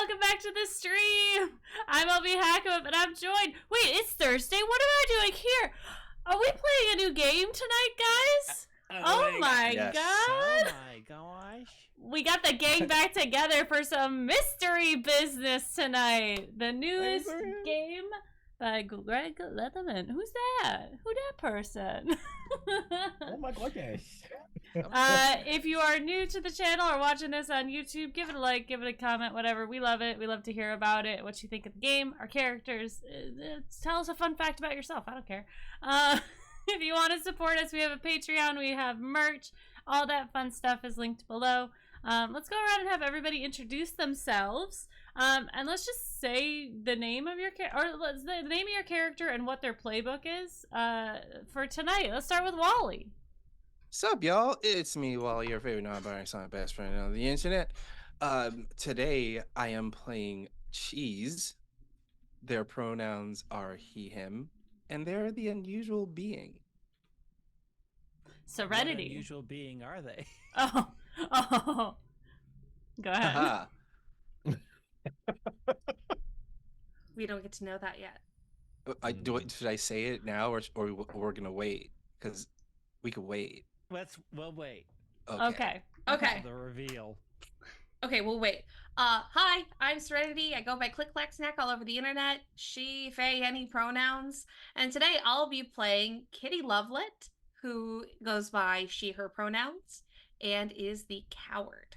welcome back to the stream. I'm LB Hackup, and I'm joined. Wait, it's Thursday. What am I doing here? Are we playing a new game tonight, guys? Oh my yes. god! Oh my gosh! We got the gang back together for some mystery business tonight. The newest game by Greg Leatherman. Who's that? Who that person? Oh my goodness. If you are new to the channel or watching this on YouTube, give it a like, give it a comment, whatever. We love it. We love to hear about it, what you think of the game, our characters. Tell us a fun fact about yourself. I don't care. If you want to support us, we have a Patreon, we have merch. All that fun stuff is linked below. Let's go around and have everybody introduce themselves. And let's just say the name of your the name of your character and what their playbook is for tonight. Let's start with Wally. Sup, y'all? It's me, Walle, your favorite non-binary son, best friend on the internet. Today I am playing Cheese. Their pronouns are he, him, and they're the unusual being. Serenity. What unusual being are they? Oh. Go ahead. We don't get to know that yet. Should I say it now, or we're gonna wait? Because we could wait. We'll wait. Okay. The reveal. Okay, we'll wait. Hi, I'm Serenity. I go by Click Clack Snack all over the internet. She, Faye, any pronouns. And today I'll be playing Kitty Lovelet, who goes by she, her pronouns, and is the coward.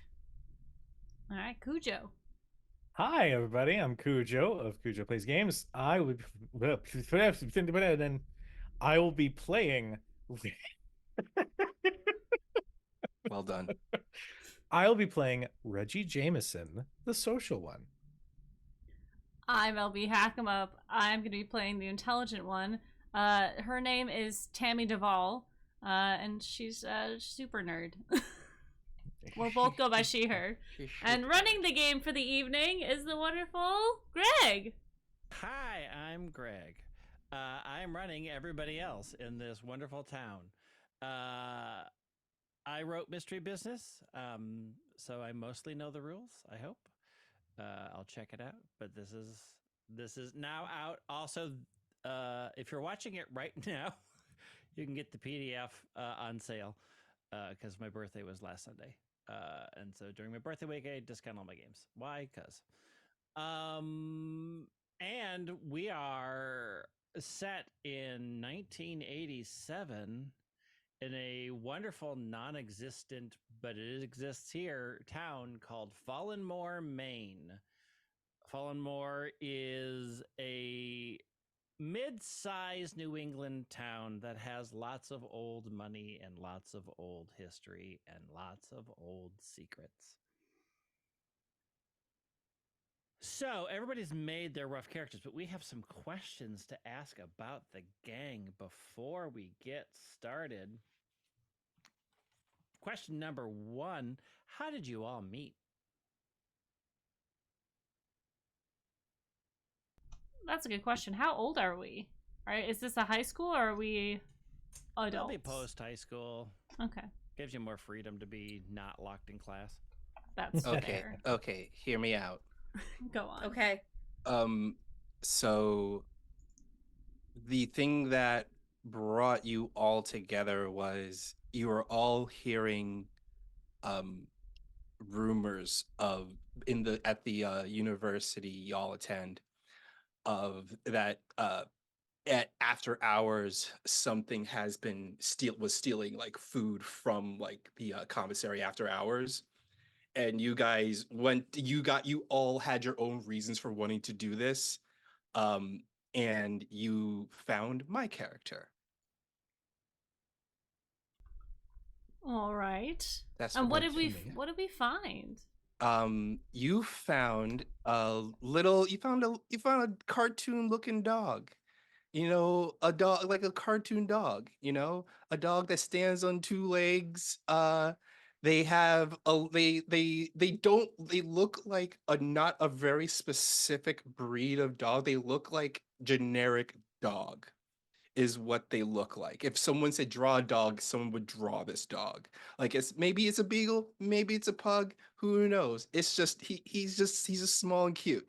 All right, Kujo. Hi, everybody. I'm Kujo of Kujo Plays Games. I will be playing. Well done. I'll be playing Reggie Jameson, the social one. I'm LB Hackemup. I'm going to be playing the intelligent one. Her name is Tammy Duvall, and she's a super nerd. We'll both go by she, her. And running the game for the evening is the wonderful Greg. Hi, I'm Greg. I'm running everybody else in this wonderful town. I wrote Mystery Business, so I mostly know the rules, I hope. I'll check it out, but this is now out. Also, if you're watching it right now, you can get the PDF on sale because my birthday was last Sunday. And so during my birthday week, I discount all my games. Why? Because. And we are set in 1987 in a wonderful non-existent, but it exists here, town called Fallenmore, Maine. Fallenmore is a mid-sized New England town that has lots of old money and lots of old history and lots of old secrets. So everybody's made their rough characters, but we have some questions to ask about the gang before we get started. Question number 1, how did you all meet? That's a good question. How old are we? All right, is this a high school or are we adults? It'll be post-high school. Okay. Gives you more freedom to be not locked in class. That's fair. Okay, hear me out. Go on. Okay. So the thing that brought you all together was you were all hearing rumors of at the university y'all attend of that at after hours something has been stealing like food from like the commissary after hours. And you guys you all had your own reasons for wanting to do this. And you found my character. All right. That's and what did we find? You found a cartoon looking dog. You know, a dog like a cartoon dog, you know, a dog that stands on two legs. They have they look like not a very specific breed of dog. They look like generic dog. is what they look like. If someone said draw a dog, someone would draw this dog. Like maybe it's a beagle, maybe it's a pug, who knows? It's just he's just small and cute.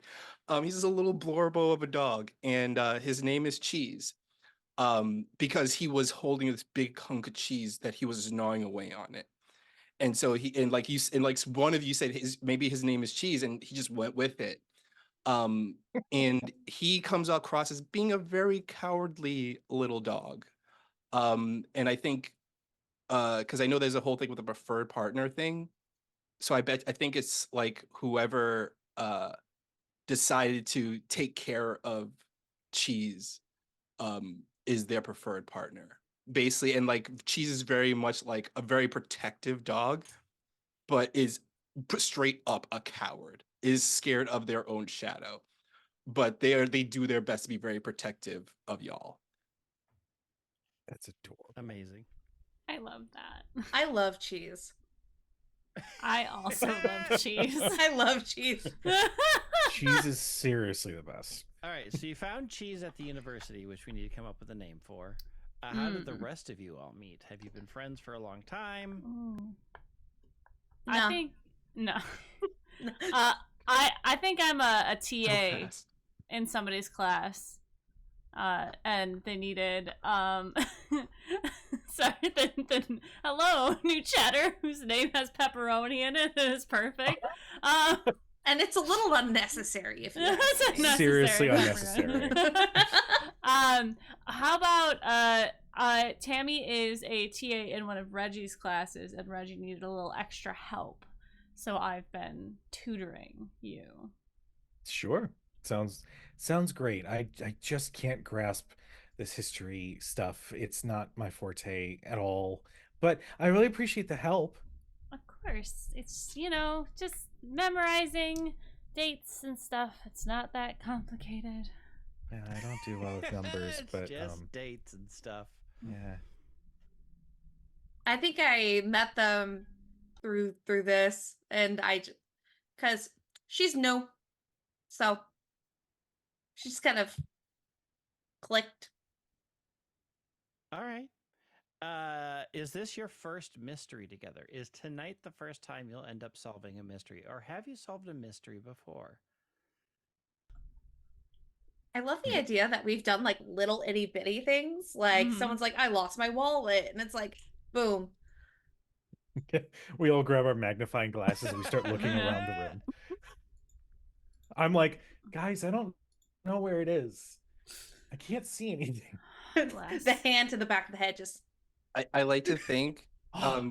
He's just a little blorbo of a dog, and his name is Cheese. Because he was holding this big hunk of cheese that he was gnawing away on it. And so one of you said maybe his name is Cheese, and he just went with it. And he comes across as being a very cowardly little dog. And I think because I know there's a whole thing with a preferred partner thing. So I think it's like whoever decided to take care of Cheese is their preferred partner. Basically, and like Cheese is very much like a very protective dog, but is straight up a coward, is scared of their own shadow. But they do their best to be very protective of y'all. That's adorable. Amazing. I love that. I love cheese. I also love cheese. I love cheese. Cheese is seriously the best. All right, so you found Cheese at the university, which we need to come up with a name for. How did the rest of you all meet? Have you been friends for a long time? I think no. I think I'm a TA in somebody's class, and they needed sorry. Then hello, new chatter whose name has pepperoni in it. It is perfect. And it's a little unnecessary if you ask me. Seriously unnecessary. How about Tammy is a TA in one of Reggie's classes, and Reggie needed a little extra help, so I've been tutoring you. Sure. Sounds great. I just can't grasp this history stuff. It's not my forte at all. But I really appreciate the help. Of course. It's, just memorizing dates and stuff. It's not that complicated. Yeah, I don't do well with numbers, It's but just dates and stuff. yeah. I think I met them through this, and because she's new, so she just kind of clicked. All right. Is this your first mystery together? Is tonight the first time you'll end up solving a mystery, or have you solved a mystery before? I love the idea that we've done like little itty bitty things. Like someone's like, I lost my wallet, and it's like, boom. We all grab our magnifying glasses and we start looking around the room. I'm like, guys, I don't know where it is. I can't see anything. The hand to the back of the head just. I like to think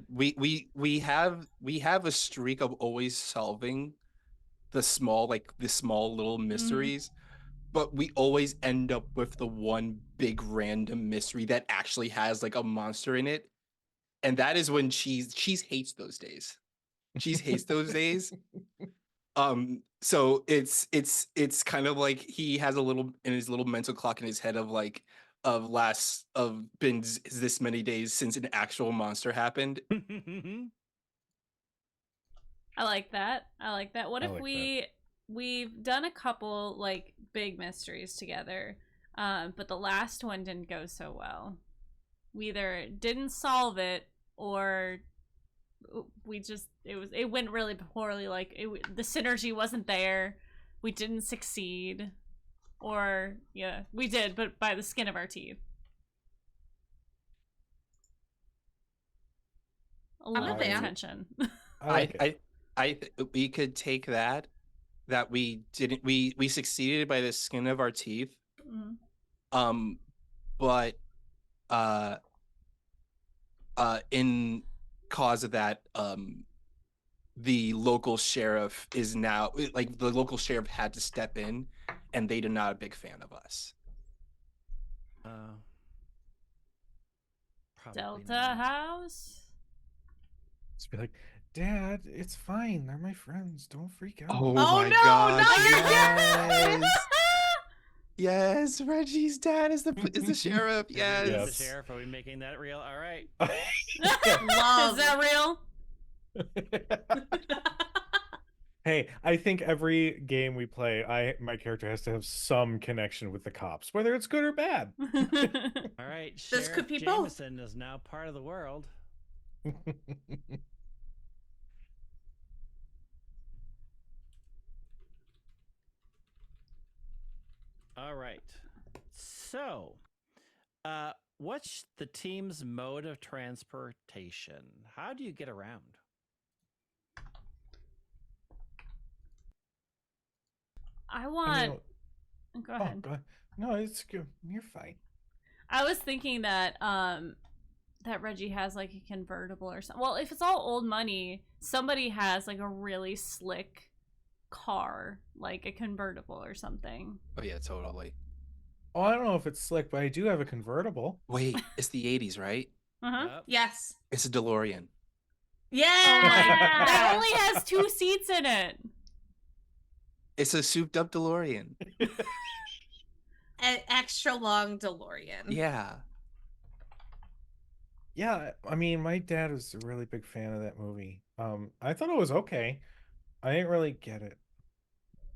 we have a streak of always solving the small little mysteries, but we always end up with the one big random mystery that actually has like a monster in it. And that is when Cheese hates those days. Cheese hates those days. So it's kind of like he has a little in his little mental clock in his head of like been this many days since an actual monster happened. I like that. What if like we've done a couple like big mysteries together, but the last one didn't go so well. We either didn't solve it or it went really poorly. Like the synergy wasn't there. We didn't succeed, or yeah, we did, but by the skin of our teeth. A I'm little a fan. tension. We could take that we didn't we succeeded by the skin of our teeth. But in cause of that, the local sheriff is now like the local sheriff had to step in, and they're not a big fan of us. Delta not. House. Just be like, Dad, it's fine. They're my friends. Don't freak out. Oh, Oh my no, God! not your Yes! Yes, Reggie's dad is the sheriff. Yes. Yes. The sheriff, are we making that real? All right. Love. Is that real? Hey, I think every game we play, my character has to have some connection with the cops, whether it's good or bad. All right, This Sheriff could be both. Jameson is now part of the world. All right. So, what's the team's mode of transportation? How do you get around? I I want. mean, Go ahead. go ahead. No, it's good. You're fine. I was thinking that that Reggie has like a convertible or something. Well, if it's all old money, somebody has like a really slick car, like a convertible or something. Oh yeah, totally. Oh, I don't know if it's slick, but I do have a convertible. Wait, it's the 80s, right? Uh-huh. Yep. Yes. It's a DeLorean. Yeah. Oh my! That only has 2 seats in it. It's a souped up DeLorean. An extra long DeLorean. Yeah. Yeah, I mean, my dad was a really big fan of that movie. I thought it was okay. I didn't really get it.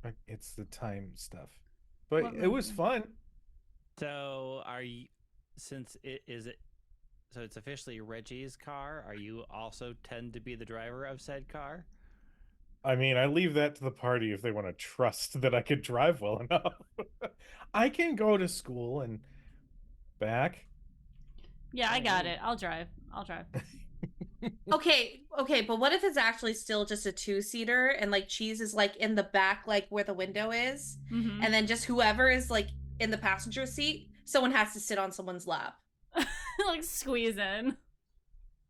Like, it's the time stuff, but What it was movie? fun. So, are you, since it is it, so it's officially Reggie's car, are you also tend to be the driver of said car? I mean, I leave that to the party if they want to trust that I could drive well enough. I can go to school and back. Yeah, I got it. I'll drive. I'll drive. Okay, but what if it's actually still just a 2-seater and like Cheese is like in the back, like where the window is, Mm-hmm. and then just whoever is like in the passenger seat, someone has to sit on someone's lap. Like squeeze in.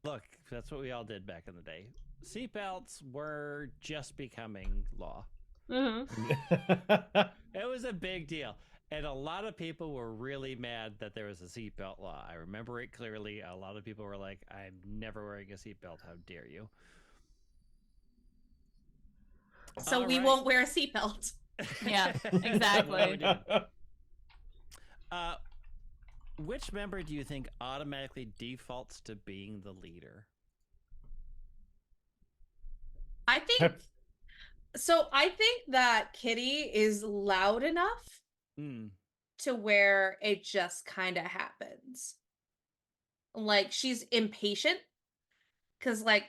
Look, that's what we all did back in the day. Seatbelts were just becoming law. Mm-hmm. It was a big deal. And a lot of people were really mad that there was a seatbelt law. I remember it clearly. A lot of people were like, I'm never wearing a seatbelt. How dare you? So All we right. won't wear a seatbelt. Yeah, That's what exactly. we're doing. Which member do you think automatically defaults to being the leader? I think so. I think that Kitty is loud enough Hmm. to where it just kind of happens. Like she's impatient because like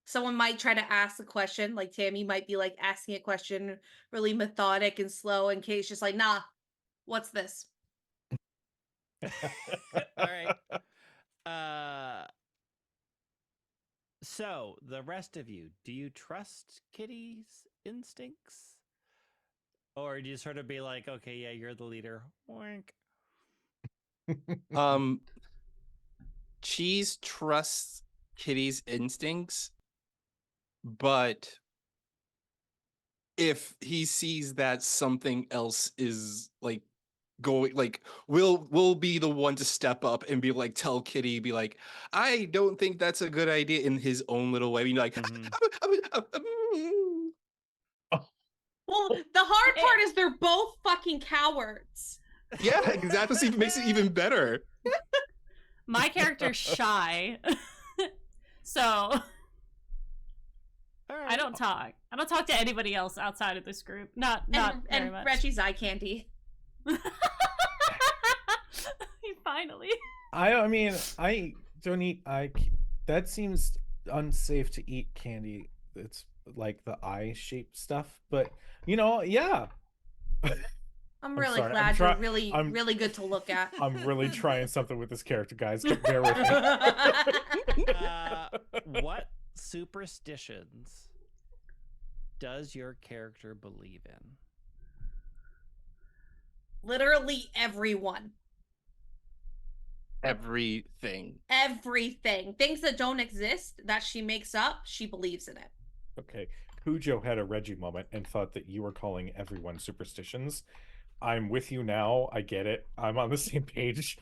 someone might try to ask a question, like Tammy might be like asking a question really methodic and slow, and Kitty's just like, nah, what's this? All right. So the rest of you, do you trust Kitty's instincts? Or do you sort of be like, okay, yeah, you're the leader. Oink. Cheese trusts Kitty's instincts, but if he sees that something else is like going, like we'll be the one to step up and be like, tell Kitty, be like, I don't think that's a good idea, in his own little way. You know, like, Mhm. Well, the hard part is they're both fucking cowards. yeah, exactly. So it makes it even better. My character's shy. So All right. I don't talk. I don't talk to anybody else outside of this group. Not very And much. Reggie's eye candy. Finally. I mean, I don't eat that seems unsafe to eat candy. It's like the eye shaped stuff, but yeah. I'm really sorry, glad I'm you're really, I'm- really good to look at. I'm really trying something with this character, guys. Bear with me. What superstitions does your character believe in? Literally everyone. Everything. Everything. Things that don't exist that she makes up, she believes in it. Okay, Kujo had a Reggie moment and thought that you were calling everyone superstitions. I'm with you now. I get it. I'm on the same page.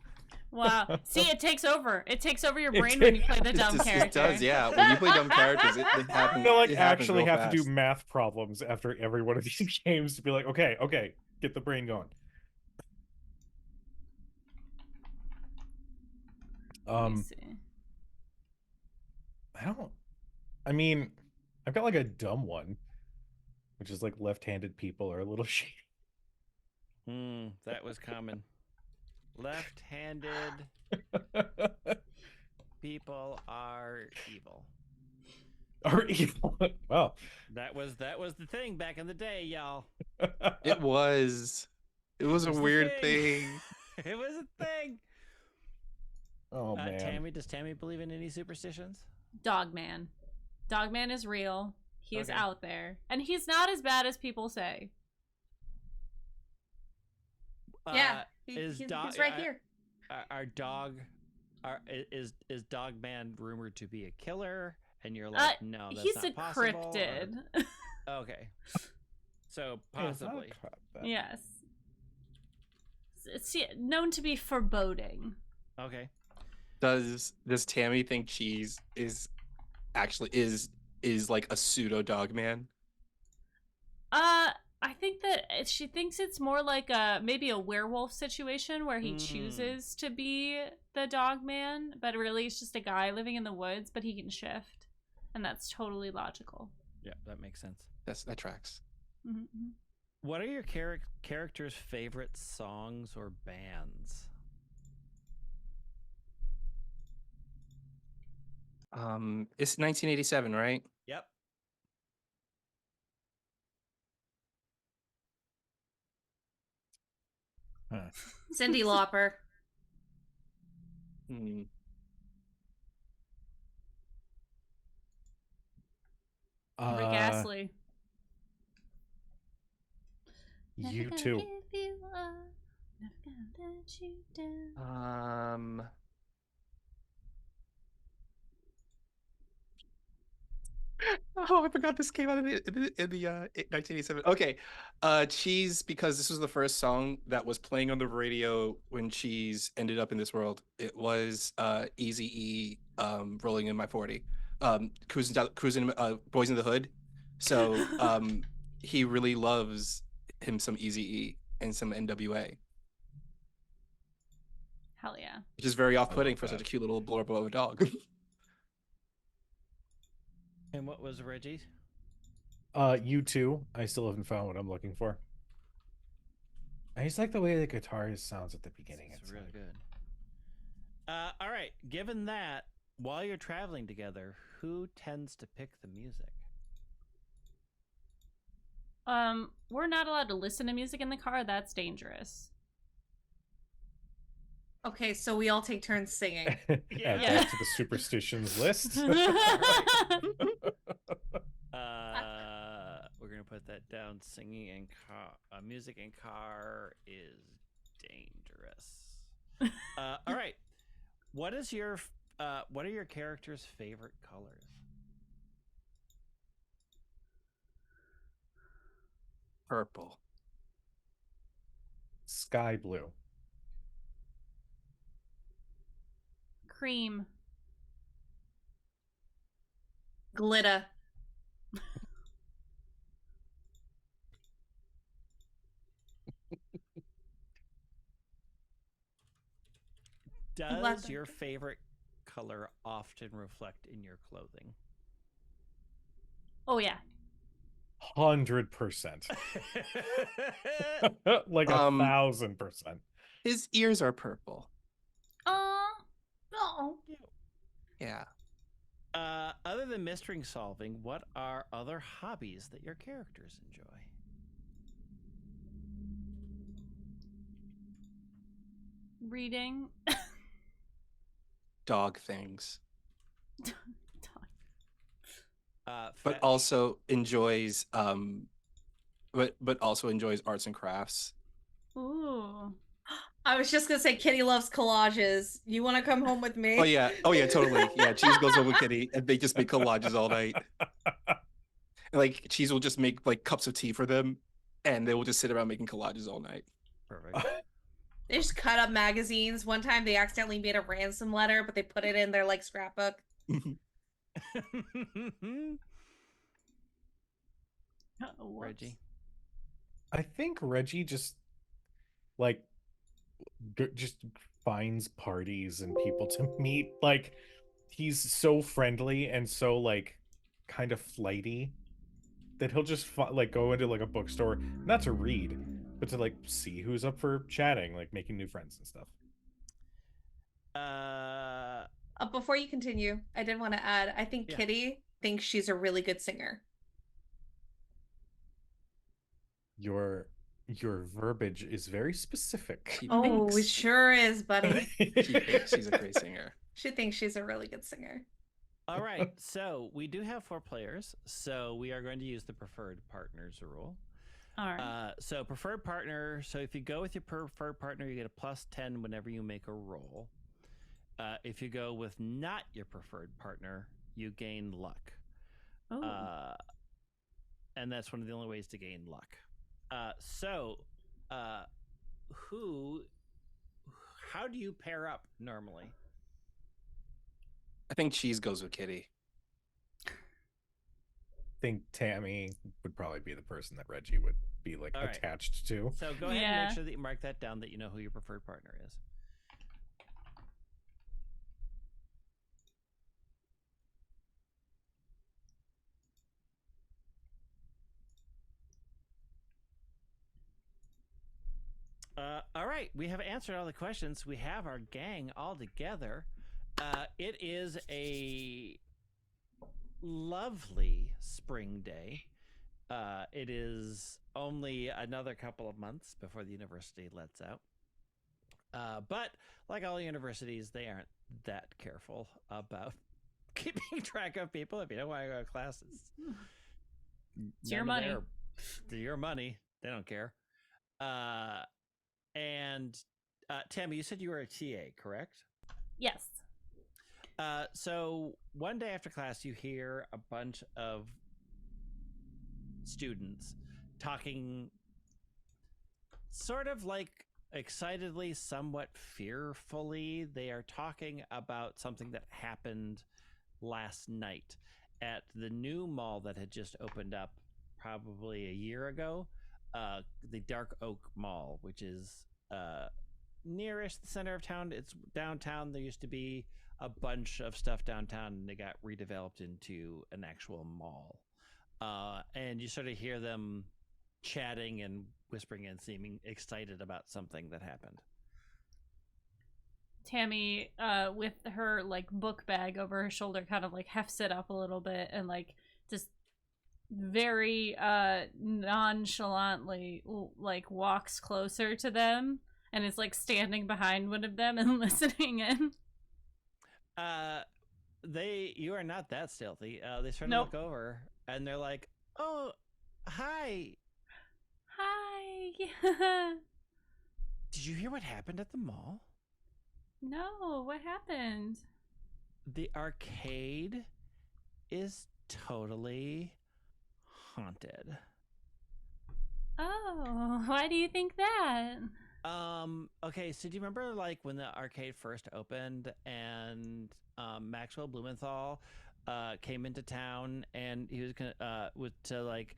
Wow. See, it takes over. It takes over your It brain when you play the It dumb just- character. It does, yeah. When you play dumb characters, it I'm happens. gonna like it happens actually real have to do fast. math problems after every one of these games to be like, okay, get the brain going. Let me see. I mean, I've got like a dumb one. which is like left-handed people are a little shady. That was common. Left-handed people are evil. Are evil. Well, That was the thing back in the day, y'all. It was a was the weird thing. thing. It was a thing. Oh man. Tammy, does Tammy believe in any superstitions? Dogman. Dogman is real. He is Okay. out there. And he's not as bad as people say. Yeah, is he's dog right here. Is Dogman rumored to be a killer? And you're like, no, that's he's not a possible. cryptid. Okay, so Yeah, it's not a possibly. crap bet. Yes. It's known to be foreboding. Okay. Does Tammy think Cheese is actually is like a pseudo dog man? I think that she thinks it's more like maybe a werewolf situation where he chooses to be the dog man, but really it's just a guy living in the woods, but he can shift. And that's totally logical. Yeah, that makes sense. That tracks. Mm-hmm. What are your characters' favorite songs or bands? It's 1987, right? Yep. Cyndi Lauper. Hmm. Rick Astley. You too. Never gonna let you down. Oh, I forgot this came out in the 1987. Okay, Cheese, because this was the first song that was playing on the radio when Cheese ended up in this world. It was Eazy-E, "Rolling in My 40," cruising, Boys in the Hood. So he really loves him some Eazy-E and some NWA, Hell yeah. which is very off-putting for that. such a cute little blurb of a dog. And what was Reggie's? You too. I still haven't found what I'm looking for. I just like the way the guitar sounds at the beginning. It's really good. All right. Given that, while you're traveling together, who tends to pick the music? We're not allowed to listen to music in the car. That's dangerous. Okay, so we all take turns singing. Add Yeah. that to the superstitions list. We're gonna put that down. Singing in car, music in car is dangerous. All right. What are your characters' favorite colors? Purple. Sky blue. Cream. Glitter. Does Leather. your favorite color often reflect in your clothing? Oh yeah. 100%. Like 1,000%. His ears are purple. Oh. Yeah. Other than mystery solving, what are other hobbies that your characters enjoy? Reading. Dog things. But Fetch. also enjoys but also enjoys arts and crafts. Ooh. I was just gonna say Kitty loves collages. You want to come home with me? Oh yeah, totally. Yeah, Cheese goes home with Kitty and they just make collages all night. And, like, Cheese will just make like cups of tea for them and they will just sit around making collages all night. Perfect. They just cut up magazines. One time they accidentally made a ransom letter, but they put it in their like scrapbook. Reggie. I think Reggie just like just finds parties and people to meet. Like he's so friendly and so like kind of flighty that he'll just like go into like a bookstore, not to read, but to like see who's up for chatting, like making new friends and stuff. Before you continue, I did want to add, I think Yeah. Kitty thinks she's a really good singer. Your verbiage is very specific. She Oh, it thinks. sure is, buddy. She thinks she's a great singer. She thinks she's a really good singer. All right, so we do have 4 players, so we are going to use the preferred partners rule. All right. So preferred partner, so if you go with your preferred partner, you get a +10 whenever you make a roll. If you go with not your preferred partner, you gain luck. Oh. And that's one of the only ways to gain luck. How do you pair up normally? I think Cheese goes with Kitty. I think Tammy would probably be the person that Reggie would be like All right. attached to. So go ahead and Yeah. make sure that you mark that down, that you know who your preferred partner is. All right, we have answered all the questions. We have our gang all together. It is a lovely spring day. It is only another couple of months before the university lets out. But like all universities, they aren't that careful about keeping track of people. If you don't want to go to classes, It's your money. Your money. They don't care. And Tammy, you said you were a TA, correct? Yes. So one day after class, you hear a bunch of students talking sort of like excitedly, somewhat fearfully. They are talking about something that happened last night at the new mall that had just opened up probably a year ago, the Dark Oak Mall, which is nearest the center of town. It's downtown. There used to be a bunch of stuff downtown, and they got redeveloped into an actual mall. And you sort of hear them chatting and whispering and seeming excited about something that happened. Tammy, with her like book bag over her shoulder, kind of like hefts it up a little bit and like just very nonchalantly like walks closer to them and is like standing behind one of them and listening in. You are not that stealthy. They sort of Nope. look over and they're like, "Oh, hi. Hi. Did you hear what happened at the mall? No, what happened? The arcade is totally haunted." Oh, why do you think that? Okay, so do you remember like when the arcade first opened and Maxwell Blumenthal came into town and he was gonna to like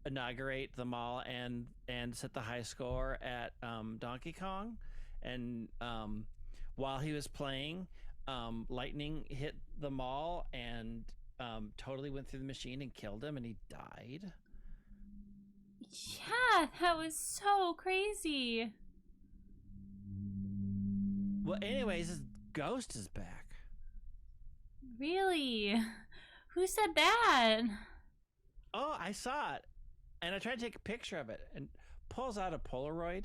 inaugurate the mall and set the high score at Donkey Kong, and while he was playing, lightning hit the mall and totally went through the machine and killed him, and he died. Yeah, that was so crazy. Well, anyways, his ghost is back. Really? Who said that? Oh, I saw it, and I tried to take a picture of it, and pulls out a Polaroid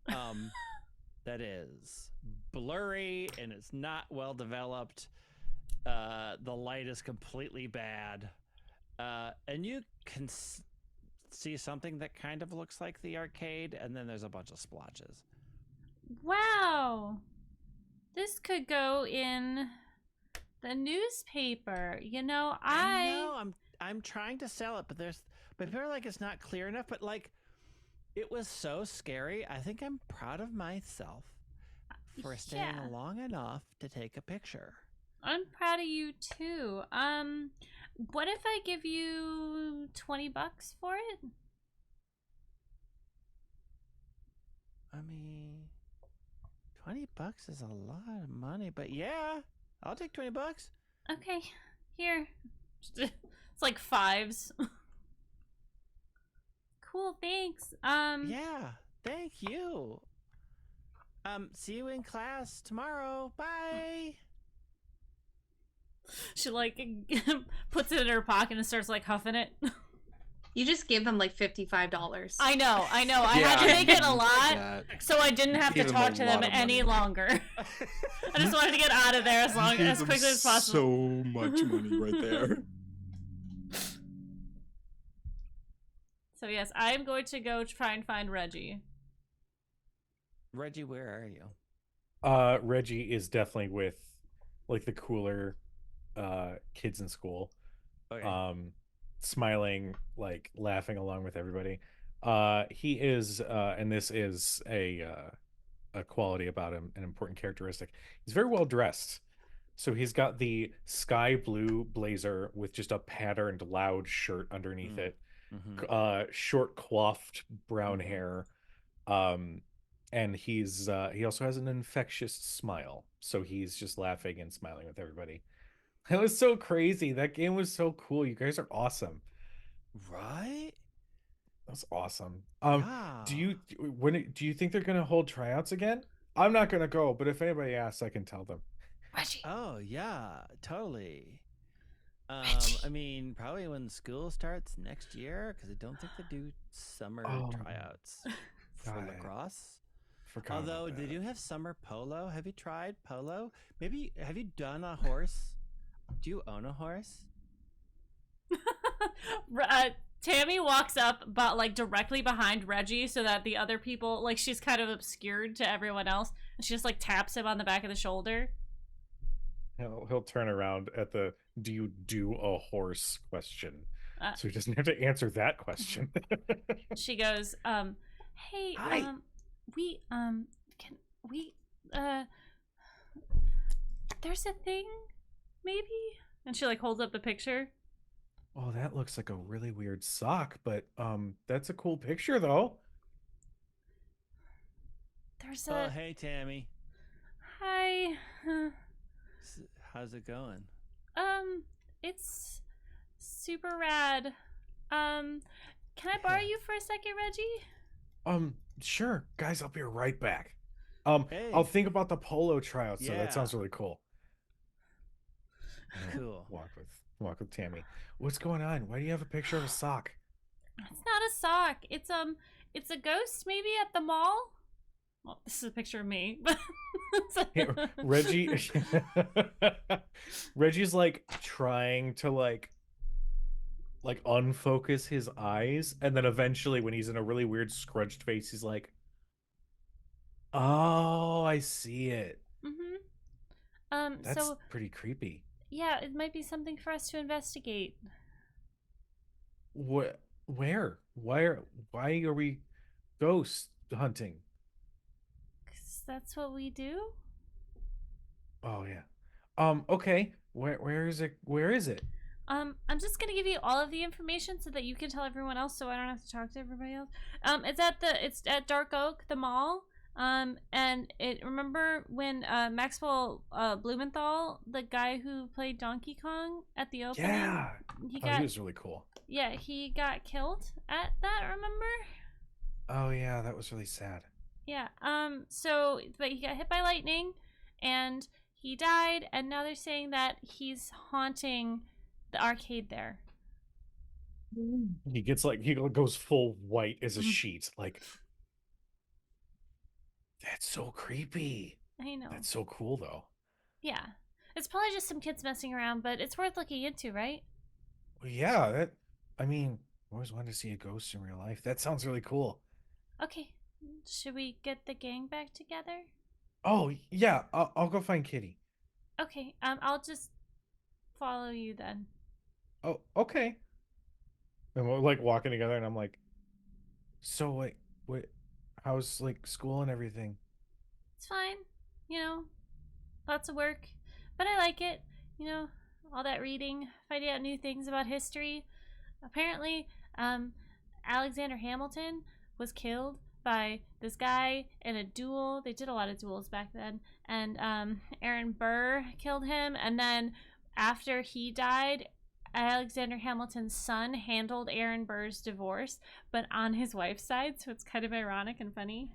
that is blurry and it's not well developed. The light is completely bad, and you can see something that kind of looks like the arcade, and then there's a bunch of splotches. Wow. This could go in the newspaper. You know, I know. I'm trying to sell it, but people are like, it's not clear enough. But like, it was so scary. I think I'm proud of myself for staying long enough to take a picture. I'm proud of you too. What if I give you $20 for it? I mean, $20 is a lot of money, but yeah, I'll take $20. Okay, here. It's like fives. Cool, thanks. Yeah, thank you. See you in class tomorrow. Bye. She like puts it in her pocket and starts like huffing it. You just gave them like $55. I know. I had Yeah, to make it a I lot, that. so I didn't have to Gave him talk a to them lot of any money. longer. I just wanted to get out of there as quickly as possible. So much money right there. So yes, I am going to go try and find Reggie. Reggie, where are you? Reggie is definitely with like the cooler kids in school. Okay. Smiling, like laughing along with everybody. He is and this is a quality about him, an important characteristic. He's very well dressed. So he's got the sky blue blazer with just a patterned loud shirt underneath it. Short coiffed brown hair. And he also has an infectious smile. So he's just laughing and smiling with everybody. It was so crazy. That game was so cool. You guys are awesome. Right? That's awesome. Yeah. Do you think they're gonna hold tryouts again? I'm not gonna go, but if anybody asks, I can tell them. Reggie. Oh yeah, totally. Reggie. I mean, probably when school starts next year, because I don't think they do summer tryouts for got it. lacrosse. Forgot Although about they that. do have summer polo. Have you tried polo? Maybe have you done a horse? Do you own a horse? Tammy walks up, but like directly behind Reggie, so that the other people, like she's kind of obscured to everyone else, and she just like taps him on the back of the shoulder. He'll turn around at the "Do you do a horse?" question, so he doesn't have to answer that question. She goes, "Hey, Hi. can we, there's a thing, maybe?" And she like holds up the picture. Oh, that looks like a really weird sock, but that's a cool picture though. There's Oh, a hey Tammy. hi. How's it going? It's super rad. Can I borrow you for a second, Reggie? Sure, guys. I'll be right back. Hey. I'll think about the polo tryouts. So Yeah. that sounds really cool. Cool. Walk with Tammy. What's going on? Why do you have a picture of a sock? It's not a sock. It's a ghost maybe at the mall. Well, this is a picture of me. Hey, Reggie. Reggie's like trying to like unfocus his eyes, and then eventually, when he's in a really weird scrunched face, he's like, "Oh, I see it." That's So pretty creepy. yeah, it might be something for us to investigate. What? Where? Why are we ghost hunting? 'Cause that's what we do. Oh yeah. Okay. Where is it? Where is it? I'm just gonna give you all of the information so that you can tell everyone else, so I don't have to talk to everybody else. It's at Dark Oak, the mall. And remember when Maxwell Blumenthal, the guy who played Donkey Kong at the opening, Yeah. he He was really cool. yeah, he got killed at that, remember? Oh yeah, that was really sad. Yeah. But he got hit by lightning and he died, and now they're saying that he's haunting the arcade there. He goes full white as a sheet. Like, that's so creepy. I know. That's so cool though. Yeah. It's probably just some kids messing around, but it's worth looking into, right? Well, yeah, I mean, I always wanted to see a ghost in real life. That sounds really cool. Okay. Should we get the gang back together? Oh yeah, I'll go find Kitty. Okay. I'll just follow you then. Oh, okay. And we're like walking together, and I'm like, so like, what? How's like school and everything? It's fine. Lots of work. But I like it. All that reading, finding out new things about history. Apparently, Alexander Hamilton was killed by this guy in a duel. They did a lot of duels back then. And Aaron Burr killed him. And then after he died, Alexander Hamilton's son handled Aaron Burr's divorce, but on his wife's side, so it's kind of ironic and funny.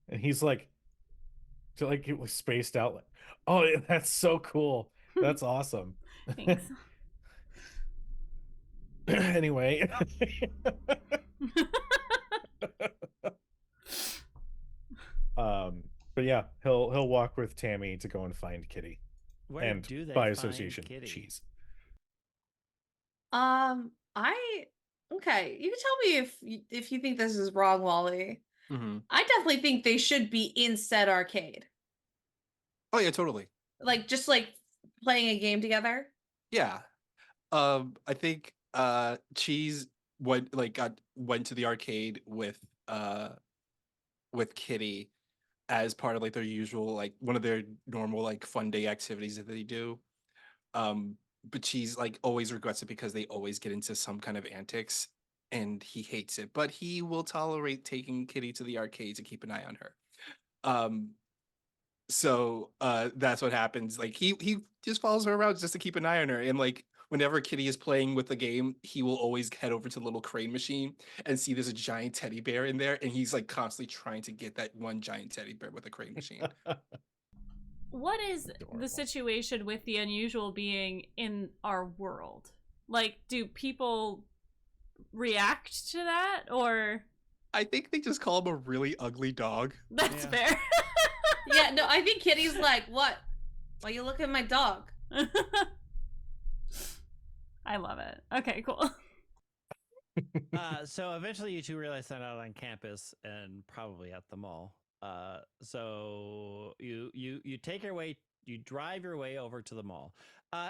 And he's like it was spaced out. Like, oh, that's so cool. That's awesome. Thanks. Anyway. But yeah, he'll walk with Tammy to go and find Kitty. Where and do they by find association, Kitty? cheese. Okay. You can tell me if you think this is wrong, Wally. Mm-hmm. I definitely think they should be in said arcade. Oh yeah, totally. Like just like playing a game together. Yeah. I think Cheese went to the arcade with Kitty as part of like their usual, like one of their normal like fun day activities that they do. But Cheese like always regrets it because they always get into some kind of antics and he hates it, but he will tolerate taking Kitty to the arcade to keep an eye on her. So that's what happens. Like he just follows her around just to keep an eye on her, and like whenever Kitty is playing with the game, he will always head over to the little crane machine and see there's a giant teddy bear in there, and he's like constantly trying to get that one giant teddy bear with a crane machine. What is Adorable. the situation with the unusual being in our world? Like, do people react to that, or I think they just call him a really ugly dog. that's Yeah. fair? Yeah, no, I think Kitty's like, what? Why you looking at my dog? I love it. Okay, cool. So eventually you two realize they're not on campus and probably at the mall. So you take your way, you drive your way over to the mall.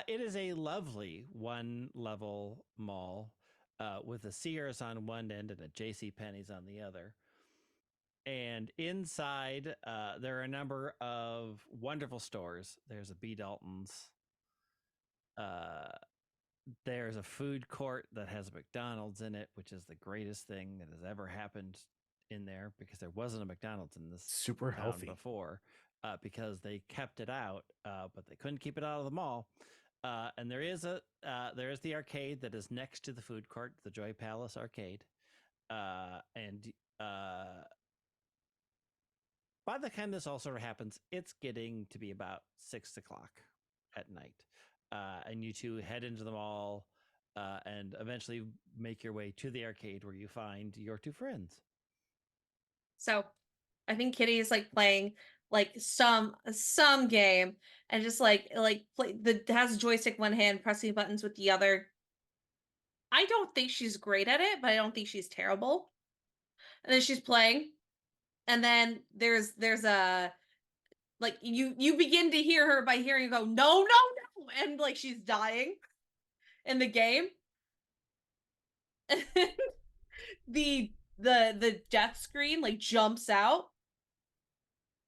It is a lovely one-level mall with a Sears on one end and a J.C. Penney's on the other. And inside, there are a number of wonderful stores. There's a B. Dalton's. There's a food court that has a McDonald's in it, which is the greatest thing that has ever happened in there because there wasn't a McDonald's in this Super town healthy. before because they kept it out, but they couldn't keep it out of the mall. And there is the arcade that is next to the food court, the Joy Palace Arcade. And by the time this all sort of happens, it's getting to be about 6 o'clock at night. And you two head into the mall and eventually make your way to the arcade where you find your two friends. So I think Kitty is like playing like some game and just like has a joystick one hand, pressing buttons with the other. I don't think she's great at it, but I don't think she's terrible. And then she's playing, and then there's a like you begin to hear her by hearing her go no, and like she's dying in the game. And the death screen like jumps out.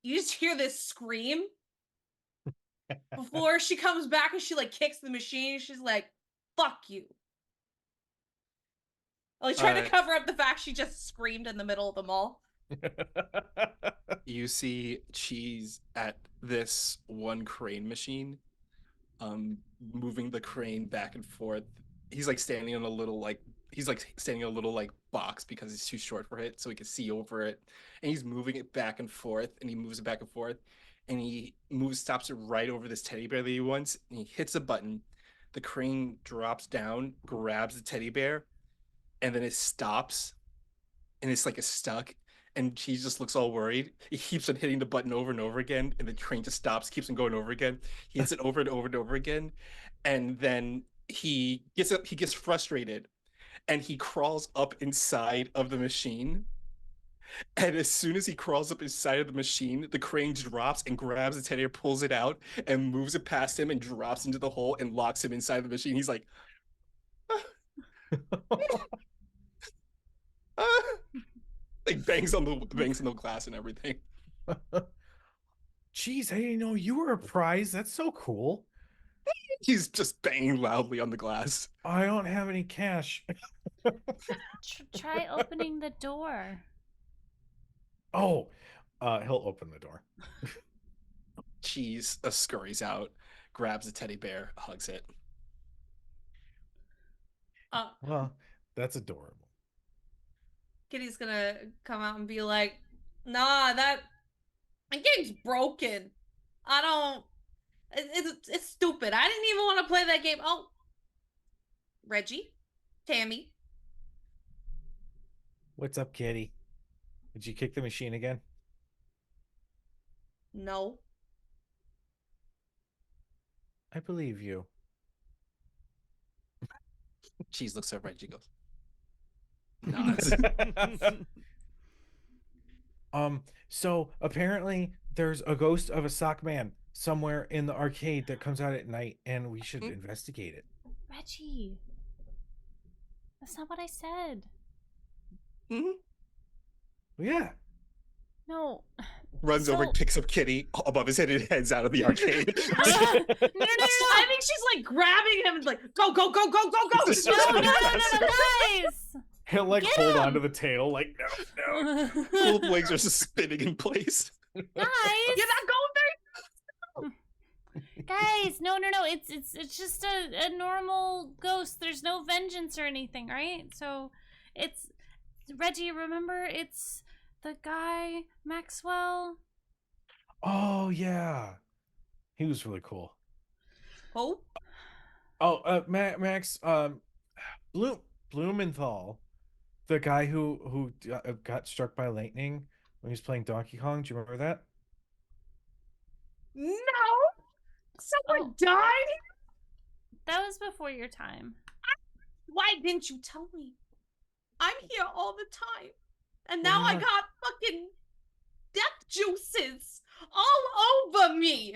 You just hear this scream before she comes back and she like kicks the machine. She's like, "Fuck you!" Like trying to cover up the fact she just screamed in the middle of the mall. You see Cheese at this one crane machine, moving the crane back and forth. He's like standing on a little box because he's too short for it, so he can see over it. And he's moving it back and forth, and he moves it back and forth, and he stops it right over this teddy bear that he wants, and he hits a button. The crane drops down, grabs the teddy bear, and then it stops, and it's like it's stuck. And he just looks all worried. He keeps on hitting the button over and over again, and the train just stops, keeps on going over again. He hits it over and over and over again, and then he gets frustrated, and he crawls up inside of the machine. And as soon as he crawls up inside of the machine, the crane drops and grabs the teddy bear, pulls it out, and moves it past him and drops into the hole and locks him inside the machine. He's like, like bangs on the glass and everything. Jeez, I didn't know you were a prize. That's so cool. He's just banging loudly on the glass. I don't have any cash. Try opening the door. Oh, he'll open the door. Cheese scurries out, grabs the teddy bear, hugs it. Well, that's adorable. Kitty's gonna come out and be like, nah, that game's broken. I don't. It's stupid. I didn't even want to play that game. Oh, Reggie, Tammy. What's up, Kitty? Did you kick the machine again? No. I believe you. Cheese looks at Reggie, goes, nods. So apparently there's a ghost of a sock man somewhere in the arcade that comes out at night, and we should investigate it. Reggie. That's not what I said. Yeah. No. Runs over, So- picks up Kitty above his head, and heads out of the arcade. No. I think she's like grabbing him and like, go, go, go, go, go, go. No, guys. He'll like Get hold him! onto the tail, like no. Both legs are just spinning in place. Guys. You're not going Guys, no. It's just a normal ghost. There's no vengeance or anything, right? So, it's Reggie. Remember, it's the guy Maxwell. Oh yeah, he was really cool. Oh, Oh, Max, Blumenthal, the guy who got struck by lightning when he was playing Donkey Kong. Do you remember that? no. Someone died? That was before your time. Why didn't you tell me? I'm here all the time. And now I Yeah. got fucking death juices all over me.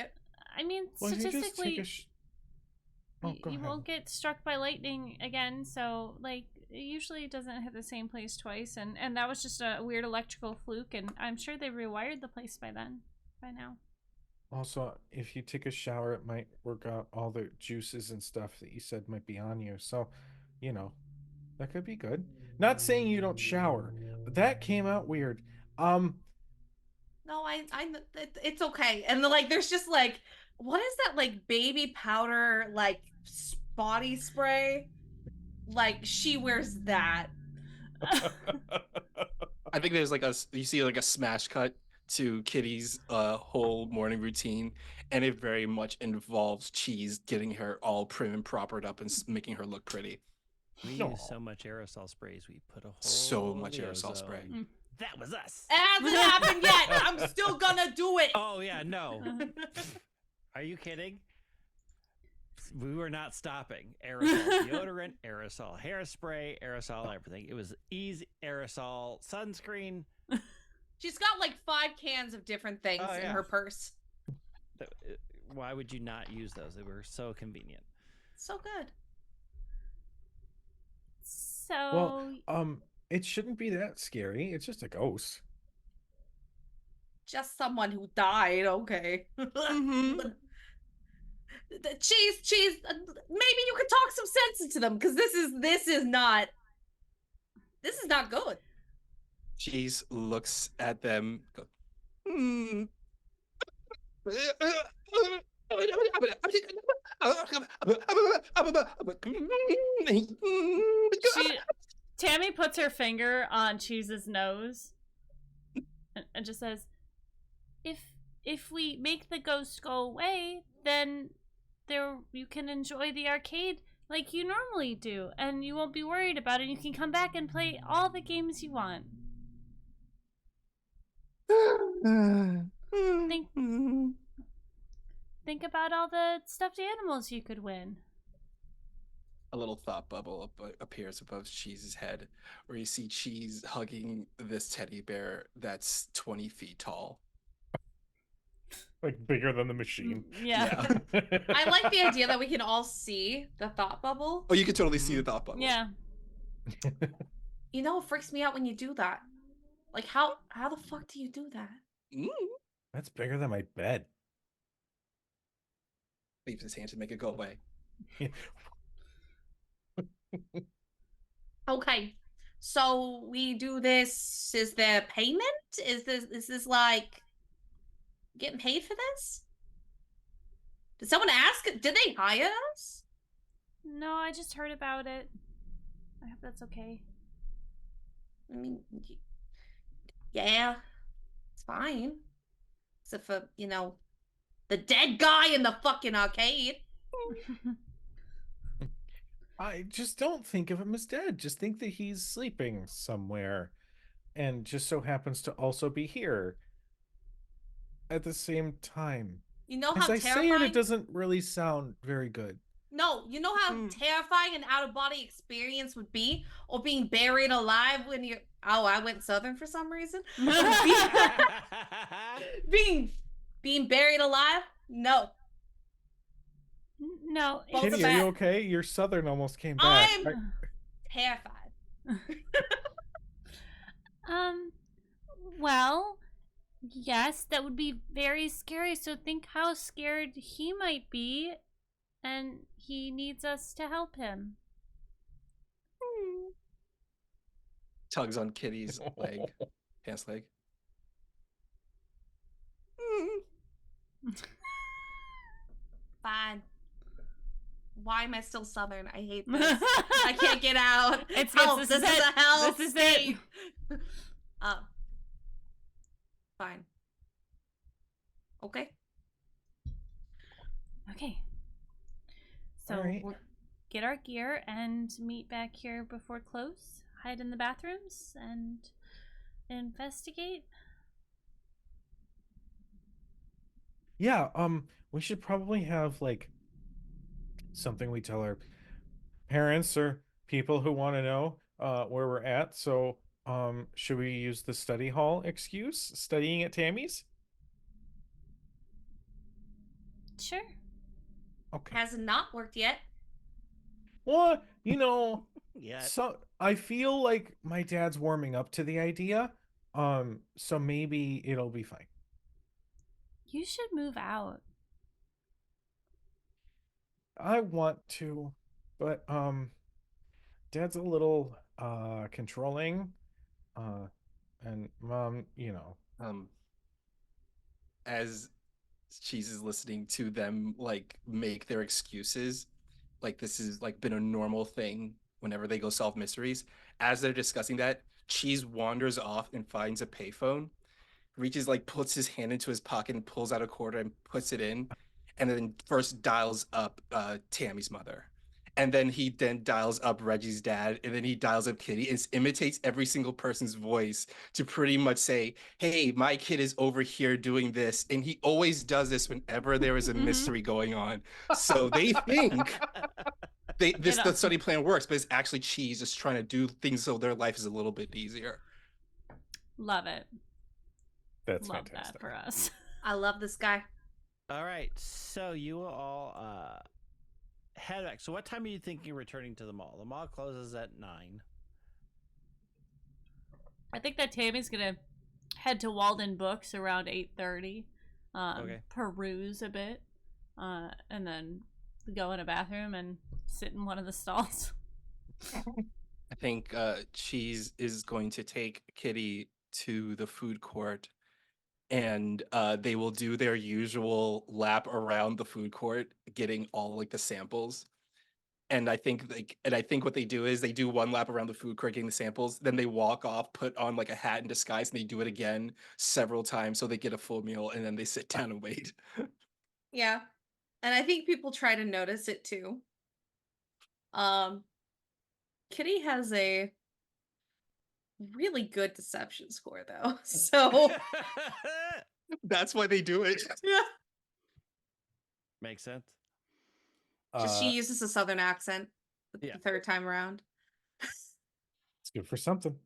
I mean, Well, you just take statistically, a Oh, go you ahead. won't get struck by lightning again. So, like, it usually doesn't hit the same place twice, and that was just a weird electrical fluke. And I'm sure they rewired the place by now. Also, if you take a shower, it might work out all the juices and stuff that you said might be on you. So, that could be good. Not saying you don't shower, but that came out weird. No, it's okay. And like, there's just like, what is that like baby powder like body spray? Like she wears that. I think there's like you see like a smash cut to Kitty's whole morning routine, and it very much involves Cheese getting her all prim and propered up and making her look pretty. We No. use so much aerosol sprays. We put a whole So much aerosol spray. That was us. It hasn't happened yet. I'm still gonna do it. Oh yeah, no. Are you kidding? We were not stopping. Aerosol deodorant, aerosol hairspray, aerosol everything. It was easy. Aerosol sunscreen. She's got like 5 cans of different things Oh, in yeah. her purse. Why would you not use those? They were so convenient. So good. So, Well, it shouldn't be that scary. It's just a ghost. Just someone who died, okay. Cheese, maybe you could talk some sense into them, because this is not good. Cheese looks at them. Hmm. Tammy puts her finger on Cheese's nose and just says, "If we make the ghost go away, then you can enjoy the arcade like you normally do, and you won't be worried about it. You can come back and play all the games you want." Think about all the stuffed animals you could win. A little thought bubble appears above Cheese's head, where you see Cheese hugging this teddy bear that's 20 feet tall. Like bigger than the machine. Yeah. I like the idea that we can all see the thought bubble. Oh, you can totally see the thought bubble. Yeah. You know, it freaks me out when you do that. Like, how the fuck do you do that? That's bigger than my bed. Leaves his hand to make it go away. Okay, so we do this. Is there payment? Is this like getting paid for this? Did someone ask? Did they hire us? No, I just heard about it. I hope that's okay. I mean, yeah, it's fine. Except for, the dead guy in the fucking arcade. I just don't think of him as dead. Just think that he's sleeping somewhere and just so happens to also be here at the same time. You know As how I say it, terrifying? it doesn't really sound very good. No, you know how terrifying an out-of-body experience would be? Or being buried alive when you're... Oh, I went southern for some reason. being buried alive? No. No. Both Kitty, of are you that. okay? Your southern almost came back. I'm terrified. Well, yes, that would be very scary. So think how scared he might be, and he needs us to help him. Tugs on Kitty's leg, pants leg. Fine. Why am I still southern? I hate this. I can't get out. It's Help, this this is is it. a hell This is state. it. Fine. Okay. Okay. So Alright. we'll get our gear and meet back here before close. Hide in the bathrooms and investigate. Yeah, we should probably have like something we tell our parents or people who want to know where we're at. So, should we use the study hall excuse? Studying at Tammy's? Sure. Okay. Has not worked yet. Well, Yeah. so I feel like my dad's warming up to the idea. So maybe it'll be fine. You should move out. I want to, but dad's a little controlling. And mom, As Cheese is listening to them like make their excuses, like this is like been a normal thing whenever they go solve mysteries. As they're discussing that, Cheese wanders off and finds a payphone, reaches like puts his hand into his pocket and pulls out a quarter and puts it in, and then first dials up Tammy's mother. And then he dials up Reggie's dad, and then he dials up Kitty. And imitates every single person's voice to pretty much say, "Hey, my kid is over here doing this," and he always does this whenever there is a mystery going on. So they think the study plan works, but it's actually Cheese just trying to do things so their life is a little bit easier. Love it. That's Love fantastic. that for us. I love this guy. All right, so you will all head back. So what time are you thinking returning to the mall? The mall closes at 9. I think that Tammy's gonna head to Walden Books around 8:30. Okay. Peruse a bit, and then go in a bathroom and sit in one of the stalls. I think Cheese is going to take Kitty to the food court, and they will do their usual lap around the food court, getting all like the samples. And I think what they do is they do one lap around the food court getting the samples, then they walk off, put on like a hat and disguise, and they do it again several times so they get a full meal, and then they sit down and wait. Yeah. And I think people try to notice it too. Kitty has a really good deception score though. So That's why they do it. yeah. Makes sense. Just she uses a southern accent the Yeah. third time around. It's good for something.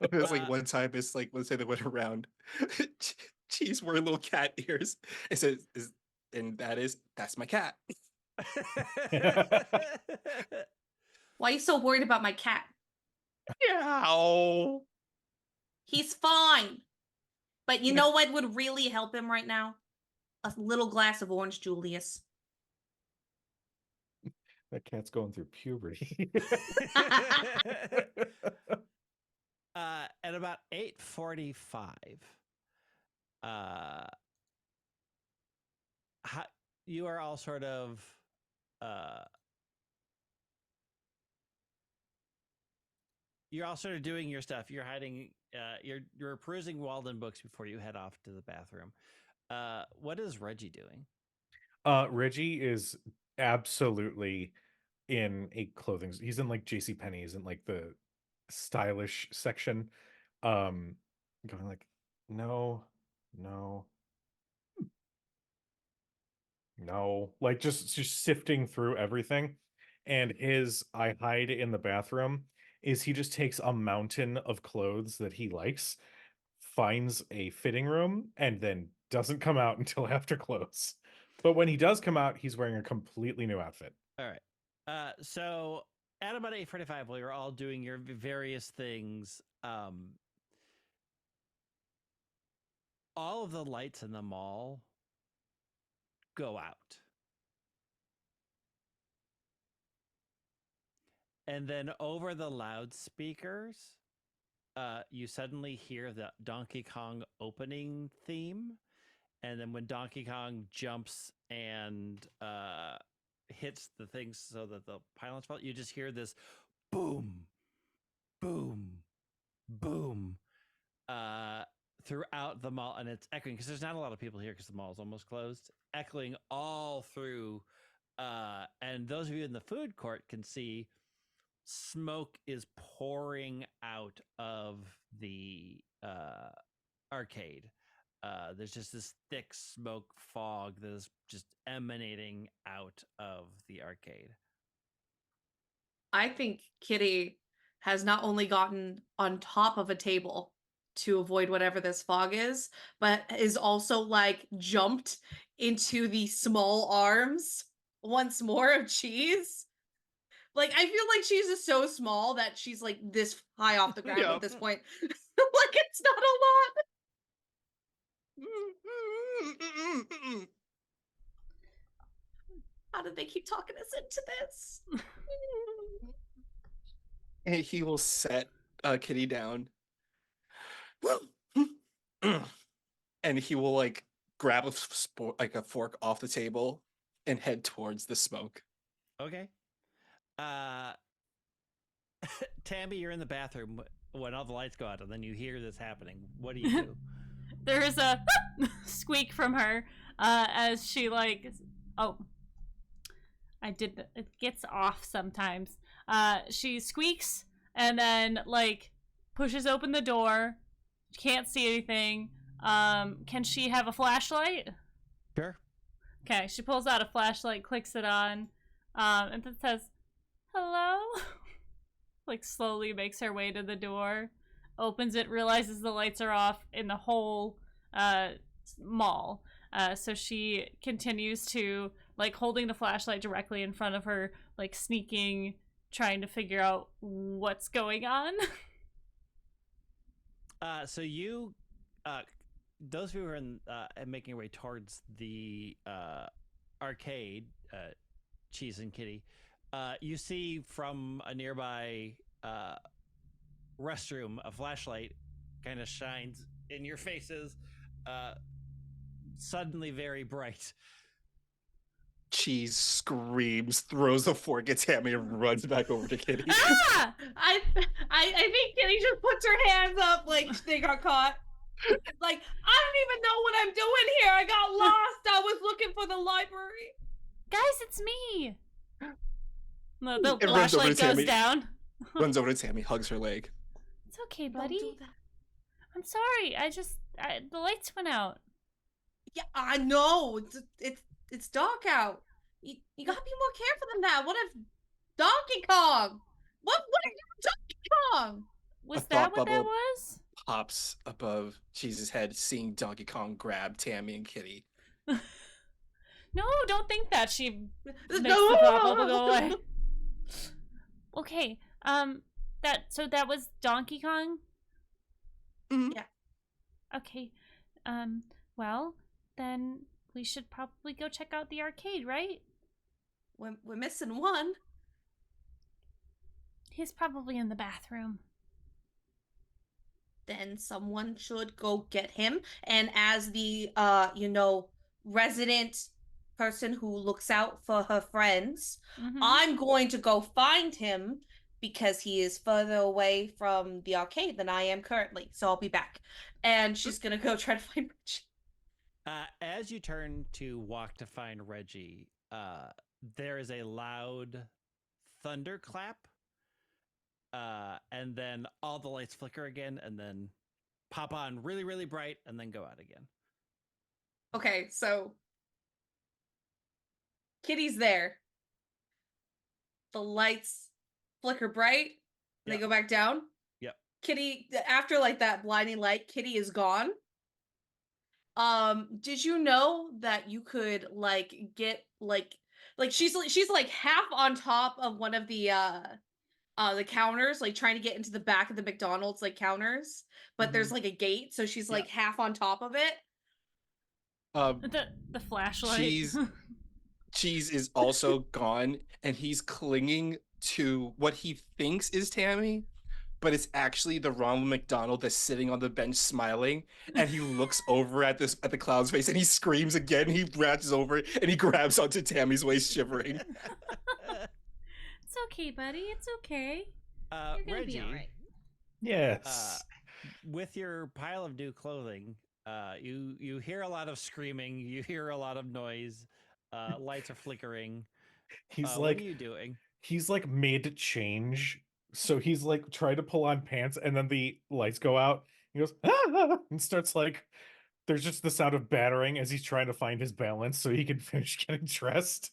It was like one time, it's like, let's say they went around. Cheese wearing little cat ears. It says, that's my cat. Why are you so worried about my cat? Meow. He's fine. But you know what would really help him right now? A little glass of orange Julius. That cat's going through puberty. At about 8:45, you are all sort of you're all sort of doing your stuff. You're hiding. You're perusing Walden books before you head off to the bathroom. What is Reggie doing? Reggie is absolutely in a clothing. He's in like J.C. Penney's in like the stylish section. Going like, no, no, no, like just sifting through everything. And his I hide in the bathroom is he just takes a mountain of clothes that he likes, finds a fitting room, and then doesn't come out until after close. But when he does come out, he's wearing a completely new outfit. All right. So at about 8:45, while you're all doing your various things, all of the lights in the mall go out. And then over the loudspeakers, you suddenly hear the Donkey Kong opening theme. And then when Donkey Kong jumps and hits the things so that the pylons fall, you just hear this boom, boom, boom throughout the mall. And it's echoing because there's not a lot of people here because the mall is almost closed, echoing all through. And those of you in the food court can see smoke is pouring out of the arcade. There's just this thick smoke fog that is just emanating out of the arcade. I think Kitty has not only gotten on top of a table to avoid whatever this fog is, but is also like jumped into the small arms once more of Cheese. Like, I feel like Cheese is so small that she's like this high off the ground at this point. Like, it's not a lot. How did they keep talking us into this? And he will set Kitty down. And he will like grab a fork off the table and head towards the smoke. Okay. Tammy, you're in the bathroom when all the lights go out, and then you hear this happening. What do you do? There is a squeak from her as she like, oh, it gets off sometimes. She squeaks and then like pushes open the door. She can't see anything. Can she have a flashlight? Sure. Okay, she pulls out a flashlight, clicks it on, and then says, hello? Like slowly makes her way to the door, opens it, realizes the lights are off in the whole mall. So she continues to, like, holding the flashlight directly in front of her, like sneaking, trying to figure out what's going on. So you, those who are in making your way towards the arcade, Cheese and Kitty, you see from a nearby restroom a flashlight kind of shines in your faces, suddenly very bright. Cheese screams, throws the fork at Tammy, and runs back over to Kitty. Ah! I think Kitty just puts her hands up like they got caught. Like, I don't even know what I'm doing here. I got lost. I was looking for the library. Guys, it's me. The flashlight goes down. Runs over to Tammy, hugs her leg. It's okay, Don't buddy. do that. I'm sorry. The lights went out. Yeah, I know. It's dark out. You gotta be more careful than that. What if Donkey Kong? What are you, Donkey Kong? Was A that thought what that bubble was? Pops above Cheese's head, seeing Donkey Kong grab Tammy and Kitty. No, don't think that. She makes No. the thought bubble go away. Okay, that was Donkey Kong? Mhm. Yeah. Okay, well, then we should probably go check out the arcade, right? We're missing one. He's probably in the bathroom. Then someone should go get him. And as the resident person who looks out for her friends, Mhm. I'm going to go find him because he is further away from the arcade than I am currently. So I'll be back. And she's gonna go try to find Reggie. As you turn to walk to find Reggie, there is a loud thunderclap, and then all the lights flicker again, and then pop on really, really bright, and then go out again. Okay, so Kitty's there. The lights flicker bright, and they Yep. go back down. Yep. Kitty, after like that blinding light, Kitty is gone. Did you know that you could like get like she's like half on top of one of the counters, like trying to get into the back of the McDonald's like counters, but there's like a gate, so she's like half on top of it. The flashlight. Cheese is also gone, and he's clinging to what he thinks is Tammy, but it's actually the Ronald McDonald that's sitting on the bench smiling, and he looks over at the clown's face, and he screams again. He reaches over and he grabs onto Tammy's waist, shivering. It's okay, buddy. It's okay. You're gonna Reggie, be all right. Yes. with your pile of new clothing, you hear a lot of screaming. You hear a lot of noise. Lights are flickering. He's what like are you doing? he's like made to change. So he's like trying to pull on pants, and then the lights go out. He goes, ah, and starts like there's just the sound of battering as he's trying to find his balance so he can finish getting dressed.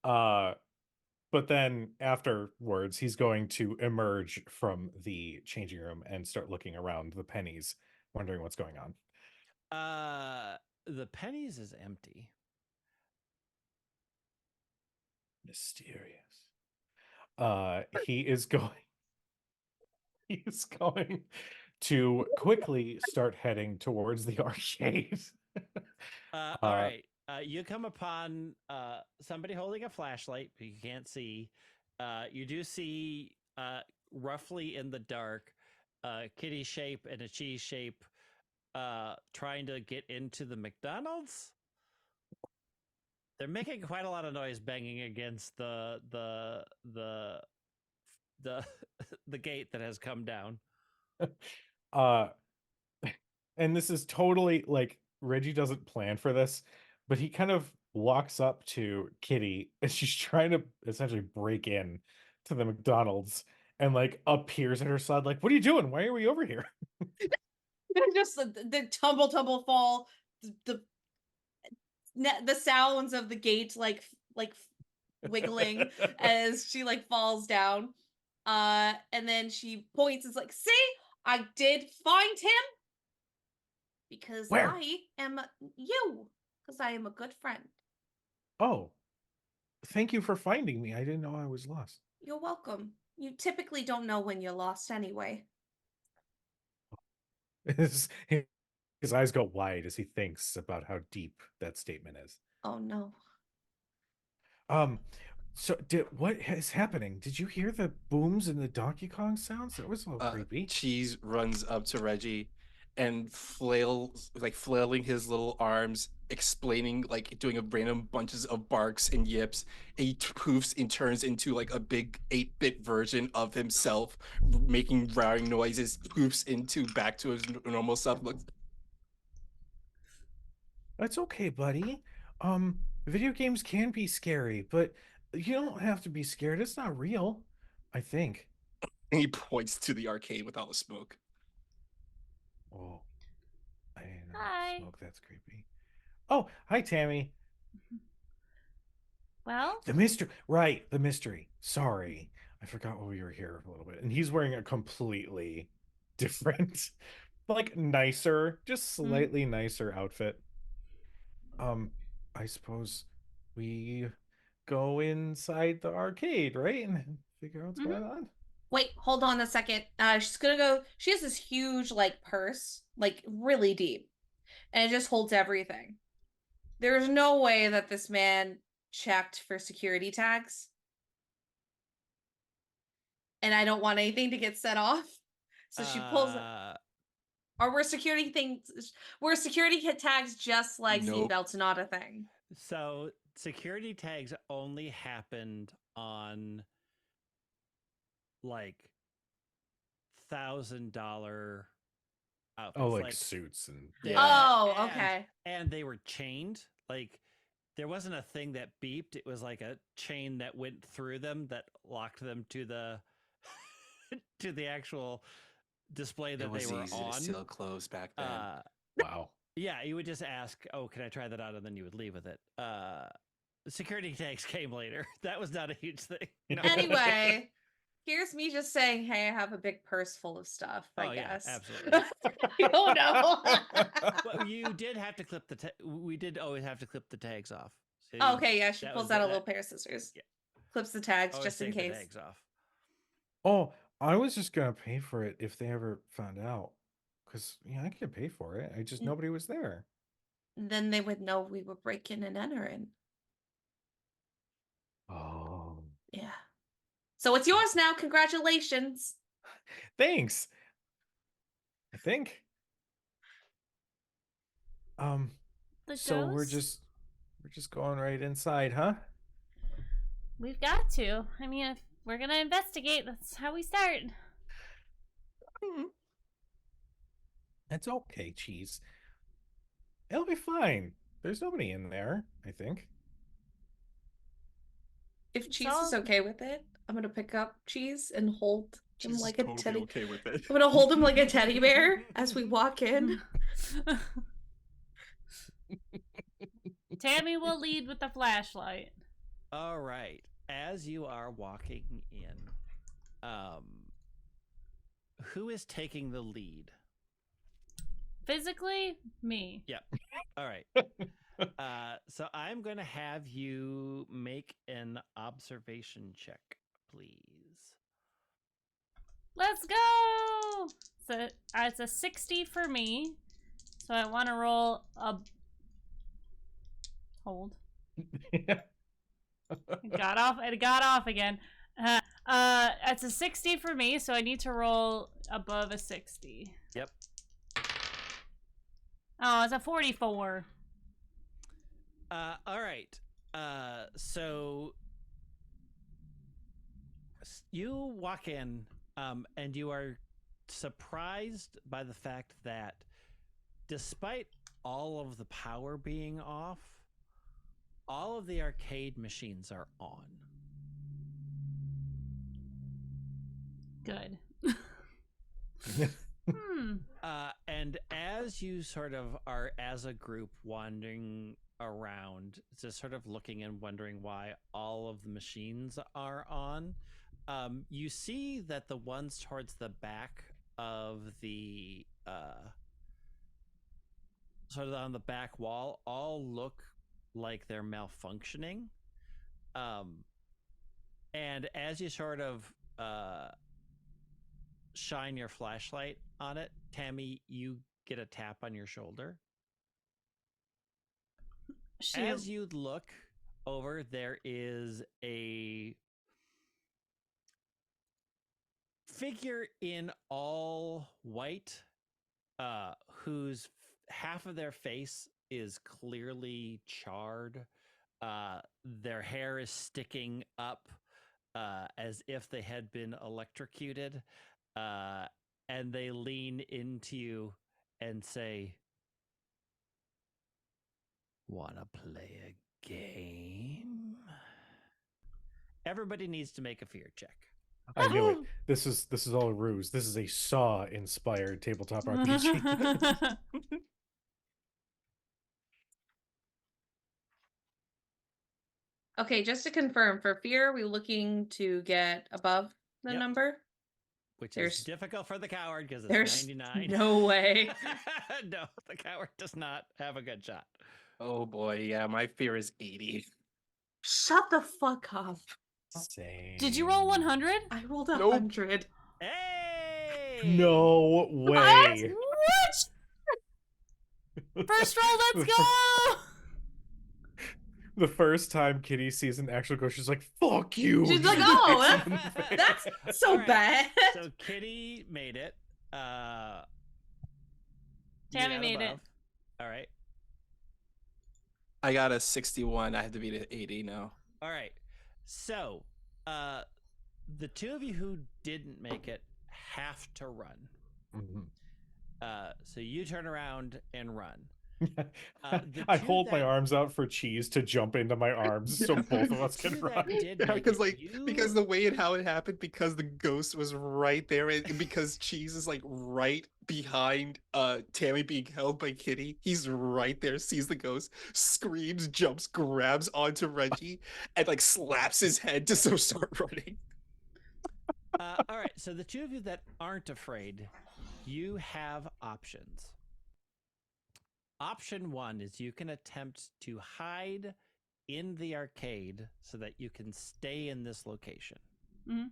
But then afterwards, he's going to emerge from the changing room and start looking around the pennies, wondering what's going on. The pennies is empty. Mysterious. He is going to quickly start heading towards the arcade. All right. You come upon somebody holding a flashlight, but you can't see. You do see roughly in the dark kitty shape and a cheese shape trying to get into the McDonald's. They're making quite a lot of noise banging against the gate that has come down. And this is totally like Reggie doesn't plan for this, but he kind of walks up to Kitty as she's trying to essentially break in to the McDonald's and like appears at her side like, what are you doing? Why are we over here? Just the tumble fall, the sounds of the gate like wiggling as she like falls down. And then she points, it's like, see, I did find him because Where? I am you, because I am a good friend. Oh, thank you for finding me. I didn't know I was lost. You're welcome. You typically don't know when you're lost anyway. His eyes go wide as he thinks about how deep that statement is. Oh no. So what is happening? Did you hear the booms and the Donkey Kong sounds? That was a little creepy. Cheese runs up to Reggie and flailing his little arms, explaining, like doing a random bunches of barks and yips. He poofs and turns into like a big 8-bit version of himself, making roaring noises, poofs into back to his normal self. Looks. That's okay, buddy. Video games can be scary, but you don't have to be scared. It's not real, I think. And he points to the arcade with all the smoke. Oh, I didn't know Hi. smoke. That's creepy. Oh, hi, Tammy. Well, The mystery, right? The mystery. Sorry, I forgot why we were here a little bit. And he's wearing a completely different, like nicer, just slightly nicer outfit. I suppose we go inside the arcade, right, and figure out what's going on. Wait, hold on a second. She's gonna go. She has this huge like purse, like really deep, and it just holds everything. There's no way that this man checked for security tags, and I don't want anything to get set off. So she pulls it. Or were security tags just like Nope. seatbelts not a thing? So security tags only happened on like $1,000 outfits. Oh, like suits and they- Oh, and- okay. And they were chained. Like there wasn't a thing that beeped. It was like a chain that went through them that locked them to the to the actual display that It was they were easy on. to steal clothes back then. wow. Yeah, you would just ask, "Oh, can I try that on?" And then you would leave with it. Security tags came later. That was not a huge thing. No. Anyway, here's me just saying, hey, I have a big purse full of stuff, Oh, I yeah, guess. absolutely. Oh, no. Well, you did have to clip the. We did always have to clip the tags off. So Oh, okay, yeah, she that pulls was out a that- little pair of scissors. Yeah. Clips the tags always just in take the case. tags off. Oh, I was just gonna pay for it if they ever found out. Cause yeah, I could pay for it. I just Mm. nobody was there. Then they would know we were breaking and entering. Oh. Yeah. So it's yours now. Congratulations. Thanks. I think. The So we're ghost? just going right inside, huh? We've got to. I mean, if we're gonna investigate, that's how we start. It's okay, Cheese. It'll be fine. There's nobody in there, I think. If It's Cheese is all- okay with it, I'm gonna pick up Cheese and hold him She's like a totally teddy. okay with it. I'm gonna hold him like a teddy bear as we walk in. Tammy will lead with the flashlight. All right. As you are walking in, who is taking the lead? Physically, me. Yep. All right. So I'm going to have you make an observation check, please. Let's go! So it's a 60 for me. So I want to roll a... Hold. It got off again. It's a 60 for me, so I need to roll above a 60. Yep. Oh, it's a 44. All right. So you walk in, and you are surprised by the fact that despite all of the power being off, all of the arcade machines are on. Good. And as you sort of are, as a group, wandering around, just sort of looking and wondering why all of the machines are on, you see that the ones towards the back of the sort of on the back wall all look like they're malfunctioning. And as you sort of shine your flashlight on it, Tammy, you get a tap on your shoulder. As you look over, there is a figure in all white, whose half of their face is clearly charred. Their hair is sticking up as if they had been electrocuted. And they lean into you and say, "Wanna play a game?" Everybody needs to make a fear check. I knew it. This is all a ruse. This is a Saw inspired tabletop RPG. Okay, just to confirm, for fear, are we looking to get above the Yep. number? Which There's- is difficult for the coward because it's There's 99. no way. No, the coward does not have a good shot. Oh boy, yeah, my fear is 80. Shut the fuck up. Same. Did you roll 100? I rolled Nope. 100. Hey! No way. What? First roll, let's go! The first time Kitty sees an actual ghost, she's like, "Fuck you." She's like, She "Oh, kicks him in the face. That's so All right. bad." So Kitty made it. You Tammy got made it. above. All right. I got a 61. I have to beat an 80 now. All right. So, the two of you who didn't make it have to run. Mhm. So you turn around and run. I hold my arms out for Cheese to jump into my arms so both of us can run. Because the way and how it happened, because the ghost was right there, and because Cheese is like right behind Tammy being held by Kitty, he's right there, sees the ghost, screams, jumps, grabs onto Reggie, and like slaps his head to so start running. All right, so the two of you that aren't afraid, you have options. Option one is you can attempt to hide in the arcade so that you can stay in this location. Mhm.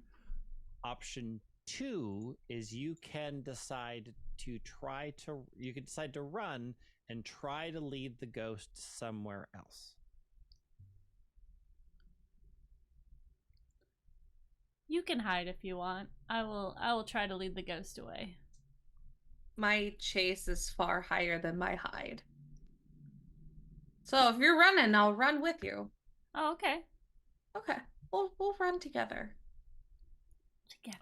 Option two is you can decide to run and try to lead the ghost somewhere else. You can hide if you want. I will try to lead the ghost away. My chase is far higher than my hide. So if you're running, I'll run with you. Oh, okay. Okay. We'll run together.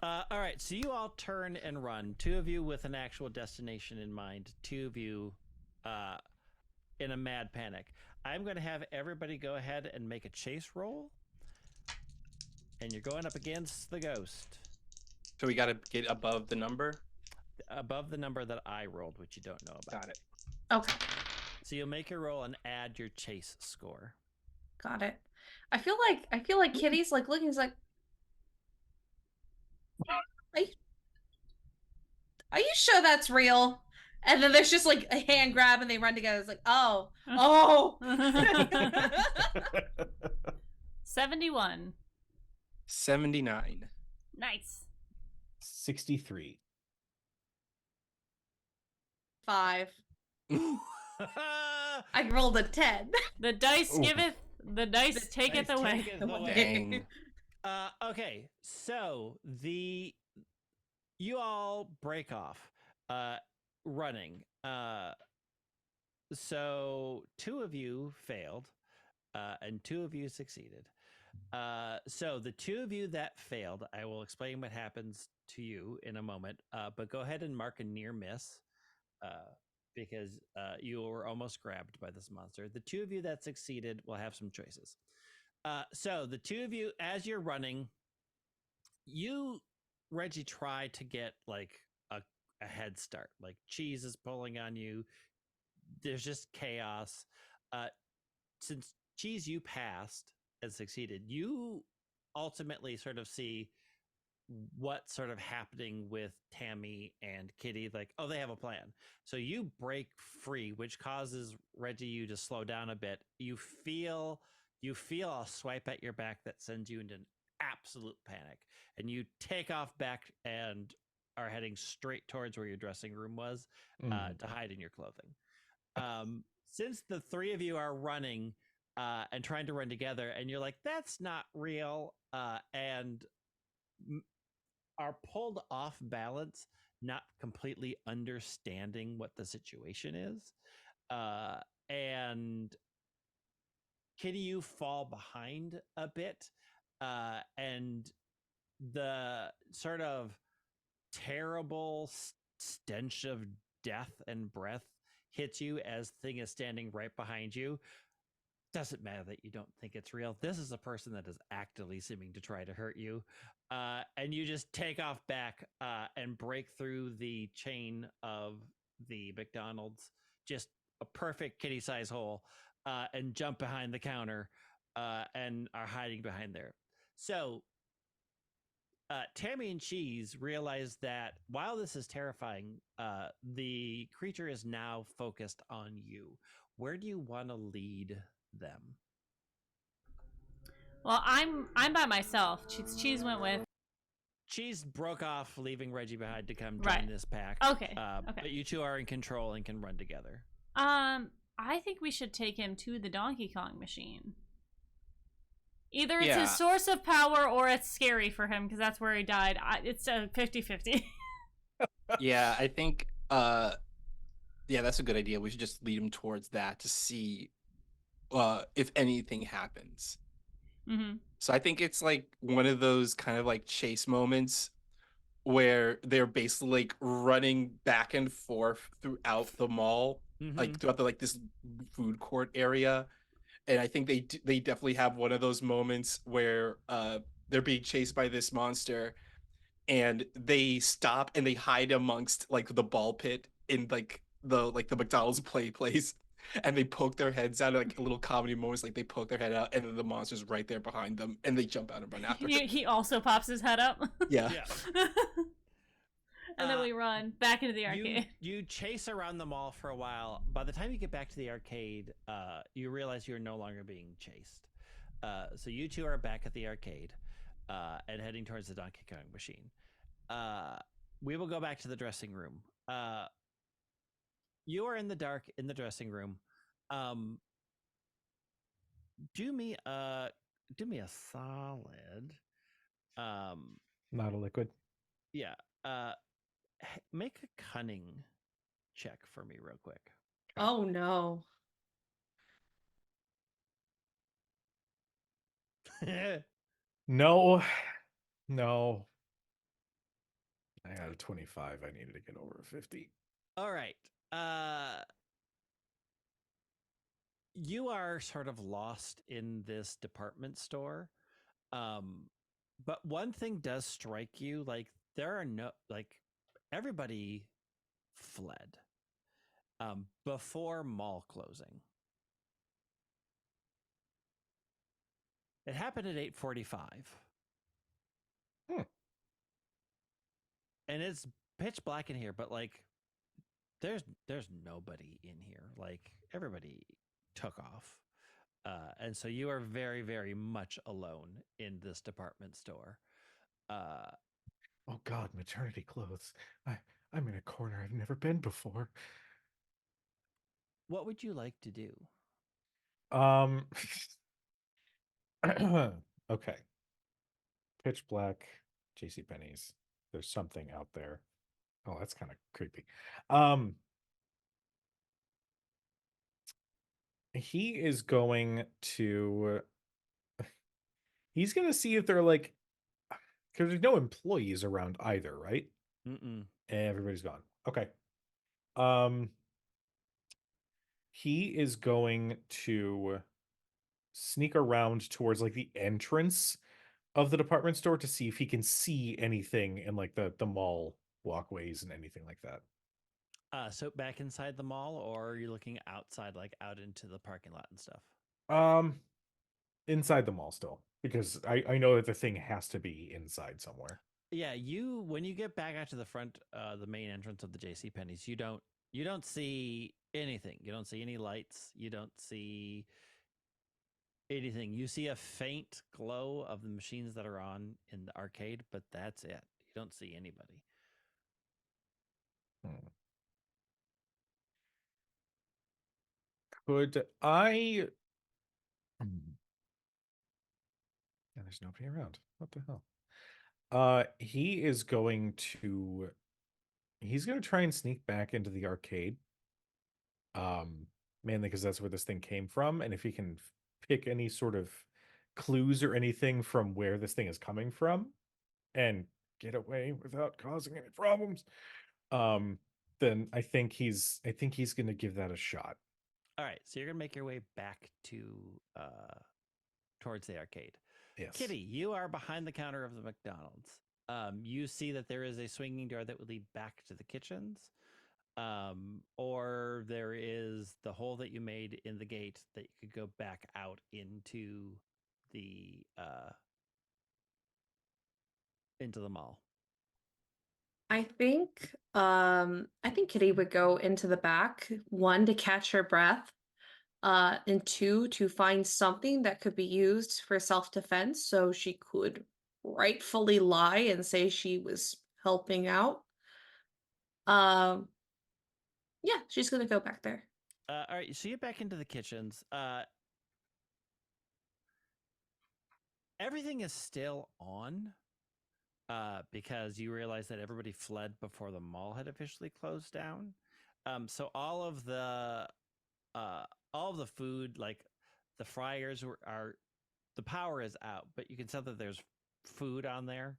All right, so you all turn and run. Two of you with an actual destination in mind. Two of you in a mad panic. I'm going to have everybody go ahead and make a chase roll. And you're going up against the ghost. So we gotta get above the number? Above the number that I rolled, which you don't know about. Got it. Okay. So you'll make your roll and add your chase score. Got it. I feel like Kitty's like looking, he's like, are you sure that's real? And then there's just like a hand grab and they run together. It's like, oh. 71. 79. Nice. 63. 5. I rolled a 10. The dice Ooh. giveth, the dice taketh away. Dang. Okay, so you all break off running. So 2 of you failed and 2 of you succeeded. So the 2 of you that failed, I will explain what happens to you in a moment, but go ahead and mark a near miss because you were almost grabbed by this monster. The 2 of you that succeeded will have some choices. So the 2 of you, as you're running, Reggie, try to get like a head start. Like Cheese is pulling on you. There's just chaos. Since Cheese, you passed and succeeded, you ultimately sort of see what's sort of happening with Tammy and Kitty. Like, oh, they have a plan. So you break free, which causes Reggie you to slow down a bit. You feel a swipe at your back that sends you into an absolute panic, and you take off back and are heading straight towards where your dressing room was to hide in your clothing. Since the 3 of you are running and trying to run together, and you're like, that's not real, and are pulled off balance, not completely understanding what the situation is. And Kitty, you fall behind a bit, and the sort of terrible stench of death and breath hits you as Thing is standing right behind you. Doesn't matter that you don't think it's real. This is a person that is actively seeming to try to hurt you. And you just take off back and break through the chain of the McDonald's, just a perfect kitty-size hole, and jump behind the counter and are hiding behind there. So Tammy and Cheese realize that while this is terrifying, the creature is now focused on you. Where do you want to lead them? Well, I'm by myself. Cheese went with. Cheese broke off, leaving Reggie behind to come join this pack. Okay. Okay. But you two are in control and can run together. I think we should take him to the Donkey Kong machine. Either it's his source of power or it's scary for him because that's where he died. It's a 50-50. Yeah, I think that's a good idea. We should just lead him towards that to see if anything happens. Mm-hmm. So I think it's like one of those kind of like chase moments where they're basically like running back and forth throughout the mall, like throughout the like this food court area. And I think they definitely have one of those moments where they're being chased by this monster and they stop and they hide amongst like the ball pit in like the McDonald's play place, and they poke their heads out like little comedy moments, like they poke their head out and then the monster's right there behind them and they jump out and run after it. He also pops his head up. Yeah. Yeah. And then we run back into the arcade. You chase around the mall for a while. By the time you get back to the arcade, you realize you're no longer being chased. So you two are back at the arcade and heading towards the Donkey Kong machine. We will go back to the dressing room. You are in the dark in the dressing room. Do me a solid. Not a liquid. Yeah. Make a cunning check for me real quick. Oh no. No. No. I had a 25. I needed to get over a 50. All right. You are sort of lost in this department store. But one thing does strike you, like there are no everybody fled before mall closing. It happened at 8:45. And it's pitch black in here, but like there's nobody in here. Like everybody took off. And so you are very, very much alone in this department store. Oh God, maternity clothes. I'm in a corner I've never been before. What would you like to do? Okay. Pitch black, JCPenney's. There's something out there. Oh, that's kind of creepy. He is going to he's gonna see if they're like, because there's no employees around either, right? Everybody's gone. Okay. He is going to sneak around towards like the entrance of the department store to see if he can see anything in like the mall walkways and anything like that. So back inside the mall, or are you looking outside, like out into the parking lot and stuff? Inside the mall still, because I know that the thing has to be inside somewhere. Yeah, when you get back out to the front, the main entrance of the JCPenney's, you don't see anything. You don't see any lights. You don't see anything. You see a faint glow of the machines that are on in the arcade, but that's it. You don't see anybody. Could I? And there's nobody around. What the hell? He's going to try and sneak back into the arcade. Mainly because that's where this thing came from, and if he can pick any sort of clues or anything from where this thing is coming from and get away without causing any problems, then I think he's going to give that a shot. All right, so you're gonna make your way back to towards the arcade. Yes. Kitty, you are behind the counter of the McDonald's. You see that there is a swinging door that would lead back to the kitchens, or there is the hole that you made in the gate that you could go back out into the mall. I think Kitty would go into the back, one, to catch her breath, and two, to find something that could be used for self-defense, so she could rightfully lie and say she was helping out. Yeah, she's gonna go back there. All right, so you get back into the kitchens. Everything is still on. Because you realize that everybody fled before the mall had officially closed down. So all of the food, like the fryers are the power is out, but you can tell that there's food on there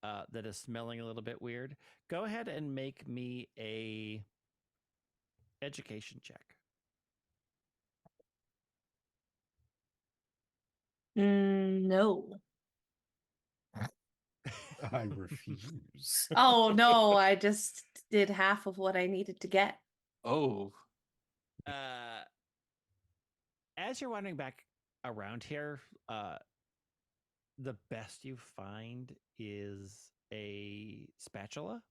that is smelling a little bit weird. Go ahead and make me a education check. No. I refuse. Oh no, I just did half of what I needed to get. Oh, As you're wandering back around here, the best you find is a spatula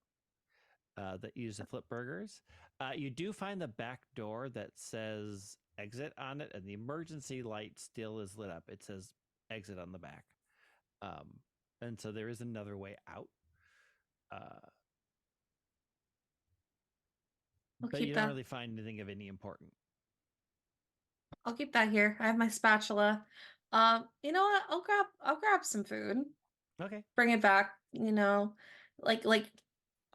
that you use to flip burgers. You do find the back door that says exit on it, and the emergency light still is lit up. It says exit on the back. And so there is another way out. But you don't really find anything of any important. I'll keep that here. I have my spatula. You know what? I'll grab some food. Okay. Bring it back, like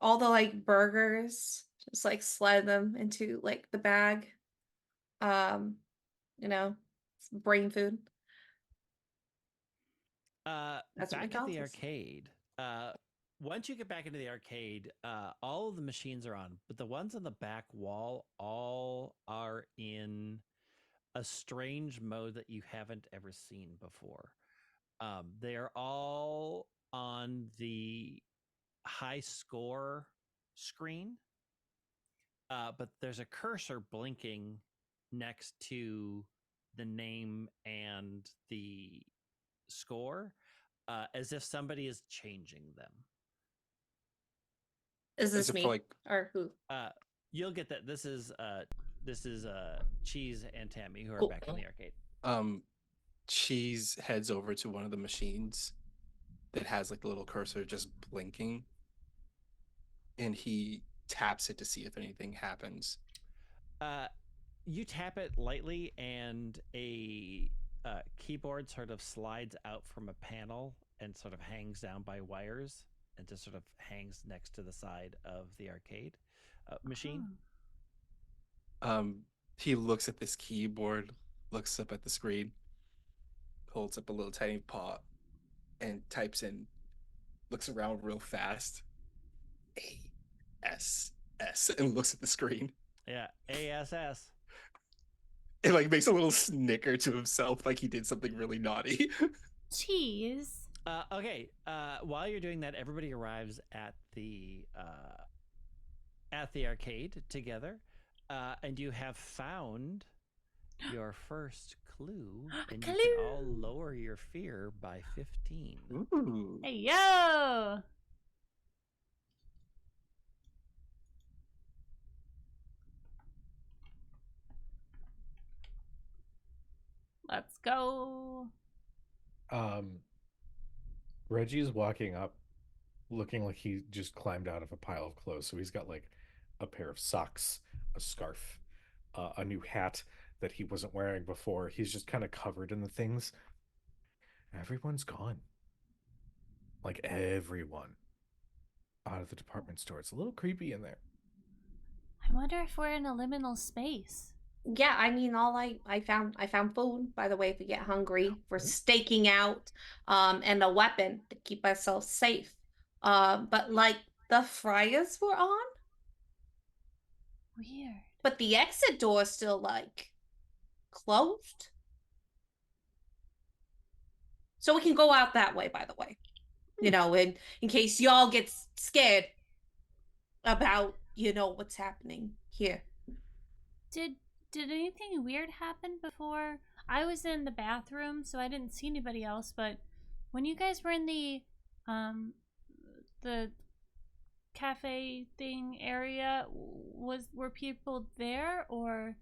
all the like burgers, just like slide them into like the bag. Brain food. That's what we Back call at the this. arcade. Once you get back into the arcade, all of the machines are on, but the ones on the back wall all are in a strange mode that you haven't ever seen before. They are all on the high score screen, but there's a cursor blinking next to the name and the score, as if somebody is changing them. Is this As if me like- or who? You'll get that. This is Cheese and Tammy who are Cool. back in the arcade. Cheese heads over to one of the machines that has like the little cursor just blinking, and he taps it to see if anything happens. You tap it lightly, and a keyboard sort of slides out from a panel and sort of hangs down by wires and just sort of hangs next to the side of the arcade machine. He looks at this keyboard, looks up at the screen, holds up a little tiny paw, and types in, looks around real fast, ASS, and looks at the screen. Yeah, ASS. It like makes a little snicker to himself, like he did something really naughty. Cheese. Okay. While you're doing that, everybody arrives at the arcade together, and you have found your first clue, and you can all lower your fear by 15. Ooh. Hey yo. Let's go. Reggie's walking up looking like he just climbed out of a pile of clothes. So he's got like a pair of socks, a scarf, a new hat that he wasn't wearing before. He's just kind of covered in the things. Everyone's gone. Like everyone out of the department store. It's a little creepy in there. I wonder if we're in a liminal space. Yeah, I mean, I found food. By the way, if we get hungry, we're staking out, and a weapon to keep ourselves safe. But like the fryers were on, Weird. but the exit door is still like closed. So we can go out that way, by the way. In case y'all get scared about, what's happening here. Did anything weird happen before? I was in the bathroom, so I didn't see anybody else, but when you guys were in the cafe thing area, were people there? Or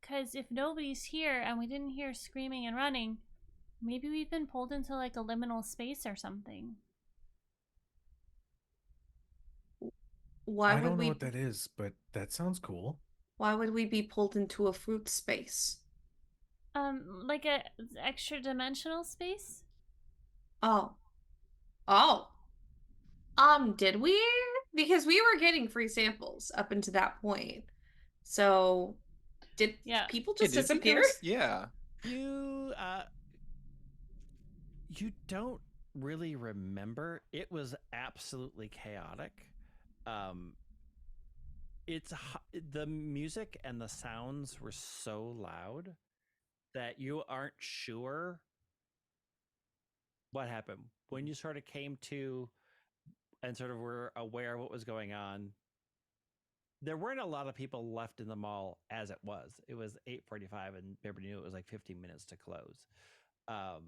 because if nobody's here and we didn't hear screaming and running, maybe we've been pulled into like a liminal space or something. I don't know what that is, but that sounds cool. Why would we be pulled into a fruit space? Like a extra dimensional space? Oh. Did we? Because we were getting free samples up until that point. So, did people just disappear? Yeah. You You don't really remember. It was absolutely chaotic. The music and the sounds were so loud that you aren't sure what happened. When you sort of came to and sort of were aware of what was going on, there weren't a lot of people left in the mall as it was. It was 8:45 and everybody knew it was like 15 minutes to close. But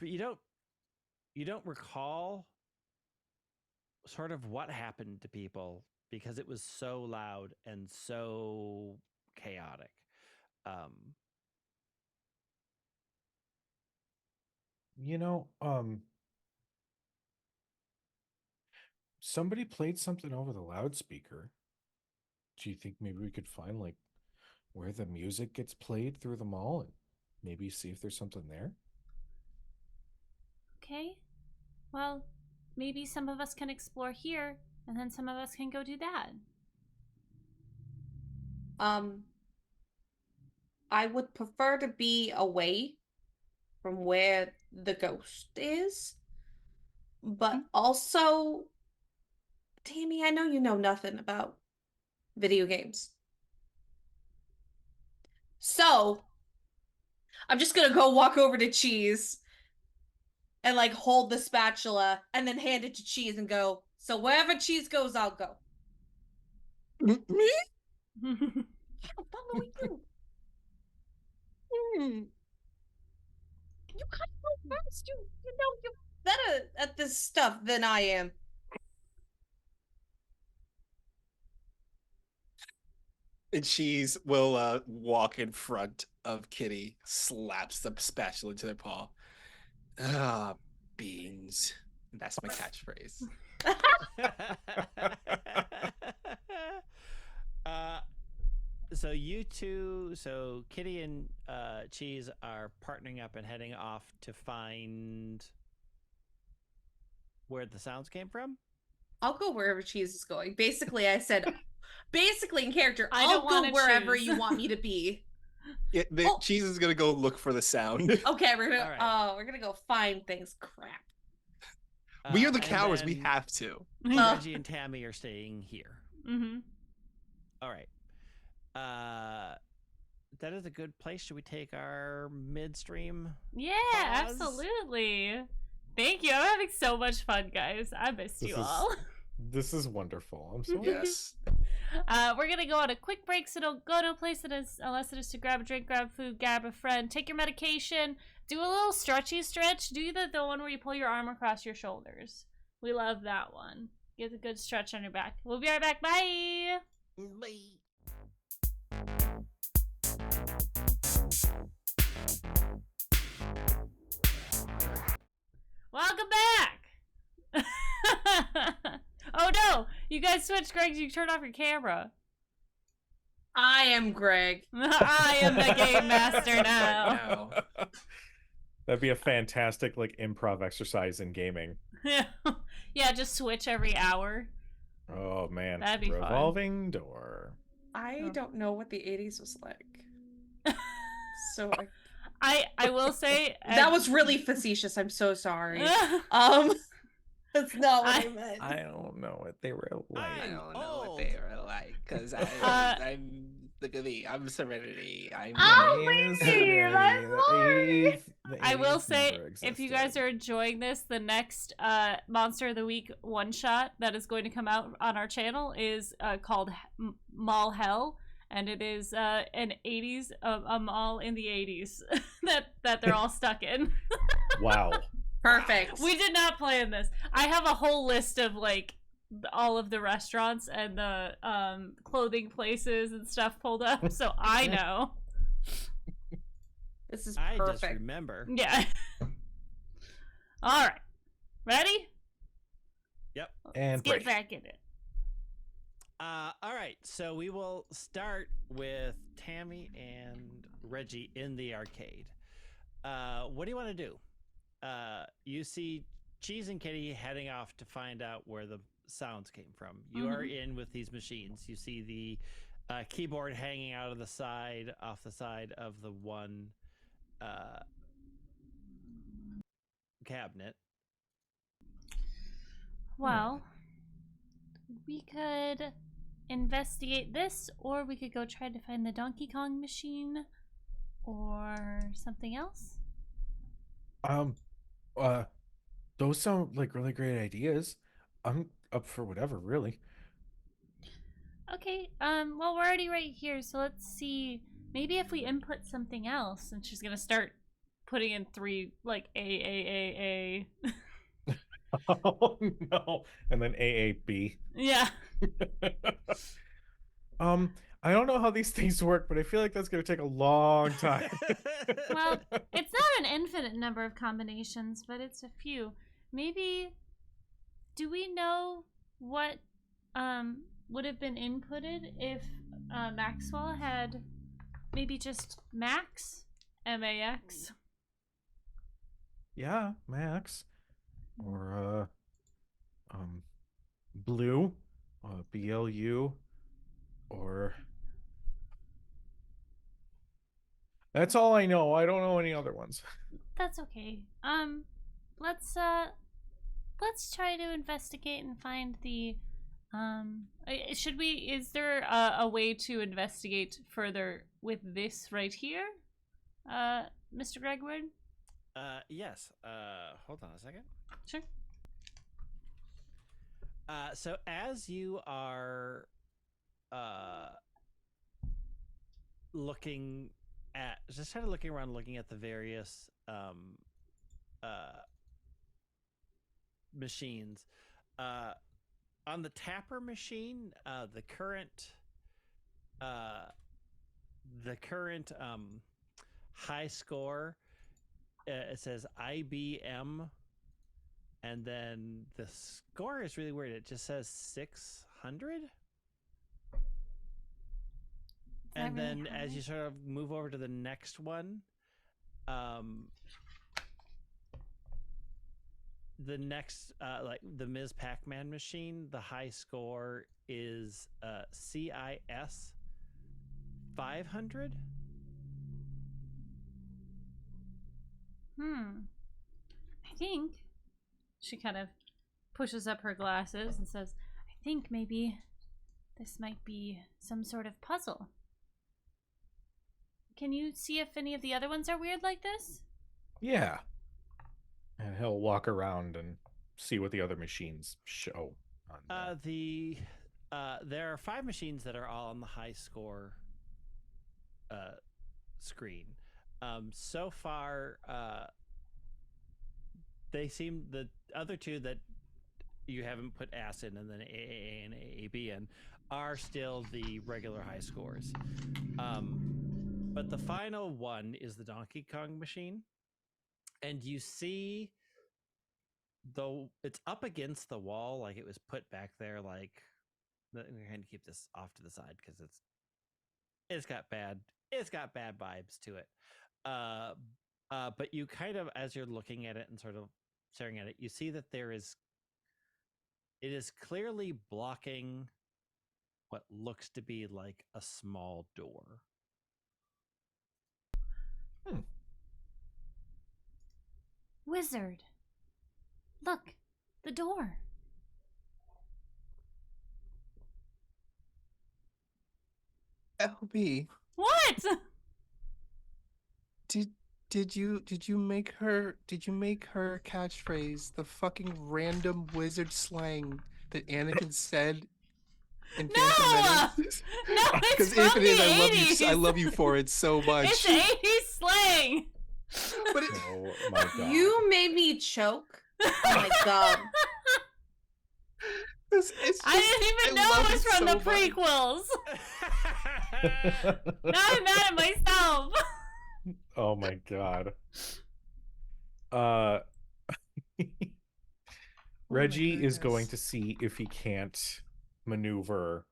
you don't recall sort of what happened to people because it was so loud and so chaotic. Somebody played something over the loudspeaker. Do you think maybe we could find like where the music gets played through the mall and maybe see if there's something there? Okay. Well, maybe some of us can explore here, and then some of us can go do that. I would prefer to be away from where the ghost is. But also, Tammy, I know you know nothing about video games. So, I'm just gonna go walk over to Cheese and like hold the spatula and then hand it to Cheese and go, so wherever Cheese goes, I'll go. Me? I'm following you. You kind of go first. You know you're better at this stuff than I am. And Cheese will walk in front of Kitty, slaps the spatula into their paw. Ah, beans. That's my catchphrase. So you two, so Kitty and Cheese are partnering up and heading off to find where the sounds came from? I'll go wherever Cheese is going. Basically, I said, in character, I I'll don't go wanna wherever choose. you want me to be. Yeah, Cheese is gonna go look for the sound. Okay, we're gonna. All right. Oh, we're gonna go find things. Crap. We are the And cowards. We then have to. Reggie and Tammy are staying here. Mm-hmm. All right. That is a good place. Should we take our midstream? Yeah, Pause. absolutely. Thank you. I'm having so much fun, guys. I missed you all. This is wonderful. I'm so Yes. We're gonna go on a quick break, so don't go to a place that is unless it is to grab a drink, grab food, grab a friend, take your medication, do a little stretchy stretch. Do the one where you pull your arm across your shoulders. We love that one. Get a good stretch on your back. We'll be right back. Bye. Bye. Welcome back. Oh no, you guys switched. Greg, you turned off your camera. I am Greg. I am the game master now. That'd be a fantastic like improv exercise in gaming. Yeah, just switch every hour. Oh man, That'd be fun. revolving door. I don't know what the 80s was like. So I will say that was really facetious. I'm so sorry. That's not what I meant. I don't know what they were like. I don't know old. what they are like because I'm look at me. I'm Serenity. I'm Oh, Name is wait, Serenity. I'm The sorry. the I will 80s say, never if you existed. guys are enjoying this, the next Monster of the Week one-shot that is going to come out on our channel is called Mall Hell, and it is an 80s, a mall in the 80s that they're all stuck in. Wow. Perfect. We did not plan this. I have a whole list of, like, all of the restaurants and the clothing places and stuff pulled up, so I know. This is I perfect. just remember. Yeah. All right. Ready? Yep. And Let's get break. back in it. All right. So we will start with Tammy and Reggie in the arcade. What do you want to do? You see Cheese and Kitty heading off to find out where the sounds came from. You are in with these machines. You see the keyboard hanging out of the side, off the side of the one cabinet. Well, we could investigate this, or we could go try to find the Donkey Kong machine, or something else. Uh, those sound like really great ideas. I'm up for whatever, really. Okay, well, we're already right here, so let's see. Maybe if we input something else, and she's gonna start putting in 3, like, A. Oh no. And then AAB. Yeah. I don't know how these things work, but I feel like that's gonna take a long time. Well, it's not an infinite number of combinations, but it's a few. Maybe, do we know what would have been inputted if Maxwell had maybe just Max? M-A-X? Yeah, Max. Or Blue, BLU, or that's all I know. I don't know any other ones. That's okay. Let's try to investigate and find the should we, is there a way to investigate further with this right here? Mr. Gregwood? Yes. Hold on a second. Sure. So as you are looking at, just kind of looking around, looking at the various machines, on the Tapper machine, the current high score, it says IBM, and then the score is really weird. It just says 600. And really then as high? you sort of move over to the next one, the next, like the Ms. Pac-Man machine, the high score is CIS 500. I think she kind of pushes up her glasses and says, I think maybe this might be some sort of puzzle. Can you see if any of the other ones are weird like this? Yeah. And he'll walk around and see what the other machines show on There are 5 machines that are all on the high score screen. So far, they seem, the other 2 that you haven't put acid and then AAA and AAB in are still the regular high scores. But the final one is the Donkey Kong machine. And you see, though it's up against the wall, like it was put back there, like, we're going to keep this off to the side because it's got bad vibes to it. But you kind of, as you're looking at it and sort of staring at it, you see that it is clearly blocking what looks to be like a small door. Wizard. Look, the door. LB, What? did you make her catchphrase the fucking random wizard slang that Anakin said in Phantom No! Menace? No, it's Because from if it is, the I love 80s. you. I love you for it so much. It's 80s slang. But it, Oh my god. You made me choke. Oh my god. it's just, I didn't even know love it was from so the much. prequels. Now I'm mad at myself. Oh my god. Reggie is going to see if he can't maneuver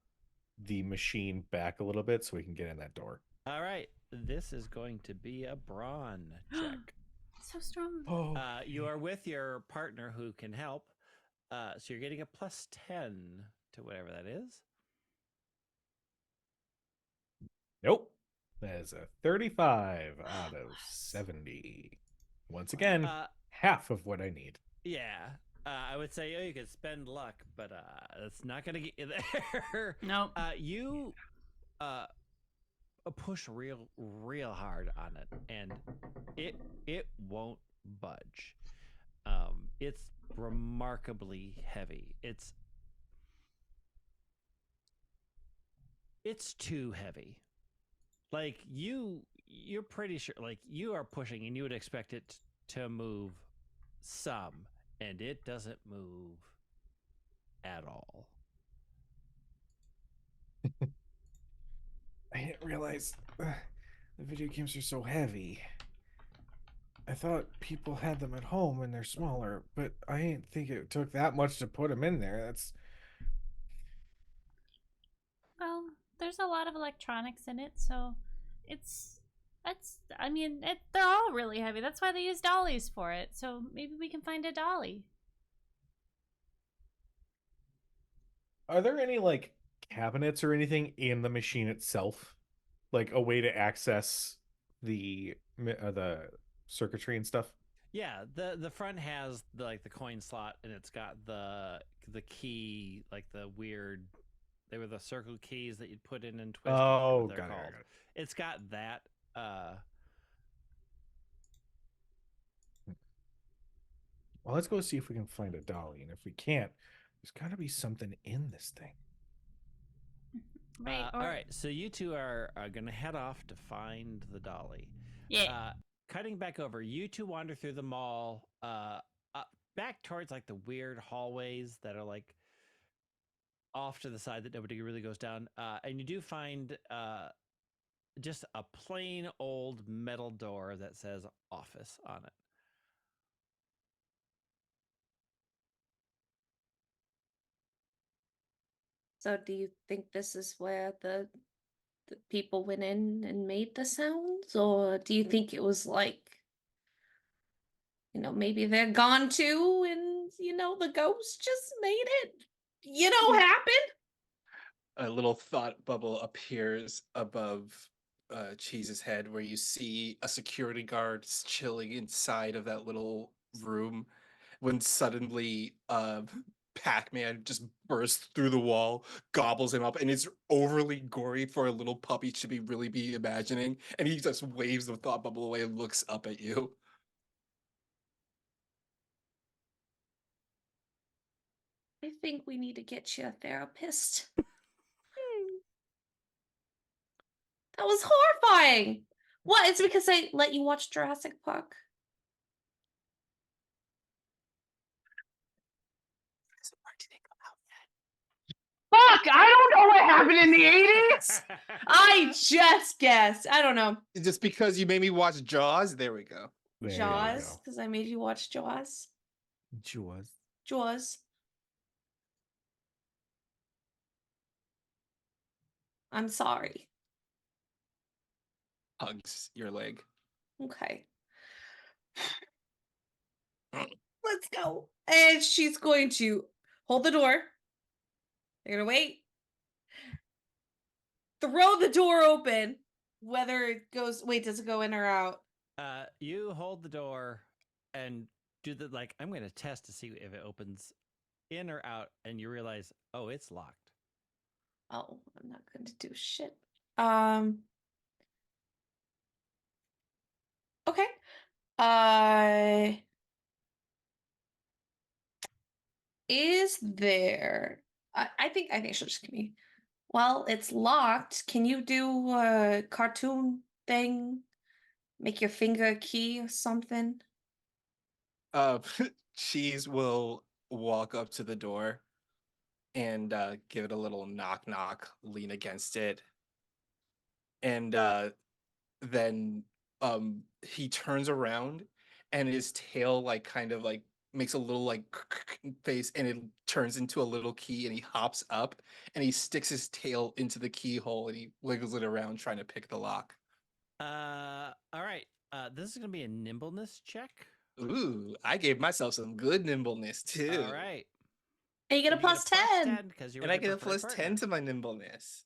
the machine back a little bit so we can get in that door. All right, this is going to be a brawn check. So strong. Oh, You are with your partner who can help, so you're getting a plus 10 to whatever that is. nope. That is a 35 out of 70. Once again, half of what I need. Yeah. I would say, you could spend luck, but that's not going to get you there. Nope. You push real hard on it, and it won't budge. It's remarkably heavy. It's too heavy. Like you're pretty sure, like you are pushing, and you would expect it to move some, and it doesn't move at all. I didn't realize the video games are so heavy. I thought people had them at home and they're smaller, but I didn't think it took that much to put them in there. That's Well, there's a lot of electronics in it, so I mean, they're all really heavy. That's why they use dollies for it. So maybe we can find a dolly. Are there any like cabinets or anything in the machine itself? Like a way to access the circuitry and stuff? Yeah, the front has the coin slot, and it's got the key, like the weird. They were the circle keys that you'd put in and twist. Oh, they're got called. it. It's got that. Well, let's go see if we can find a dolly, and if we can't, there's got to be something in this thing. Right. All right, so you two are gonna head off to find the dolly. Yeah. Cutting back over, you two wander through the mall, back towards like the weird hallways that are like off to the side that nobody really goes down, and you do find just a plain old metal door that says office on it. So do you think this is where the people went in and made the sounds? Or do you think it was like, maybe they're gone too and, the ghost just made it, happen? A little thought bubble appears above Cheese's head, where you see a security guard chilling inside of that little room, when suddenly Pac-Man just bursts through the wall, gobbles him up, and it's overly gory for a little puppy to really be imagining, and he just waves the thought bubble away and looks up at you. I think we need to get you a therapist. That was horrifying. What? It's because I let you watch Jurassic Park. Fuck! I don't know what happened in the 80s. I just guessed. I don't know. Just because you made me watch Jaws, there we go. There you Jaws, go. because I made you watch Jaws. Jaws. Jaws. I'm sorry. Hugs your leg. Okay. Let's go. And she's going to hold the door. They're gonna wait. Throw the door open. Whether it goes, wait, does it go in or out? You hold the door and do I'm going to test to see if it opens in or out, and you realize, oh, it's locked. Oh, I'm not going to do shit. Okay. Is there? I think she'll just give me. Well, it's locked. Can you do a cartoon thing? Make your finger a key or something? Cheese will walk up to the door and give it a little knock knock, lean against it, and then he turns around, and his tail kind of makes a little face, and it turns into a little key, and he hops up and he sticks his tail into the keyhole and he wiggles it around trying to pick the lock. All right. This is going to be a nimbleness check. Ooh, I gave myself some good nimbleness too. All right. And you get a plus 10. Because you're And I get a plus 10 to my nimbleness.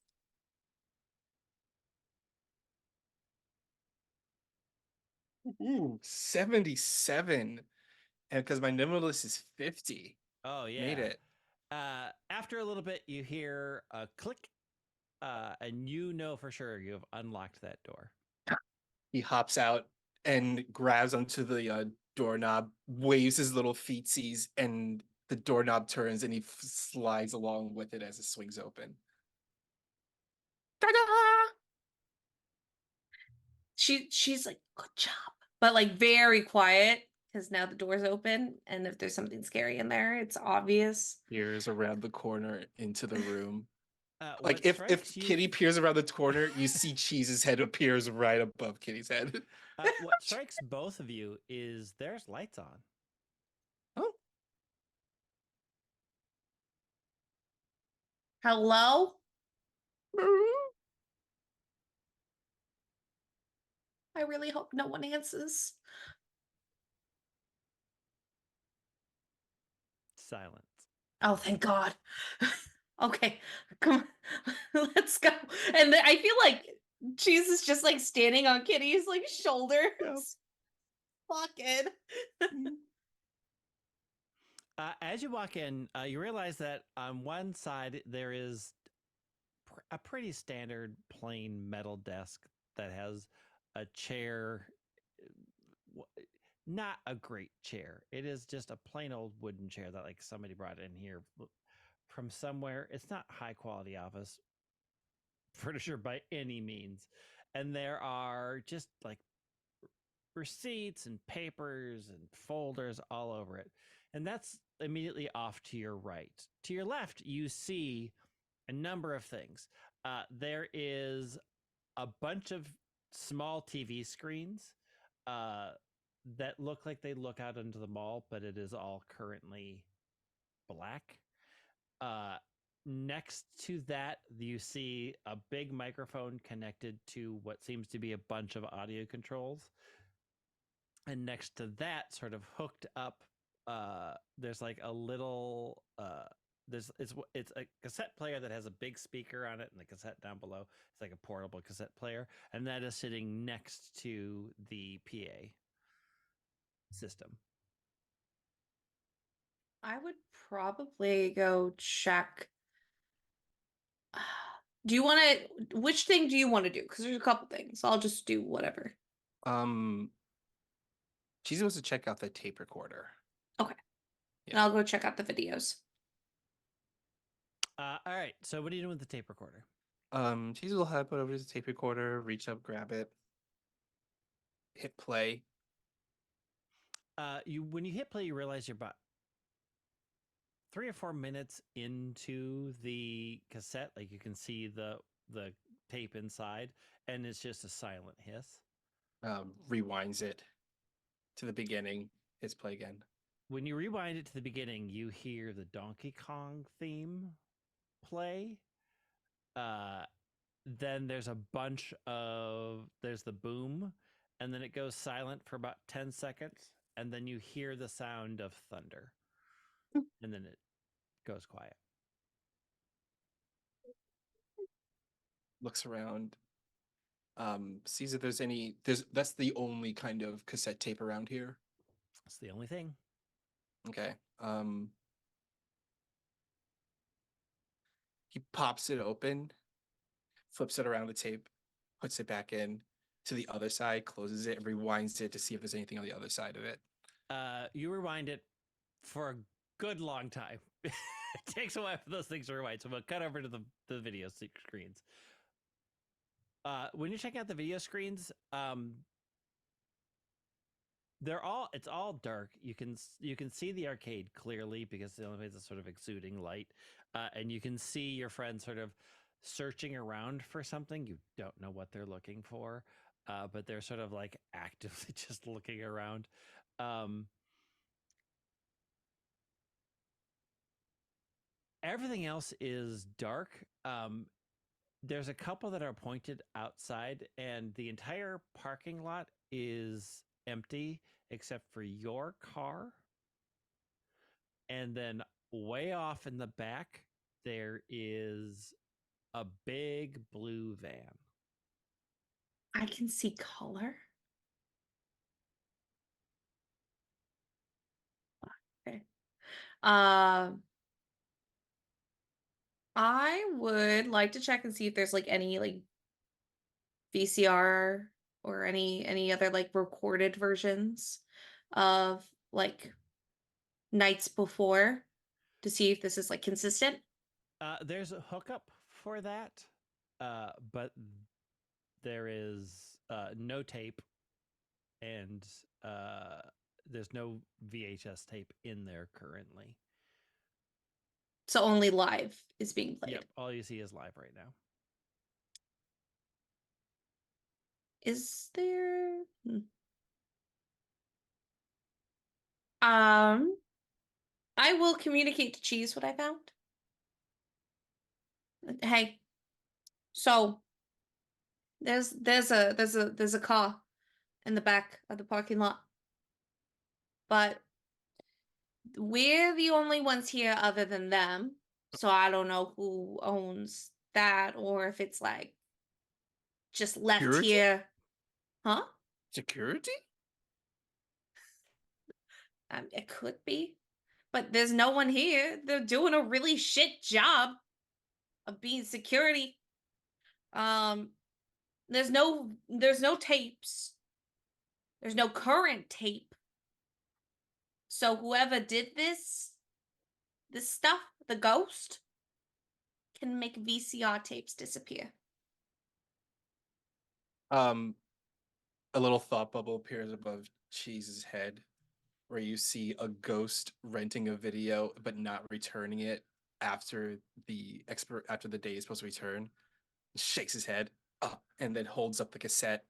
Ooh, 77. And because my nimbleness is 50, Oh yeah. made it. After a little bit, you hear a click, and you know for sure you have unlocked that door. He hops out and grabs onto the doorknob, waves his little feetsies, and the doorknob turns and he slides along with it as it swings open. Ta-da! She's like, good job, but like very quiet because now the door's open, and if there's something scary in there, it's obvious. Peers around the corner into the room. Like What if strikes you Kitty peers around the corner, you see Cheese's head appears right above Kitty's head. what strikes both of you is there's lights on. Oh, Hello? I really hope no one answers. Silence. Oh, thank God. Okay, come on, let's go. And I feel like Cheese is just like standing on Kitty's like shoulders. Fucking. As you walk in, you realize that on one side there is a pretty standard plain metal desk that has a chair. Not a great chair. It is just a plain old wooden chair that like somebody brought in here from somewhere. It's not high quality office furniture by any means. And there are just like receipts and papers and folders all over it. And that's immediately off to your right. To your left, you see a number of things. There is a bunch of small TV screens that look like they look out into the mall, but it is all currently black. Next to that, you see a big microphone connected to what seems to be a bunch of audio controls. And next to that, sort of hooked up, there's like a little it's a cassette player that has a big speaker on it, and the cassette down below it's like a portable cassette player, and that is sitting next to the PA system. I would probably go check. Do you want to? Which thing do you want to do? Because there's a couple things. I'll just do whatever. Cheesy wants to check out the tape recorder. Okay. Yeah. And I'll go check out the videos. All right. So what are you doing with the tape recorder? Cheesy will head over to the tape recorder, reach up, grab it, hit play. When you hit play, you realize you're about 3 or 4 minutes into the cassette. Like you can see the tape inside, and it's just a silent hiss. Rewinds it to the beginning. Hits play again. When you rewind it to the beginning, you hear the Donkey Kong theme play. Then there's a bunch of there's the boom, and then it goes silent for about 10 seconds, and then you hear the sound of thunder, and then it goes quiet. Looks around. Sees if there's any. That's the only kind of cassette tape around here. That's the only thing. Okay. He pops it open, flips it around the tape, puts it back in to the other side, closes it, and rewinds it to see if there's anything on the other side of it. You rewind it for a good long time. It takes a while for those things to rewind, so we'll cut over to the video screens. When you're checking out the video screens, it's all dark. You can see the arcade clearly because the only way is sort of exuding light, and you can see your friend sort of searching around for something. You don't know what they're looking for, but they're sort of like actively just looking around. Everything else is dark. There's a couple that are pointed outside, and the entire parking lot is empty except for your car. And then way off in the back, there is a big blue van. I can see color. I would like to check and see if there's like any like VCR or any other like recorded versions of like nights before to see if this is like consistent. There's a hookup for that, but there is no tape, and there's no VHS tape in there currently. So only live is being played. Yep, all you see is live right now. Is there? I will communicate to Cheese what I found. Hey, so there's a car in the back of the parking lot, but we're the only ones here other than them. So I don't know who owns that or if it's like just left Security? here. Huh? Security? It could be. But there's no one here. They're doing a really shit job of being security. There's no tapes. There's no current tape. So whoever did this stuff, the ghost, can make VCR tapes disappear. A little thought bubble appears above Cheese's head, where you see a ghost renting a video but not returning it after the day is supposed to return. Shakes his head up and then holds up the cassette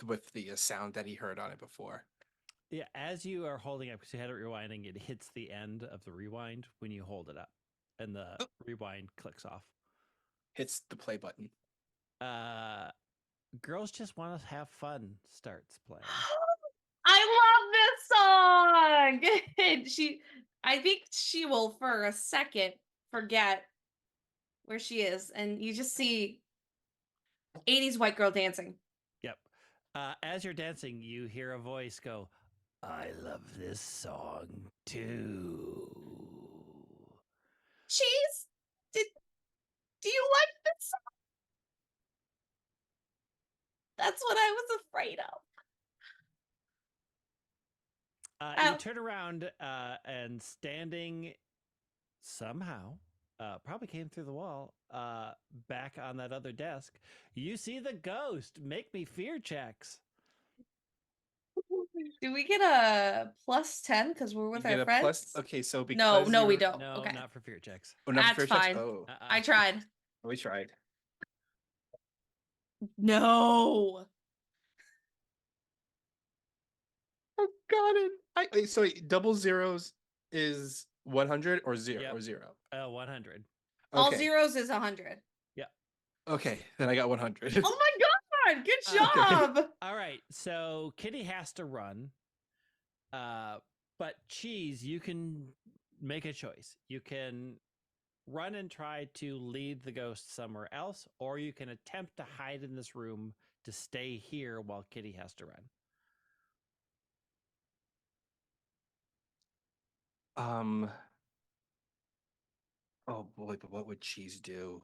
with the sound that he heard on it before. Yeah, as you are holding up, because you had it rewinding, it hits the end of the rewind when you hold it up, and the rewind clicks off. Hits the play button. Girls Just Want to Have Fun starts playing. I love this song. I think she will for a second forget where she is, and you just see 80s white girl dancing. Yep. As you're dancing, you hear a voice go, "I love this song too." Cheese, do you like this song? That's what I was afraid of. You turn around and standing somehow, probably came through the wall, back on that other desk, you see the ghost. Make me fear checks. Do we get a +10 because we're with our friends? Okay, so No, because we don't. No, Okay, not for fear checks. Oh, not that's for fear checks? fine. Oh, I tried. we tried. No. Oh, got it. Wait, so wait, double zeros is 100 or zero Yep. or 0? 100. All Okay. zeros is 100. Okay, then I got 100. Oh my god! Good Okay. job. All right, so Kitty has to run, but Cheese, you can make a choice. You can run and try to lead the ghost somewhere else, or you can attempt to hide in this room to stay here while Kitty has to run. Oh boy, but what would Cheese do?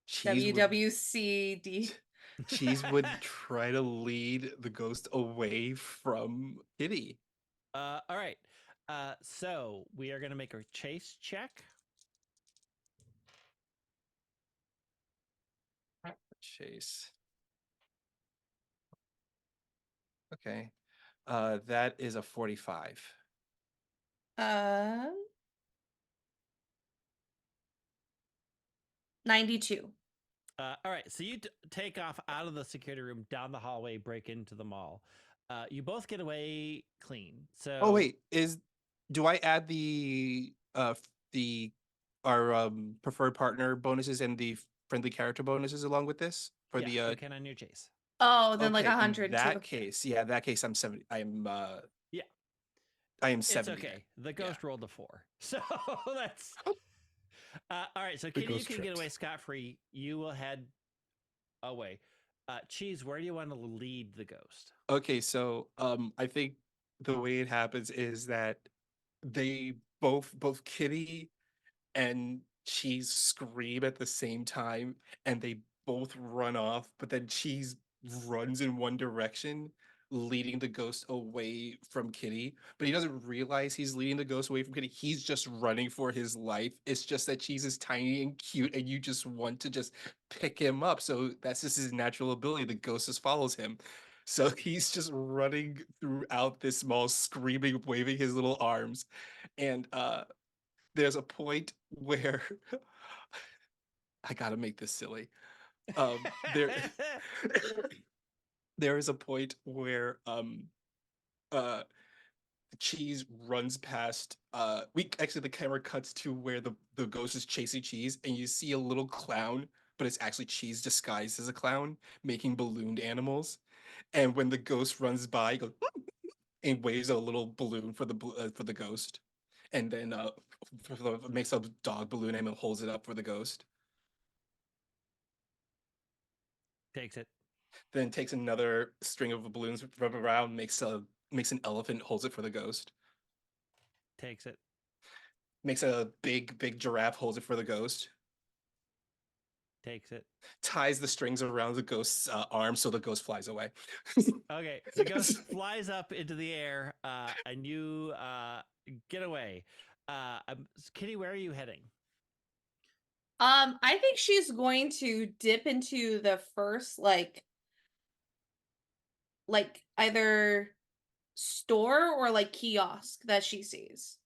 Cheese WWCD. Cheese would try to lead the ghost away from Kitty. All right. So we are going to make a chase check. Chase. Okay. That is a 45. 92. All right. So you take off out of the security room, down the hallway, break into the mall. You both get away clean. So. Oh wait, do I add our preferred partner bonuses and the friendly character bonuses along with this for yeah, the you can on your chase. Oh, then like okay, 100 in that too. case, yeah, in that case I'm 70. Yeah. I am It's 70. okay. The ghost rolled a 4. So that's all right. So The Kitty, you ghost can get away tripped. scot-free. You will head away. Cheese, where do you want to lead the ghost? Okay, so I think the way it happens is that they both Kitty and Cheese scream at the same time, and they both run off, but then Cheese runs in one direction, leading the ghost away from Kitty. But he doesn't realize he's leading the ghost away from Kitty. He's just running for his life. It's just that Cheese is tiny and cute, and you just want to just pick him up. So that's just his natural ability. The ghost just follows him. So he's just running throughout this mall, screaming, waving his little arms. And there's a point where I gotta make this silly. There there is a point where uh Cheese runs past we actually the camera cuts to where the ghost is chasing Cheese, and you see a little clown, but it's actually Cheese disguised as a clown making ballooned animals. And when the ghost runs by, he goes and waves a little balloon for the ghost, and then makes a dog balloon and holds it up for the ghost. Takes it. Then takes another string of balloons around, makes an elephant, holds it for the ghost. Takes it. Makes a big giraffe, holds it for the ghost. Takes it. Ties the strings around the ghost's arm so the ghost flies away. Okay, the ghost flies up into the air, and you get away. Kitty, where are you heading? I think she's going to dip into the first like either store or like kiosk that she sees.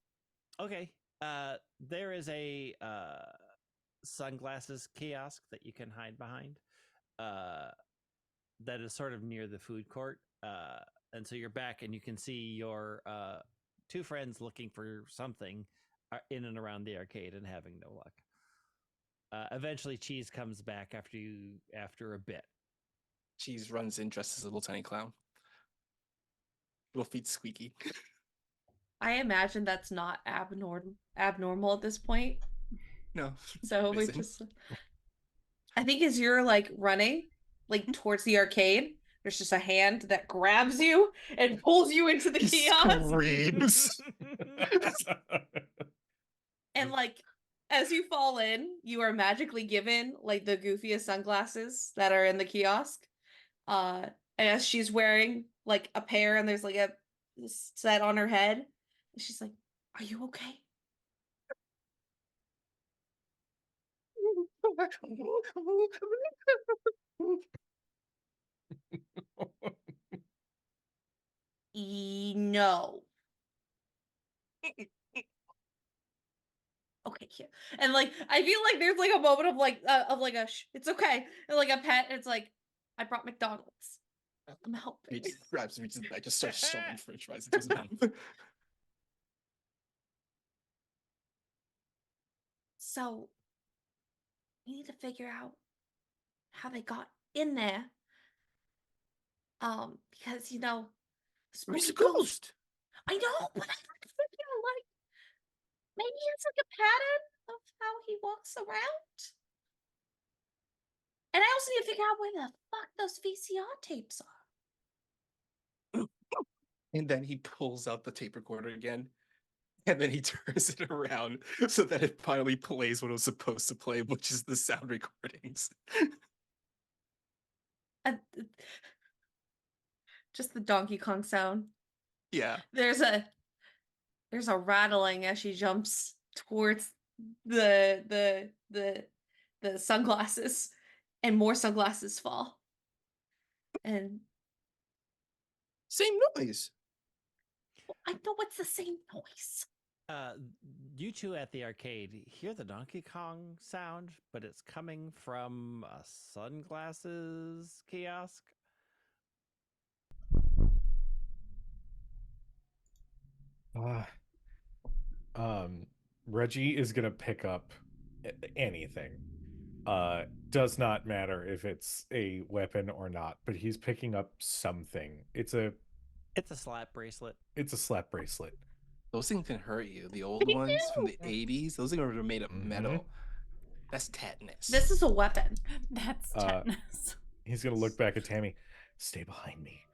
Okay. There is a sunglasses kiosk that you can hide behind. That is sort of near the food court. And so you're back and you can see your two friends looking for something in and around the arcade and having no luck. Eventually Cheese comes back after a bit. Cheese runs in dressed as a little tiny clown. Little feet squeaky. I imagine that's not abnormal at this point. No. So we isn't. just I think as you're like running like towards the arcade, there's just a hand that grabs you and pulls you into the He kiosk. screams. And like as you fall in, you are magically given like the goofiest sunglasses that are in the kiosk. And as she's wearing like a pair and there's like a set on her head, she's like, "Are you okay?" No. Okay, yeah. And like I feel like there's like a moment of like a it's okay, and like a pet. It's like I brought McDonald's. I'm helping. He just grabs me, I just start shoving French fries into his mouth. So we need to figure out how they got in there. Because It's a spooky ghost. I know, but I figure like maybe it's like a pattern of how he walks around. And I also need to figure out where the fuck those VCR tapes are. And then he pulls out the tape recorder again. And then he turns it around so that it finally plays what it was supposed to play, which is the sound recordings. Just the Donkey Kong sound. Yeah. There's a rattling as she jumps towards the sunglasses, and more sunglasses fall. And Same noise. I know it's the same noise. You two at the arcade hear the Donkey Kong sound, but it's coming from a sunglasses kiosk. Reggie is gonna pick up anything. Does not matter if it's a weapon or not, but he's picking up something. It's a slap bracelet. It's a slap bracelet. Those things can hurt you. The old ones from the 80s, those things are made of metal. That's tetanus. This is a weapon. That's tetanus. He's gonna look back at Tammy. Stay behind me.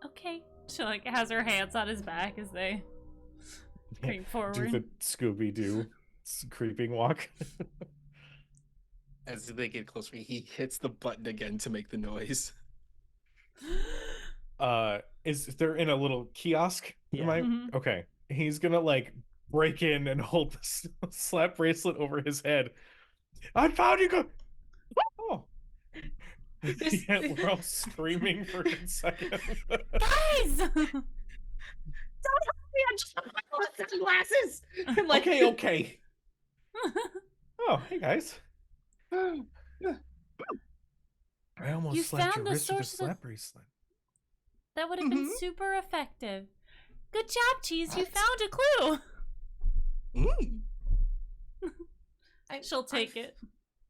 Okay. She like has her hands on his back as they creep Do forward. the Scooby-Doo creeping walk. As they get closer, he hits the button again to make the noise. Is there in a little kiosk? Yeah. Am I Mhm. okay? He's gonna like break in and hold the slap bracelet over his head. I found you. Oh, yeah, we're all screaming for a good second. Guys! I'm just my sunglasses. I'm like, Okay. Oh, hey guys. I almost You slapped found your the wrist with a source of the- slap bracelet. That would have been Mhm. super effective. Good job, Cheese. You What? found a clue. Mm. She'll take it.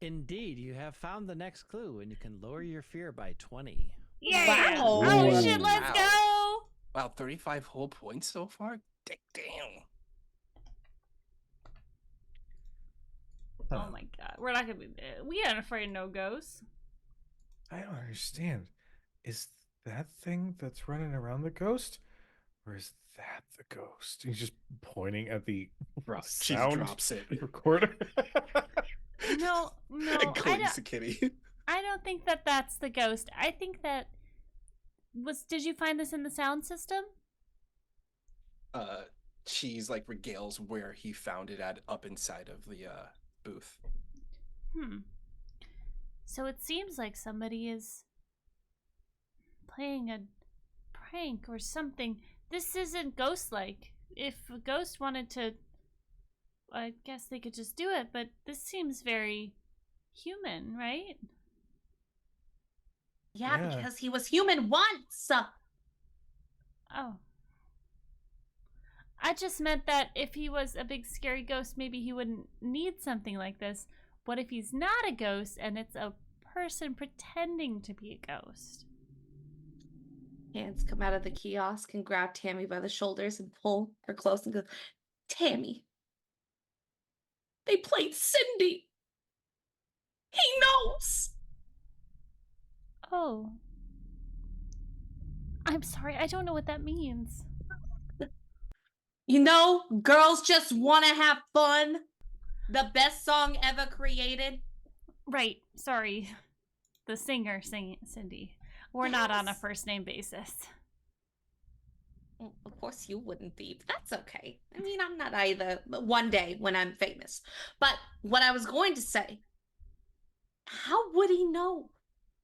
Indeed, you have found the next clue, and you can lower your fear by 20. Yeah. Wow. Oh Ooh. shit, let's Wow. go. Wow, 35 whole points so far? Damn. Oh my god. We're not gonna be we ain't afraid of no ghosts. I don't understand. Is that thing that's running around the ghost? Or is that the ghost? He's just pointing at the She sound drops it. recorder. No, And I clings don't the kitty. I don't think that that's the ghost. I think that did you find this in the sound system? Cheese like regales where he found it at up inside of the booth. So it seems like somebody is playing a prank or something. This isn't ghost-like. If a ghost wanted to, I guess they could just do it, but this seems very human, right? yeah, Yeah. because he was human once. Oh. I just meant that if he was a big scary ghost, maybe he wouldn't need something like this. What if he's not a ghost and it's a person pretending to be a ghost? Hands come out of the kiosk and grab Tammy by the shoulders and pull her close and go, Tammy, they played Cindy. He knows. Oh. I'm sorry, I don't know what that means. You know, girls just want to have fun. The best song ever created. Right, sorry. The singer singing Cindy. We're not on a Yes. first name basis. Well, of course you wouldn't be, but that's okay. I mean, I'm not either, but one day when I'm famous. But what I was going to say, how would he know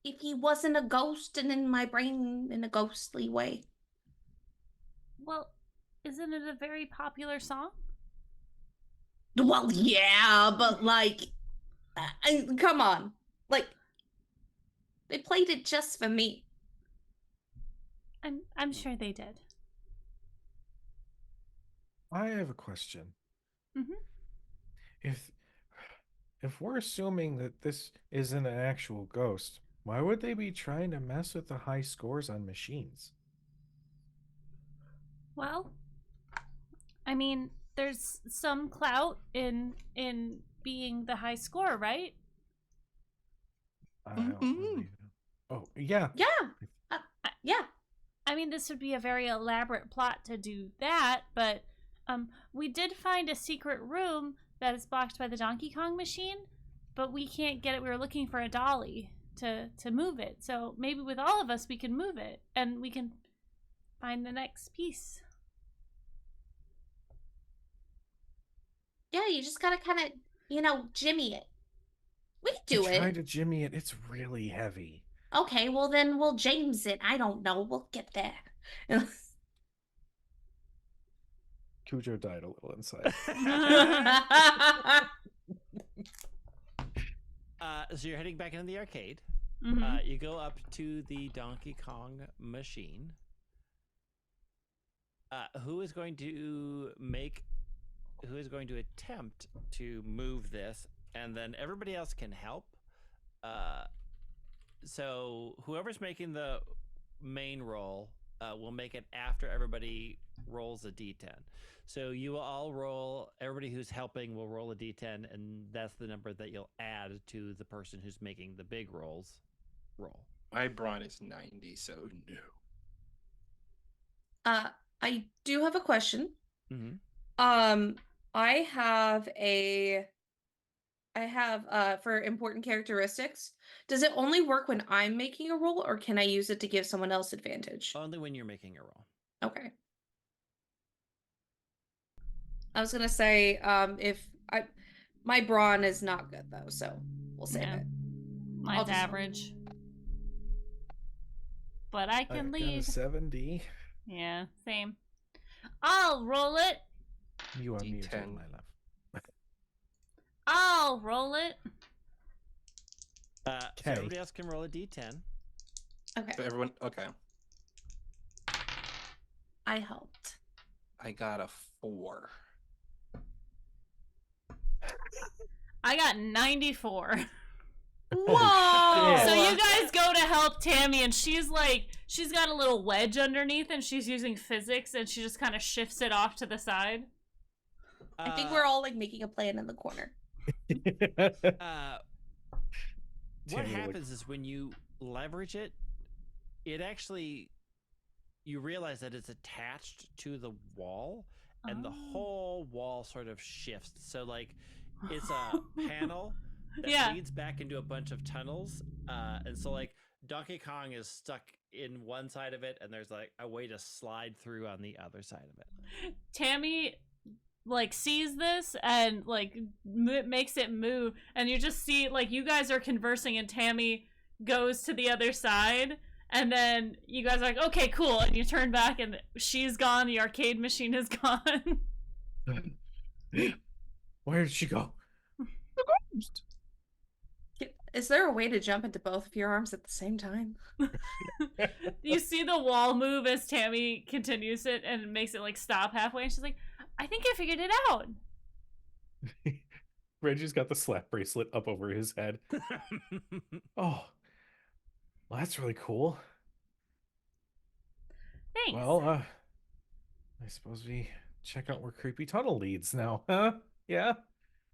if he wasn't a ghost and in my brain in a ghostly way? Well, isn't it a very popular song? Well, yeah, but like, come on. Like, they played it just for me. I'm sure they did. I have a question. Mhm. If we're assuming that this isn't an actual ghost, why would they be trying to mess with the high scores on machines? Well, I mean, there's some clout in being the high score, right? I don't Mhm. really know. Oh, yeah. Yeah. Yeah. I mean, this would be a very elaborate plot to do that, but we did find a secret room that is blocked by the Donkey Kong machine, but we can't get it. We were looking for a dolly to move it, so maybe with all of us we can move it, and we can find the next piece. Yeah, you just gotta kind of, jimmy it. We can do Try it. to jimmy it. It's really heavy. Okay, well then we'll James it. I don't know. We'll get there. Kujo died a little inside. So you're heading back into the arcade. Mhm. You go up to the Donkey Kong machine. Who is going to attempt to move this, and then everybody else can help. So whoever's making the main roll will make it after everybody rolls a d10. So you will all roll. Everybody who's helping will roll a d10, and that's the number that you'll add to the person who's making the big rolls. Roll. My brawn is 90, so no. I do have a question. Mm-hmm. I have for important characteristics. Does it only work when I'm making a roll, or can I use it to give someone else advantage? Only when you're making a roll. Okay. I was gonna say, if my brawn is not good though, so we'll save Yeah. it. Mine's just- average. But I I can got lead. a 70. Yeah, same. I'll roll it. You are muted, D10. my love. I'll roll it. So Okay. everybody else can roll a d10. Okay, So everyone, okay. I helped. I got a 4. I got 94. Whoa! So you guys go to help Tammy, and she's got a little wedge underneath, and she's using physics, and she just kind of shifts it off to the side. I think we're all like making a plan in the corner. What Tammy, happens is when you leverage it, it actually, you realize that it's attached to the wall, and the whole wall sort of shifts. So like, it's a panel that leads back into a bunch of tunnels, and so like Donkey Kong is stuck in one side of it, and there's like a way to slide through on the other side of it. Tammy like sees this and like makes it move, and you just see like you guys are conversing, and Tammy goes to the other side, and then you guys are like, okay, cool, and you turn back and she's gone, the arcade machine is gone. Where did she go? Is there a way to jump into both of your arms at the same time? You see the wall move as Tammy continues it and makes it like stop halfway, and she's like, I think I figured it out. Reggie's got the slap bracelet up over his head. Oh, well, that's really cool. Thanks. Well, I suppose we check out where creepy tunnel leads now, huh? Yeah.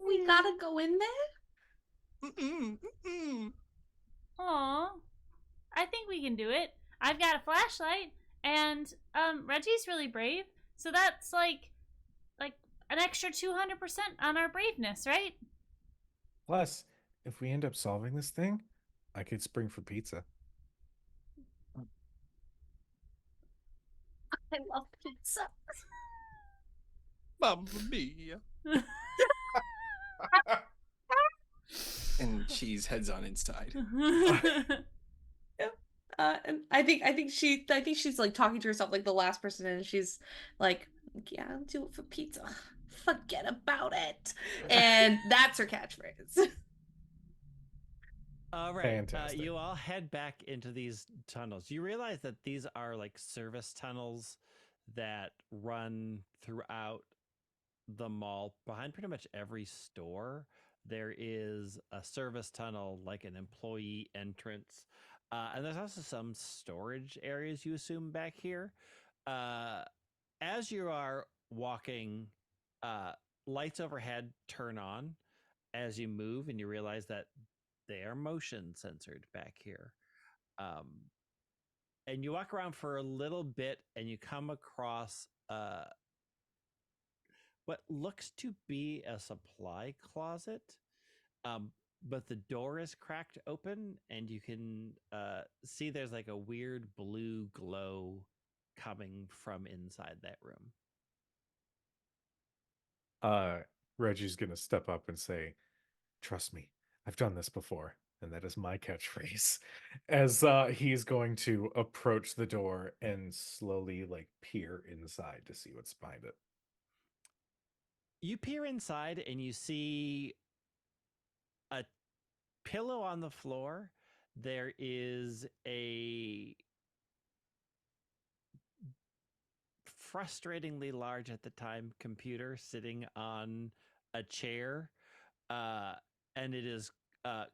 We gotta go in there? Aw, I think we can do it. I've got a flashlight, and Reggie's really brave, so that's like an extra 200% on our braveness, right? Plus, if we end up solving this thing, I could spring for pizza. I love pizza. Mamma mia. And cheese heads on inside. And I think she's like talking to herself like the last person, and she's like, yeah, I'll do it for pizza. Forget about it. And that's her catchphrase. All right. Fantastic. You all head back into these tunnels. You realize that these are like service tunnels that run throughout the mall. Behind pretty much every store, there is a service tunnel, like an employee entrance. And there's also some storage areas, you assume, back here. As you are walking, lights overhead turn on as you move, and you realize that they are motion censored back here. And you walk around for a little bit, and you come across what looks to be a supply closet. But the door is cracked open, and you can see there's like a weird blue glow coming from inside that room. Reggie's gonna step up and say, "Trust me, I've done this before," and that is my catchphrase. As he's going to approach the door and slowly like peer inside to see what's behind it. You peer inside, and you see a pillow on the floor. There is a frustratingly large at the time computer sitting on a chair, and it is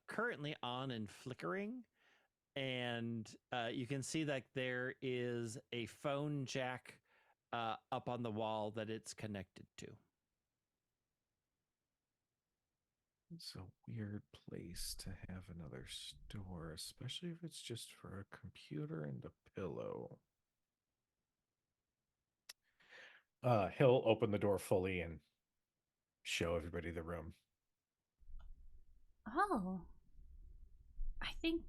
currently on and flickering. And you can see that there is a phone jack up on the wall that it's connected to. It's a weird place to have another store, especially if it's just for a computer and a pillow. He'll open the door fully and show everybody the room. Oh. I think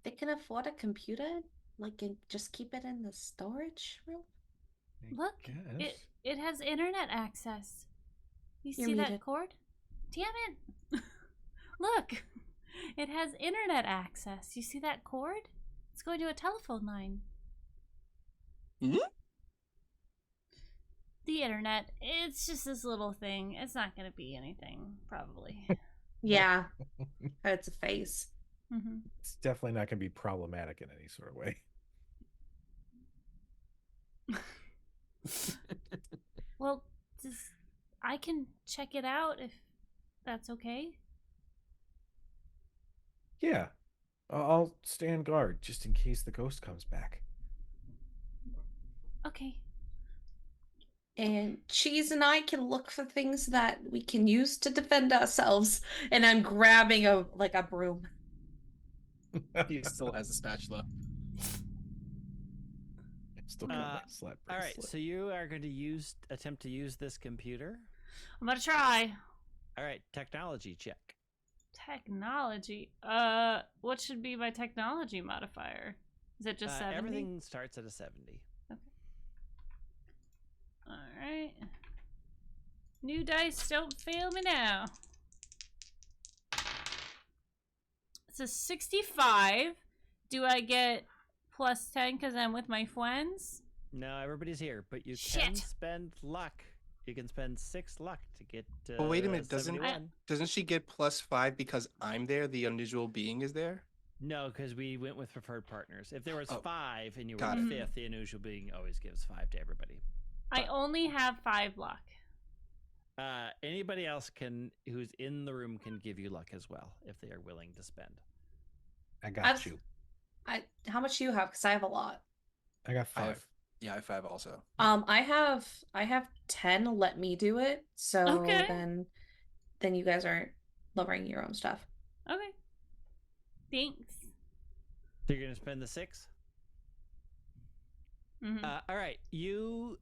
They can afford a computer, like, and just keep it in the storage room. look, Guess. it has internet access. You You're see that muted. cord? Damn it. Look. It has internet access. You see that cord? It's going to a telephone line. Hmm? The internet, it's just this little thing. It's not going to be anything, probably. Yeah, it's a face. Hmm. It's definitely not going to be problematic in any sort of way. Well, I can check it out if that's okay. Yeah. I'll stand guard just in case the ghost comes back. Okay. And Cheese and I can look for things that we can use to defend ourselves. And I'm grabbing a broom. He still has a spatula. Still got my slap All right, bracelet. so you are going to attempt to use this computer. I'm going to try. All right, technology check. Technology. What should be my technology modifier? Is it just 70? Everything starts at a 70. All right. New dice, don't fail me now. It's a 65. Do I get plus 10 because I'm with my friends? No, everybody's here, but you Shit. can spend luck. You can spend 6 luck to get. But wait a minute, doesn't 71. doesn't she get +5 because I'm there? The unusual being is there. No, because we went with preferred partners. If there was 5 and you were got the it. 5th, the unusual being always gives 5 to everybody. I only have 5 luck. Anybody else who's in the room can give you luck as well if they are willing to spend. I got you. How much do you have? Because I have a lot. I got 5. I have 5 also. I have 10. Let me do it. So Okay. then you guys aren't lowering your own stuff. Okay. Thanks. So you're gonna spend the 6. Mm-hmm. All right, you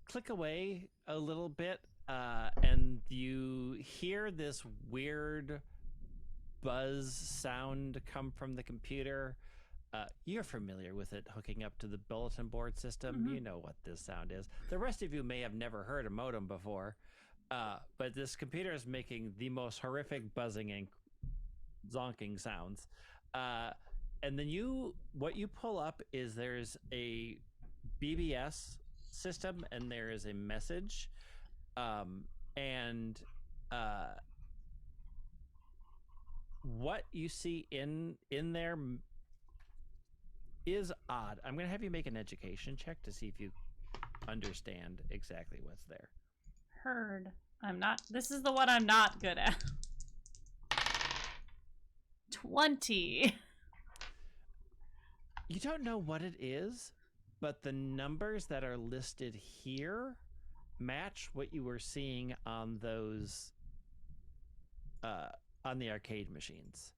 click away a little bit, and you hear this weird buzz sound come from the computer. You're familiar with it hooking up to the bulletin board system. Mhm. You know what this sound is. The rest of you may have never heard a modem before, but this computer is making the most horrific buzzing and zonking sounds. And then what you pull up is there's a BBS system and there is a message, and what you see in there is odd. I'm gonna have you make an education check to see if you understand exactly what's there. Heard. This is the one I'm not good at. 20. You don't know what it is, but the numbers that are listed here match what you were seeing on those on the arcade machines.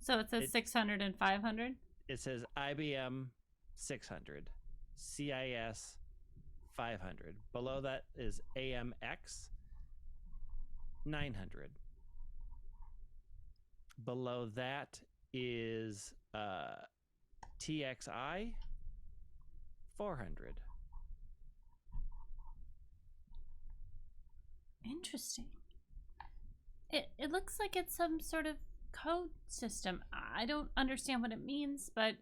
So it says 600 and 500? It says IBM 600, CIS 500. Below that is AMX 900. Below that is TXI 400. Interesting. It looks like it's some sort of code system. I don't understand what it means, but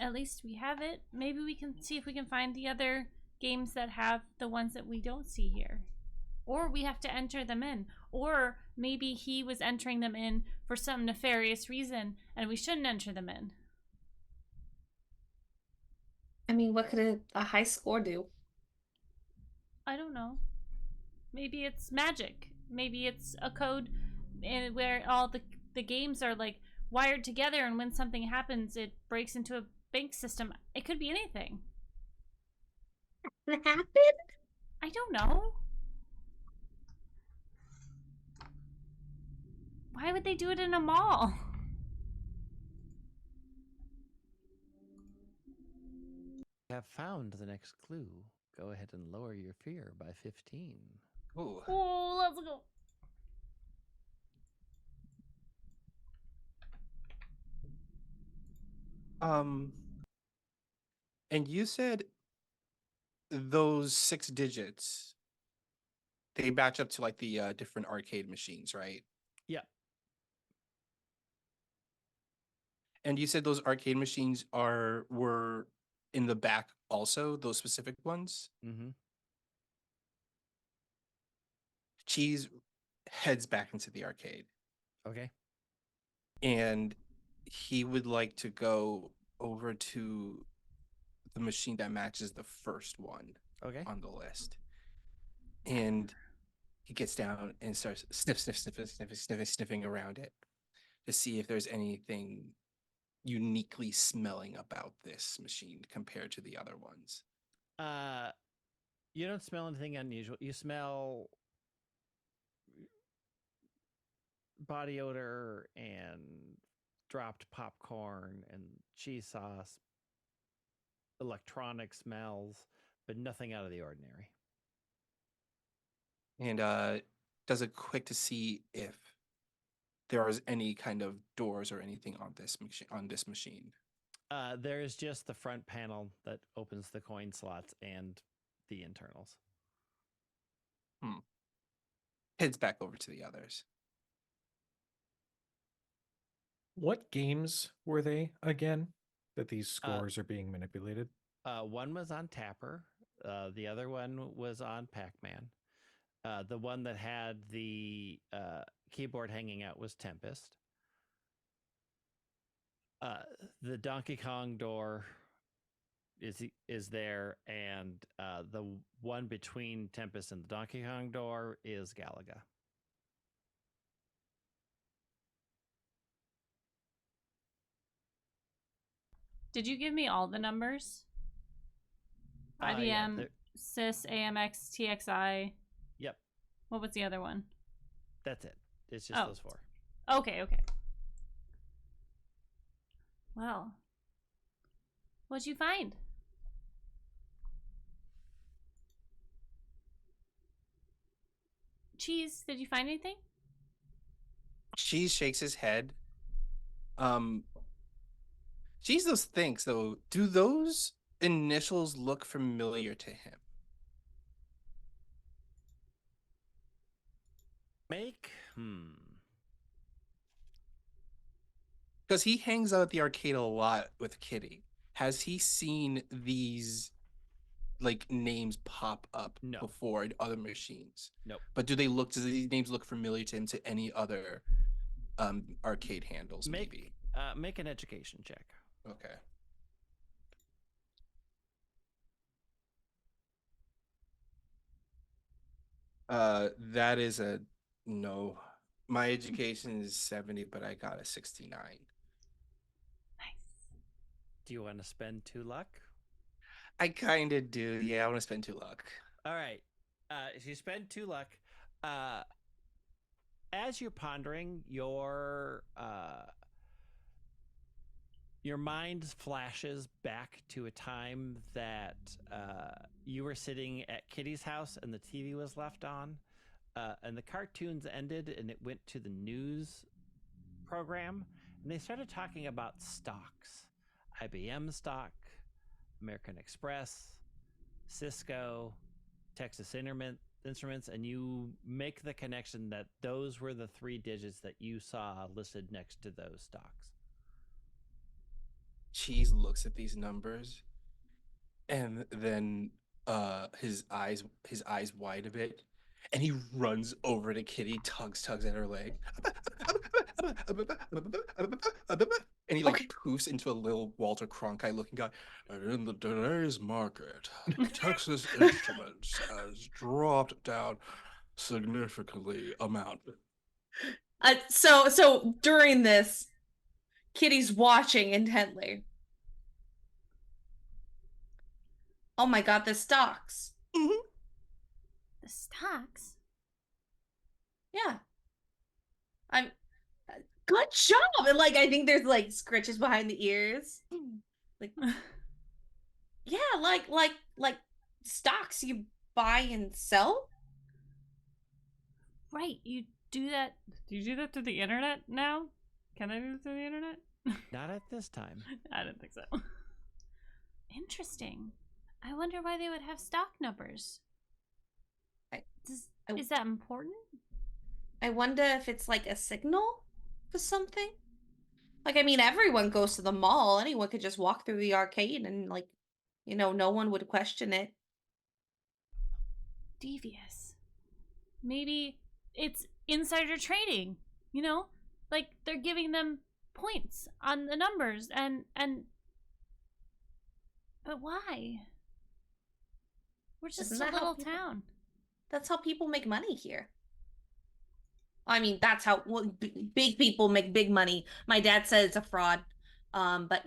at least we have it. Maybe we can see if we can find the other games that have the ones that we don't see here. Or we have to enter them in. Or maybe he was entering them in for some nefarious reason and we shouldn't enter them in. I mean, what could a high score do? I don't know. Maybe it's magic. Maybe it's a code where all the games are like wired together, and when something happens, it breaks into a bank system. It could be anything. What happened? I don't know. Why would they do it in a mall? have found the next clue. Go ahead and lower your fear by 15. Ooh. Oh, let's go. And you said those 6 digits, they match up to like the different arcade machines, right? Yep. And you said those arcade machines were in the back also, those specific ones? Mm-hmm. Cheese heads back into the arcade, Okay. and he would like to go over to the machine that matches the first one Okay. on the list. And he gets down and starts sniffing around it to see if there's anything uniquely smelling about this machine compared to the other ones. You don't smell anything unusual. You smell body odor and dropped popcorn and cheese sauce, electronic smells, but nothing out of the ordinary. And does a quick to see if there is any kind of doors or anything on this machine. There is just the front panel that opens the coin slots and the internals. Heads back over to the others. What games were they again that these scores are being manipulated? One was on Tapper. The other one was on Pac-Man. The one that had the keyboard hanging out was Tempest. The Donkey Kong door is there, and the one between Tempest and the Donkey Kong door is Galaga. Did you give me all the numbers? IBM, Yeah, SYS, AMX, TXI. Yep. What was the other one? That's it. It's just those 4. Okay. Well, what'd you find? Cheese, did you find anything? Cheese shakes his head. Cheese those thinks though, do those initials look familiar to him? Because he hangs out at the arcade a lot with Kitty. Has he seen these like names pop up before in other machines? Nope. But do these names look familiar to him to any other arcade handles? Maybe. Make an education check. Okay. That is a no. My education is 70, but I got a 69. Do you want to spend 2 luck? I kind of do. Yeah, I want to spend 2 luck. All right. If you spend 2 luck, as you're pondering, your mind flashes back to a time that you were sitting at Kitty's house and the TV was left on, and the cartoons ended and it went to the news program, and they started talking about stocks. IBM stock, American Express, Cisco, Texas Instruments, and you make the connection that those were the 3 digits that you saw listed next to those stocks. Cheese looks at these numbers, and then his eyes wide a bit, and he runs over to Kitty, tugs at her leg, and he like poofs into a little Walter Cronkite looking guy. And in the today's market, Texas Instruments has dropped down significantly amount. So during this, Kitty's watching intently. Oh my god, the stocks. Mm-hmm. The stocks? Yeah. I'm good job. And like I think there's like scritches behind the ears. Like Yeah, like stocks you buy and sell. Right, you do that. Do you do that through the internet now? Can I do it through the internet? Not at this time. I don't think so. Interesting. I wonder why they would have stock numbers. I- Is that important? I wonder if it's like a signal for something. Like, I mean, everyone goes to the mall. Anyone could just walk through the arcade and, like, no one would question it. Devious. Maybe it's insider trading, Like they're giving them points on the numbers but why? We're just Isn't a that how little people- town. That's how people make money here. I mean, that's how big people make big money. My dad said it's a fraud. But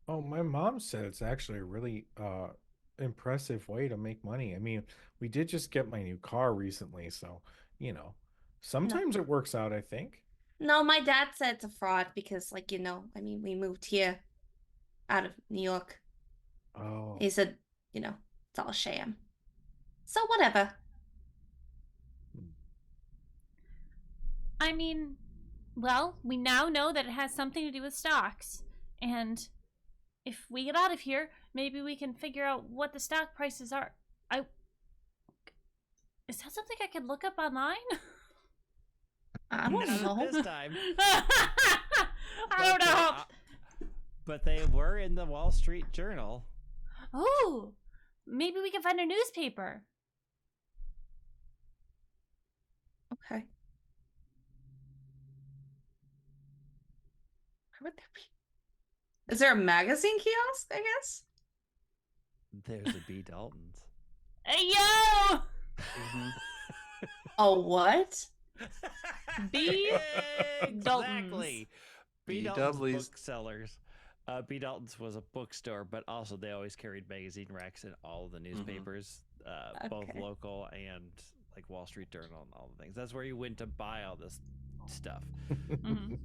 Oh, my mom said it's actually a really impressive way to make money. I mean, we did just get my new car recently, so sometimes it works out, I think. no, my dad said it's a fraud because, like, I mean, we moved here out of New York. Oh. He said, it's all a sham. So whatever. I mean, well, we now know that it has something to do with stocks. And if we get out of here, maybe we can figure out what the stock prices are. Is that something I could look up online? I don't Not know. at this time. I don't know. But they were in the Wall Street Journal. Oh, maybe we can find a newspaper. Okay. Where would there be? Is there a magazine kiosk, I guess? There's a B. Dalton's. Hey, yo! Oh, what? B. Exactly. B. Dalton's BW's. booksellers. B. Dalton's was a bookstore, but also they always carried magazine racks in all of the newspapers, both Okay. local and like Wall Street Journal and all the things. That's where you went to buy all this stuff. Mhm.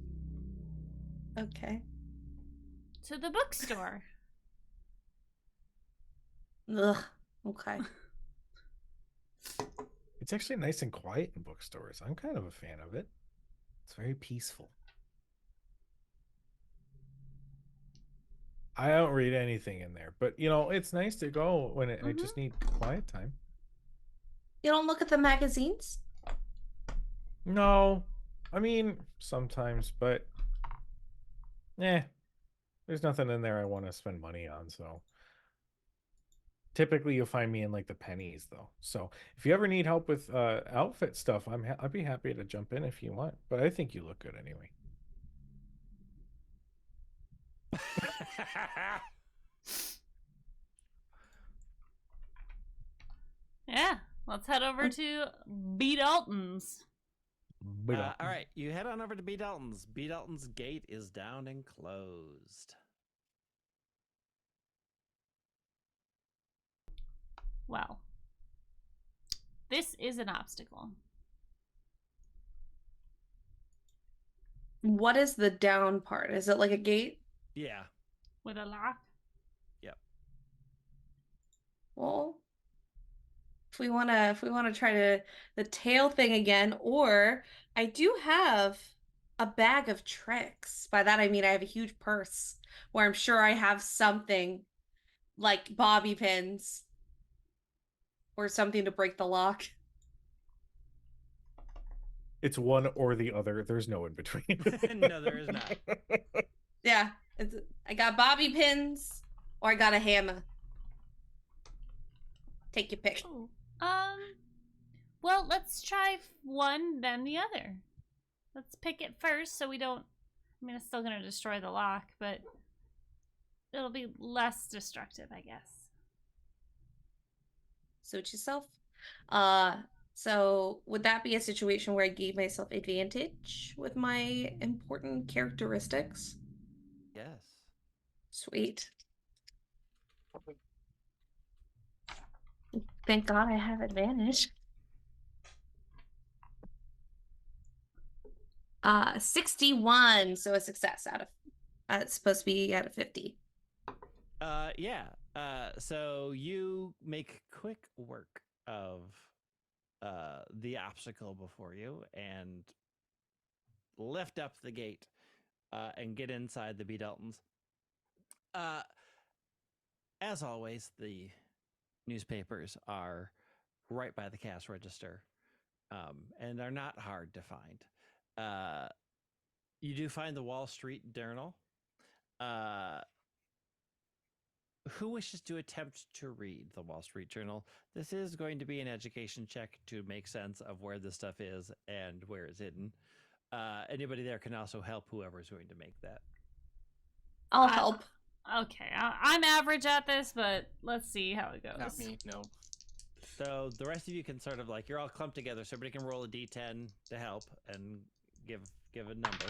Okay. To the bookstore. Ugh. Okay. It's actually nice and quiet in bookstores. I'm kind of a fan of it. It's very peaceful. I don't read anything in there, but it's nice to go when I just need quiet time. You don't look at the magazines? No, I mean sometimes, but there's nothing in there I want to spend money on. So typically you'll find me in like the pennies though. So if you ever need help with outfit stuff, I'd be happy to jump in if you want. But I think you look good anyway. Yeah, let's head over to B. Dalton's. All right, you head on over to B. Dalton's. B. Dalton's gate is down and closed. Well, this is an obstacle. What is the down part? Is it like a gate? Yeah. With a lock? Well, if we wanna try the tail thing again, or I do have a bag of tricks. By that I mean I have a huge purse where I'm sure I have something like bobby pins or something to break the lock. It's one or the other. There's no in between. No, there is not. Yeah, I got bobby pins or I got a hammer. Take your pick. Oh, well, let's try one, then the other. Let's pick it first so we don't... I mean, it's still going to destroy the lock, but it'll be less destructive, I guess. Suit yourself. So would that be a situation where I gave myself advantage with my important characteristics? Yes. Sweet. Thank God I have advantage. 61, so a success out of it's supposed to be out of 50. Yeah. So you make quick work of the obstacle before you and lift up the gate and get inside the B. Daltons. As always, the newspapers are right by the cash register and are not hard to find. You do find the Wall Street Journal. Who wishes to attempt to read the Wall Street Journal? This is going to be an education check to make sense of where this stuff is and where it's hidden. Anybody there can also help whoever's going to make that. I'll help. Okay, I'm average at this, but let's see how it goes. Not me, no. So the rest of you can sort of like, you're all clumped together, so everybody can roll a d10 to help and give a number.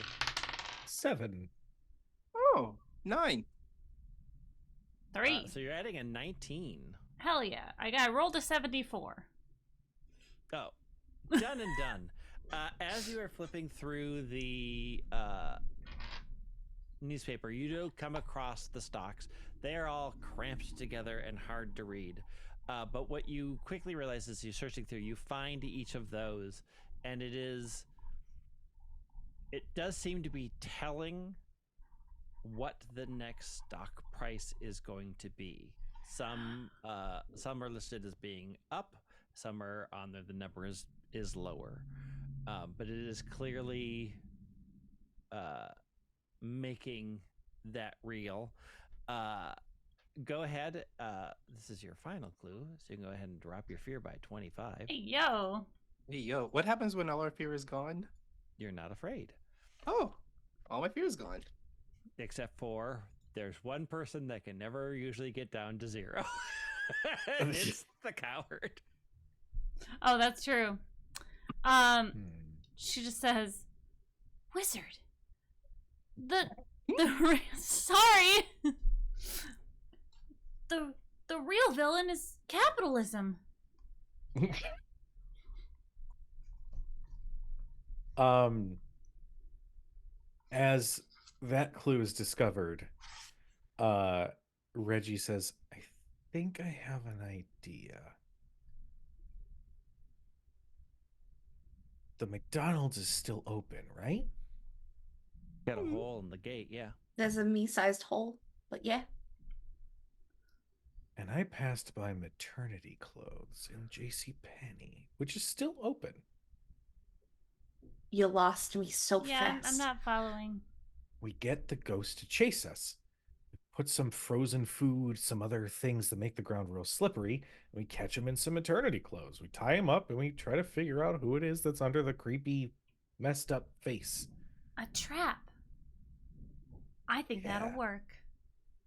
7. Oh, 9. 3. So you're adding a 19. Hell yeah! I rolled a 74. Oh, done and done. As you are flipping through the newspaper, you do come across the stocks. They are all cramped together and hard to read. But what you quickly realize as you're searching through, you find each of those, and it does seem to be telling what the next stock price is going to be. Some are listed as being up, some are on there, the number is lower. But it is clearly making that real. Go ahead. This is your final clue, so you can go ahead and drop your fear by 25. Hey, yo! Hey, yo, what happens when all our fear is gone? You're not afraid. Oh, all my fear is gone. Except for there's one person that can never usually get down to 0. It's the coward. Oh, that's true. She just says, "Wizard." Sorry. The real villain is capitalism. As that clue is discovered, Reggie says, I think I have an idea. The McDonald's is still open, right? Got a hole in the gate, yeah. There's a me-sized hole, but yeah. And I passed by maternity clothes in JCPenney, which is still open. You lost me so Yeah, fast. I'm not following. We get the ghost to chase us. We put some frozen food, some other things that make the ground real slippery, and we catch him in some maternity clothes. We tie him up, and we try to figure out who it is that's under the creepy, messed up face. A trap. I think that'll Yeah. work.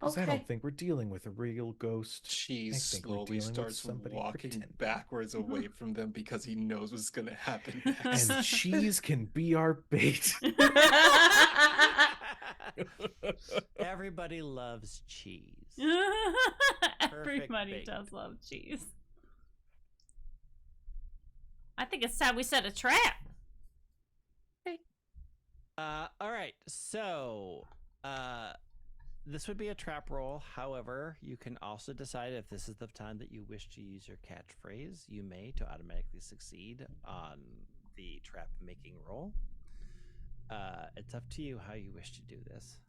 'Cause I Okay. don't think we're dealing with a real ghost. She I think we're slowly dealing with starts somebody walking pretending. backwards away from them because he knows what's going to happen next. And cheese can be our bait. Everybody loves cheese. Everybody bait. does love cheese. I think it's time we set a trap. All right, so this would be a trap roll. However, you can also decide if this is the time that you wish to use your catchphrase. You may to automatically succeed on the trap making roll. It's up to you how you wish to do this.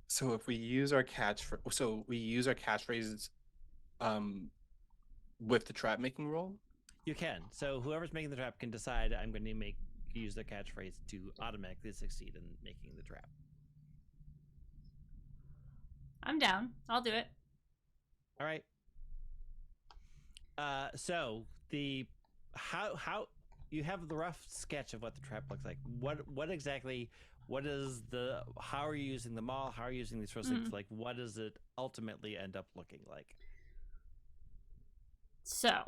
So if we use our catchphrases with the trap making roll? You can. So whoever's making the trap can decide I'm going to use their catchphrase to automatically succeed in making the trap. I'm down. I'll do it. All right. So the how you have the rough sketch of what the trap looks like. How are you using the mall? How are you using these first things? Like, what does it ultimately end up looking like? So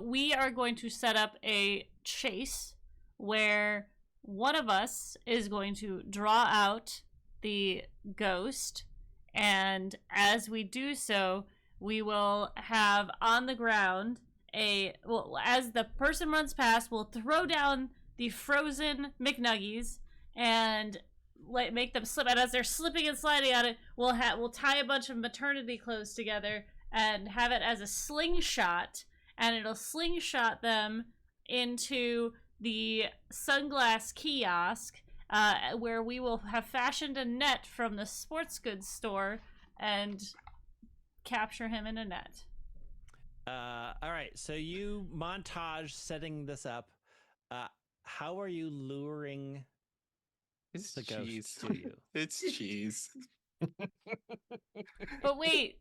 we are going to set up a chase where one of us is going to draw out the ghost, and as we do so, we will have on the ground as the person runs past, we'll throw down the frozen McNuggies, and make them slip, and as they're slipping and sliding on it, we'll tie a bunch of maternity clothes together and have it as a slingshot, and it'll slingshot them into the sunglass kiosk, where we will have fashioned a net from the sports goods store and capture him in a net. All right, so you montage setting this up. How are you luring It's the cheese. ghost to you? It's cheese. But wait,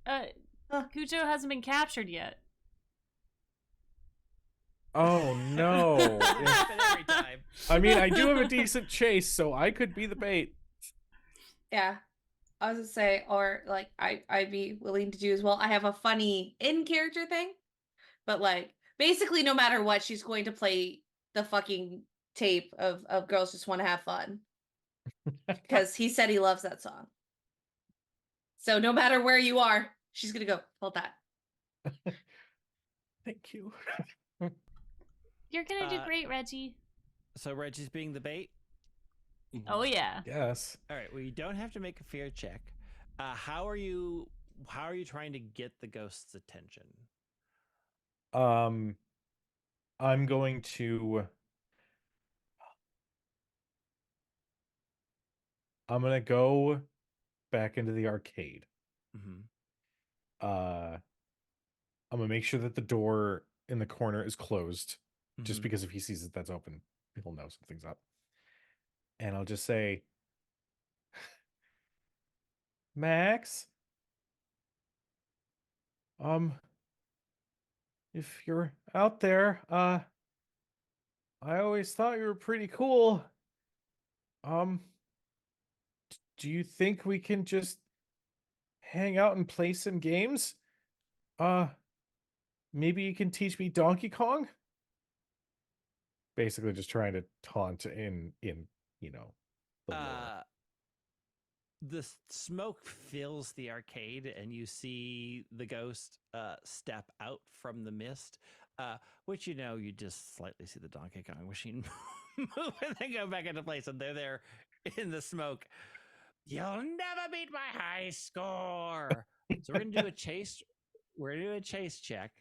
Kujo hasn't been captured yet. Oh no. Happen every time. I mean, I do have a decent chase, so I could be the bait. Yeah. I was gonna say, or like I'd be willing to do as well. I have a funny in-character thing, but like basically no matter what, she's going to play the fucking tape of Girls Just Want to Have Fun. Because he said he loves that song. So no matter where you are, she's gonna go, hold that. Thank you. You're gonna do great, Reggie. So Reggie's being the bait? Oh yeah. Yes. All right, well, you don't have to make a fear check. How are you trying to get the ghost's attention? I'm going to go back into the arcade. Mm-hmm. I'm gonna make sure that the door in the corner is closed, just Mhm. because if he sees that that's open, he'll know something's up. And I'll just say, Max, if you're out there, I always thought you were pretty cool. Do you think we can just hang out and play some games? Maybe you can teach me Donkey Kong? Basically just trying to taunt in the lore. The smoke fills the arcade, and you see the ghost step out from the mist, which you just slightly see the Donkey Kong machine move and then go back into place, and they're there in the smoke. You'll never beat my high score. So we're gonna do a chase. We're gonna do a chase check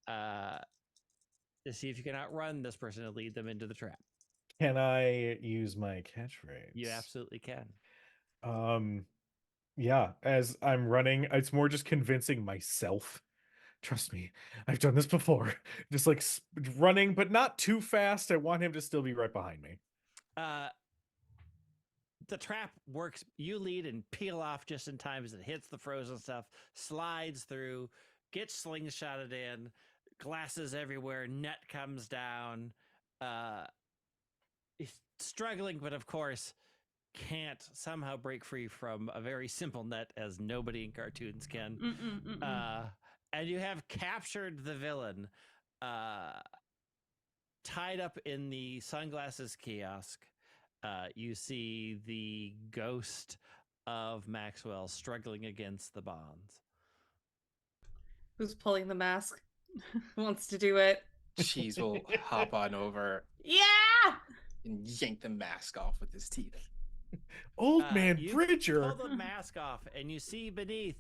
to see if you can outrun this person and lead them into the trap. Can I use my catchphrase? You absolutely can. Yeah, as I'm running, it's more just convincing myself. Trust me, I've done this before. Just like running, but not too fast. I want him to still be right behind me. The trap works. You lead and peel off just in time as it hits the frozen stuff, slides through, gets slingshotted in, glasses everywhere, net comes down. He's struggling, but of course can't somehow break free from a very simple net, as nobody in cartoons can. And you have captured the villain, tied up in the sunglasses kiosk. You see the ghost of Maxwell struggling against the bonds. Who's pulling the mask? Who wants to do it? Cheese will hop on over Yeah! and yank the mask off with his teeth. Old man You Bridger. pull the mask off, and you see beneath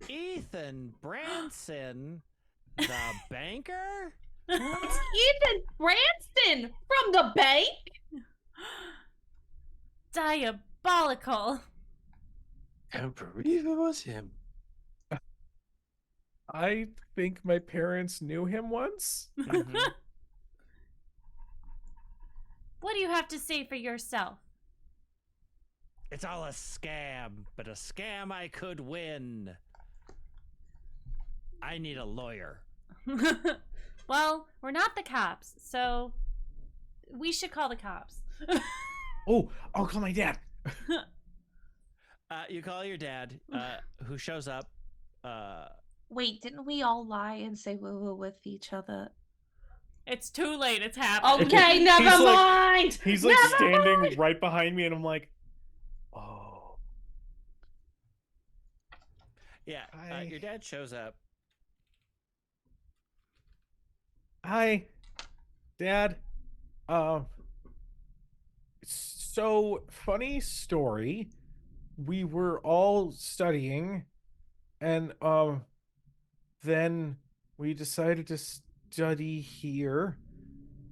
Ethan Branson, the banker. It's Ethan Branston from the bank! Diabolical. Can't believe it was him. I think my parents knew him once. Mhm. What do you have to say for yourself? It's all a scam, but a scam I could win. I need a lawyer. Well, we're not the cops, so we should call the cops. Oh, I'll call my dad. You call your dad, who shows up. Wait, didn't we all lie and say we were with each other? It's too late. It's happening. Okay, never mind! He's like Never standing mind! right behind me, and I'm like, oh. Yeah, Hi. your dad shows up. Hi, Dad. So, funny story. We were all studying, and then we decided to study here,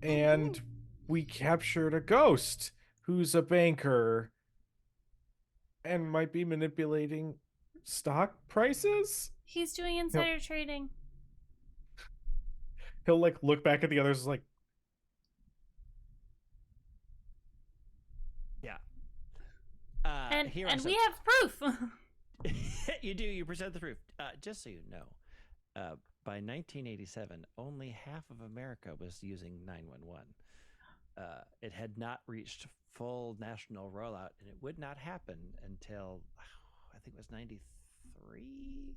and we captured a ghost who's a banker and might be manipulating stock prices. He's doing insider trading. He'll like look back at the others like, Yeah. And here are we some- have proof. You do. You present the proof. Just so you know, by 1987, only half of America was using 911. It had not reached full national rollout, and it would not happen until I think it was 93.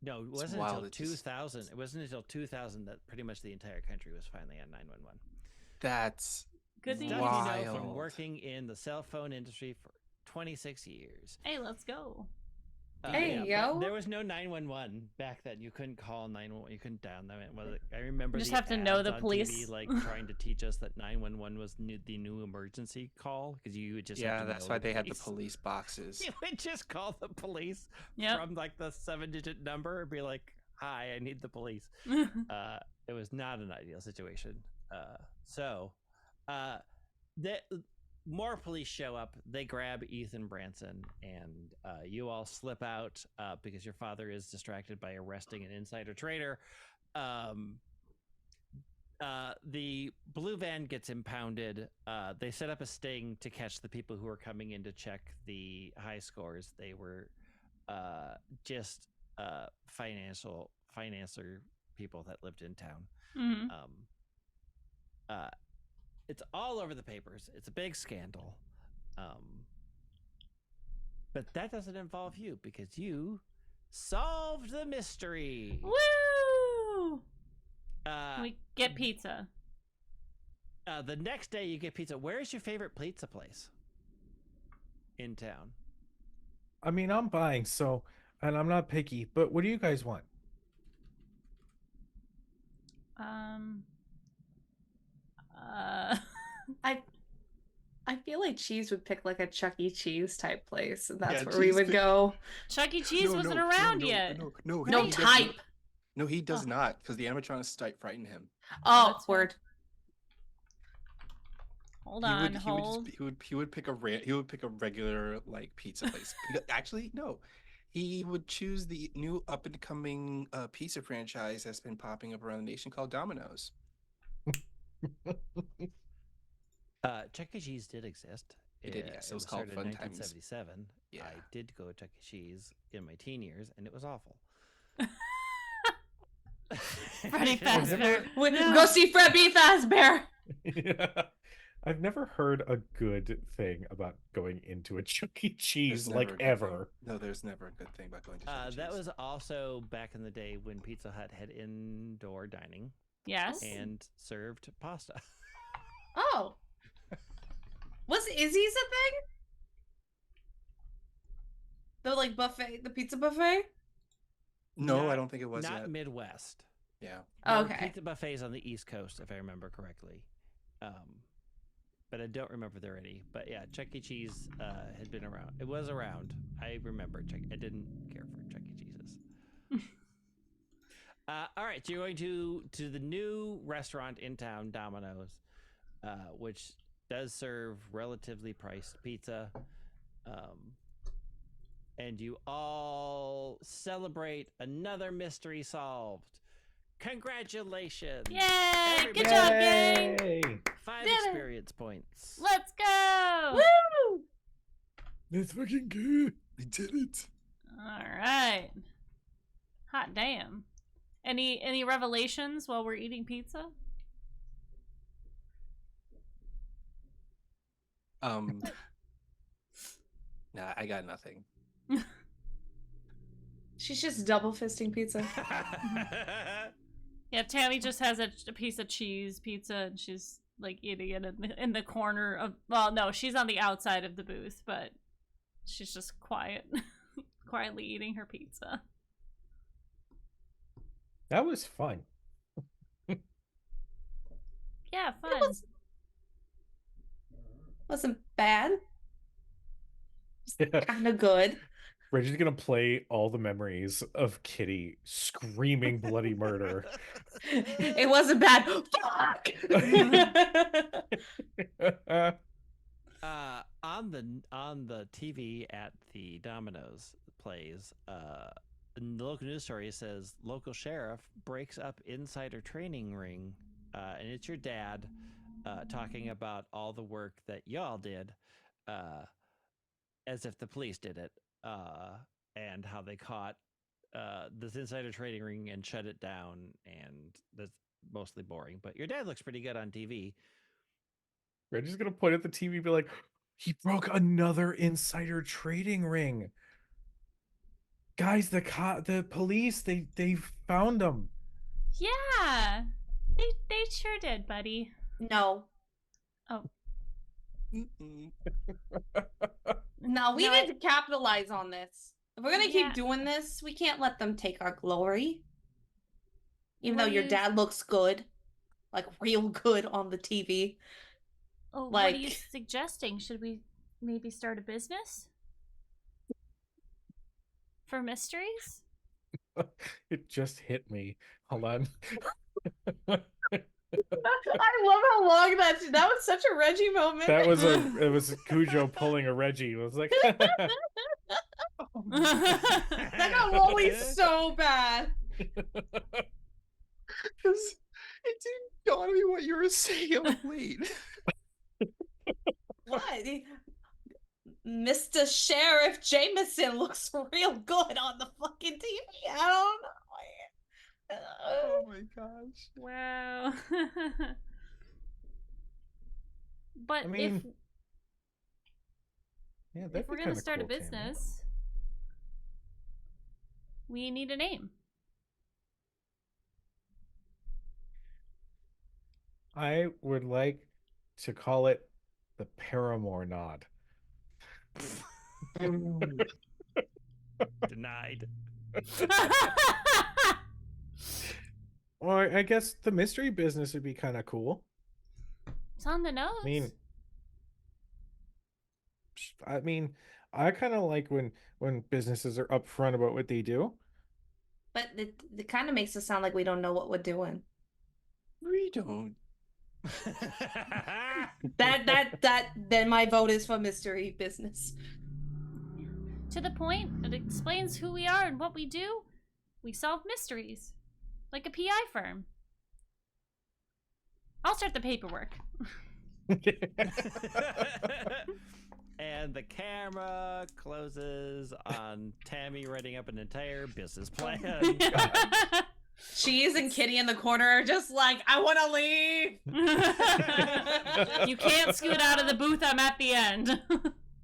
No, it wasn't wild. until It's just- 2000. It wasn't until 2000 that pretty much the entire country was finally on 911. That's Good thing Stuff you you know from wild. working in the cell phone industry for 26 years. Hey, let's go. Hey, but yo. there was no 911 back then. You couldn't call 911. You couldn't dial 911. I remember You just the have to know ads the on police. TV, like trying to teach us that 911 was the new emergency call because you would just have yeah. to That's know why they had the police. police boxes. You would just call the police Yep. from like the 7-digit number and be like, "Hi, I need the police." It was not an ideal situation. The more police show up. They grab Ethan Branson, and you all slip out because your father is distracted by arresting an insider trader. The blue van gets impounded. They set up a sting to catch the people who are coming in to check the high scores. They were just financier people that lived in town. Mhm. It's all over the papers. It's a big scandal. But that doesn't involve you because you solved the mystery. Woo! Uh, We get pizza. the next day you get pizza. Where's your favorite pizza place in town? I mean, I'm buying, so, and I'm not picky, but what do you guys want? I feel like Cheese would pick like a Chuck E. Cheese type place, and that's Yeah, where we Cheese would pick- go. Chuck E. Cheese wasn't around yet. No, No he does type. not. No, he does Oh. not, because the animatronics type frighten him. Oh, that's fair. word. Hold He on, would, he would, hold. just, he would pick a regular like pizza place. Actually, no, he would choose the new up and coming pizza franchise that's been popping up around the nation called Domino's. Chuck E. Cheese did exist. It did, yes. It was called started Fun in Times. 1977. Yeah. I did go to Chuck E. Cheese in my teen years, and it was awful. Freddy Fazbear. No. Go see Fred B. Fazbear. Yeah. I've never heard a good thing about going into a Chuck E. Cheese, There's like, never a good ever. thing. No, there's never a good thing about going to Chuck E. That Cheese. was also back in the day when Pizza Hut had indoor dining Yes. and served pasta. Oh. Was Izzy's a thing? The like buffet, the pizza buffet? No, I Not- don't think it was Not yet. Midwest. Yeah. There were Okay. pizza buffets on the East Coast, if I remember correctly. But I don't remember there any. But yeah, Chuck E. Cheese had been around. It was around. I remember. I didn't care for Chuck E. Cheese's. All right, so you're going to the new restaurant in town, Domino's, which does serve relatively priced pizza. And you all celebrate another mystery solved. Congratulations! Yay! Good Everybody. job, gang! Yay! 5 Did it. experience points. Let's go! Woo! That's fucking good. I did it. All right. Hot damn. Any revelations while we're eating pizza? Nah, I got nothing. She's just double fisting pizza. Yeah, Tammy just has a piece of cheese pizza, and she's like eating it in the corner of. Well, no, she's on the outside of the booth, but she's just quietly eating her pizza. That was fun. Yeah, fun. Wasn't bad. Yeah. Kind of good. Reggie's gonna play all the memories of Kitty screaming bloody murder. It wasn't bad. Fuck. On the TV at the Domino's plays, in the local news story says local sheriff breaks up insider training ring, and it's your dad talking about all the work that y'all did, as if the police did it, and how they caught this insider trading ring and shut it down, and that's mostly boring. But your dad looks pretty good on TV. Reggie's gonna point at the TV and be like, he broke another insider trading ring. Guys, the police, they found him. Yeah. They sure did, buddy. No. Oh. Mm-mm. No, we No, need to capitalize on this. If we're gonna Yeah. keep doing this, we can't let them take our glory. Even What though do your you- dad looks good, like real good on the TV. Oh, what are you Like- suggesting? Should we maybe start a business? For mysteries? It just hit me. Hold on. I love how long that was such a Reggie moment. It was Kujo pulling a Reggie. It was like That got Wally so bad. Because it didn't dawn on me what you were saying. I'm late. What? Mr. Sheriff Jameson looks real good on the fucking TV. I don't know. Oh my gosh. Wow. But I mean, yeah, if we're gonna start a Tammy. business, we need a name. I would like to call it the Paramore Nod. Denied. Or I guess the mystery business would be kind of cool. It's on the nose. I mean, I kind of like when businesses are upfront about what they do. But it kind of makes it sound like we don't know what we're doing. We don't. Then my vote is for mystery business. To the point, it explains who we are and what we do. We solve mysteries. Like a PI firm. I'll start the paperwork. And the camera closes on Tammy writing up an entire business plan. Cheese and Kitty in the corner are just like, I want to leave. You can't scoot out of the booth. I'm at the end.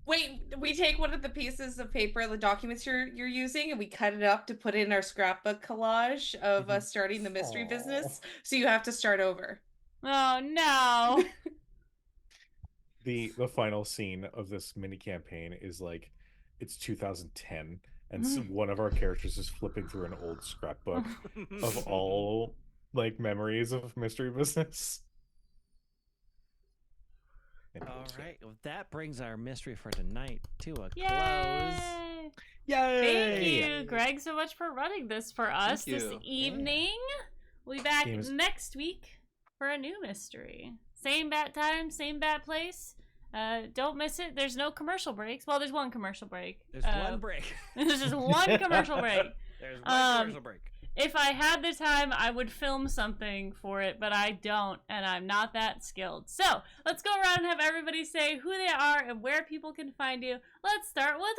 Wait, we take one of the pieces of paper, the documents you're using, and we cut it up to put in our scrapbook collage of us starting the mystery Aw. business. So you have to start over. Oh no. The final scene of this mini campaign is like it's 2010 and one of our characters is flipping through an old scrapbook of all like memories of mystery business. All right, well, that brings our mystery for tonight to a close. Yay! Yay! Thank you, Greg, so much for running this for us Thank this you. evening. We'll be back Game is- next week for a new mystery. Same bat time, same bat place. Don't miss it. There's no commercial breaks. Well, there's one commercial break. There's one break. There's just one commercial break. There's one commercial break. If I had the time, I would film something for it, but I don't, and I'm not that skilled. So, let's go around and have everybody say who they are and where people can find you. Let's start with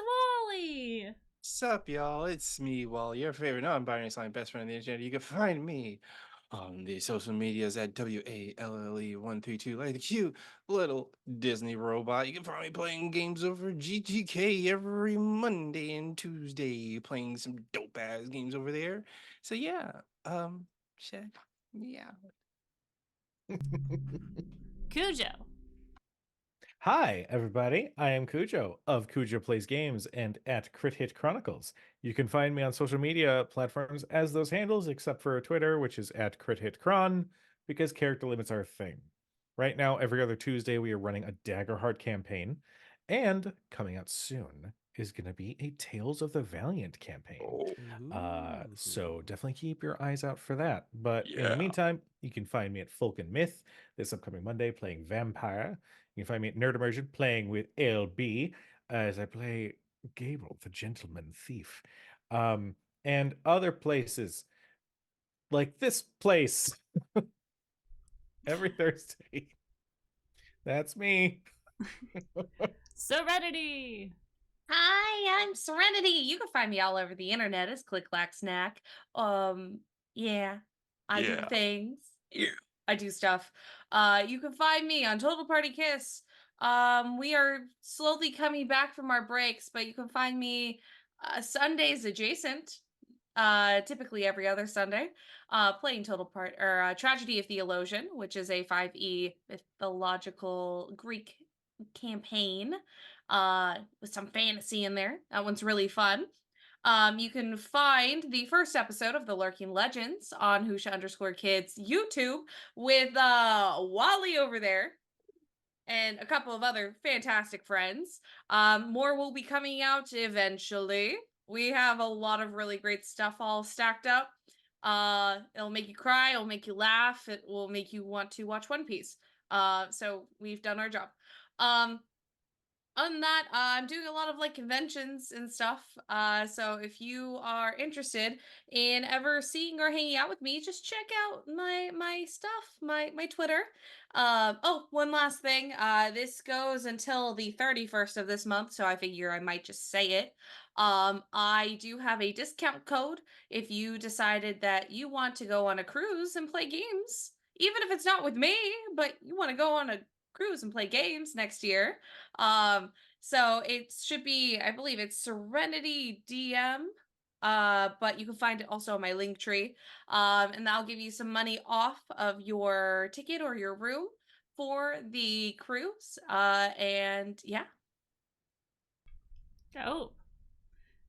Wally. Sup, y'all? It's me, Walle, your favorite non-binary slime best friend on the internet. You can find me on the social medias at WALLE132, like the cute little Disney robot. You can find me playing games over GTK every Monday and Tuesday, playing some dope ass games over there. So yeah, check me out. Kujo. Hi, everybody. I am Kujo of Kujo Plays Games and at Crit Hit Chronicles. You can find me on social media platforms as those handles, except for Twitter, which is at Crit Hit Chron, because character limits are a thing. Right now, every other Tuesday, we are running a Daggerheart campaign. And coming out soon is going to be a Tales of the Valiant campaign. So definitely keep your eyes out for that. But in the Yeah. meantime, you can find me at Folk and Myth this upcoming Monday playing Vampire. You can find me at Nerd Immersion playing with LB as I play Gabriel, the Gentleman Thief. And other places like this place every Thursday. That's me. Serenity. Hi, I'm Serenity. You can find me all over the internet as Click Clack Snack. Yeah, I do Yeah. things. Yeah. I do stuff. You can find me on Total Party Kiss. We are slowly coming back from our breaks, but you can find me Sundays adjacent. Typically every other Sunday, playing Tragedy of Theologian, which is a 5e mythological Greek campaign, with some fantasy in there. That one's really fun. You can find the first episode of the Lurking Legends on Husha_Kids YouTube with Walle over there and a couple of other fantastic friends. More will be coming out eventually. We have a lot of really great stuff all stacked up. It'll make you cry, it'll make you laugh, it will make you want to watch One Piece. So we've done our job. Other than that, I'm doing a lot of like conventions and stuff. So if you are interested in ever seeing or hanging out with me, just check out my stuff, my Twitter. Oh, one last thing. This goes until the 31st of this month, so I figure I might just say it. I do have a discount code if you decided that you want to go on a cruise and play games, even if it's not with me, but you want to go on a cruise and play games next year. So it should be, I believe it's Serenity DM. But you can find it also on my link tree. And that'll give you some money off of your ticket or your room for the cruise. And yeah. Dope.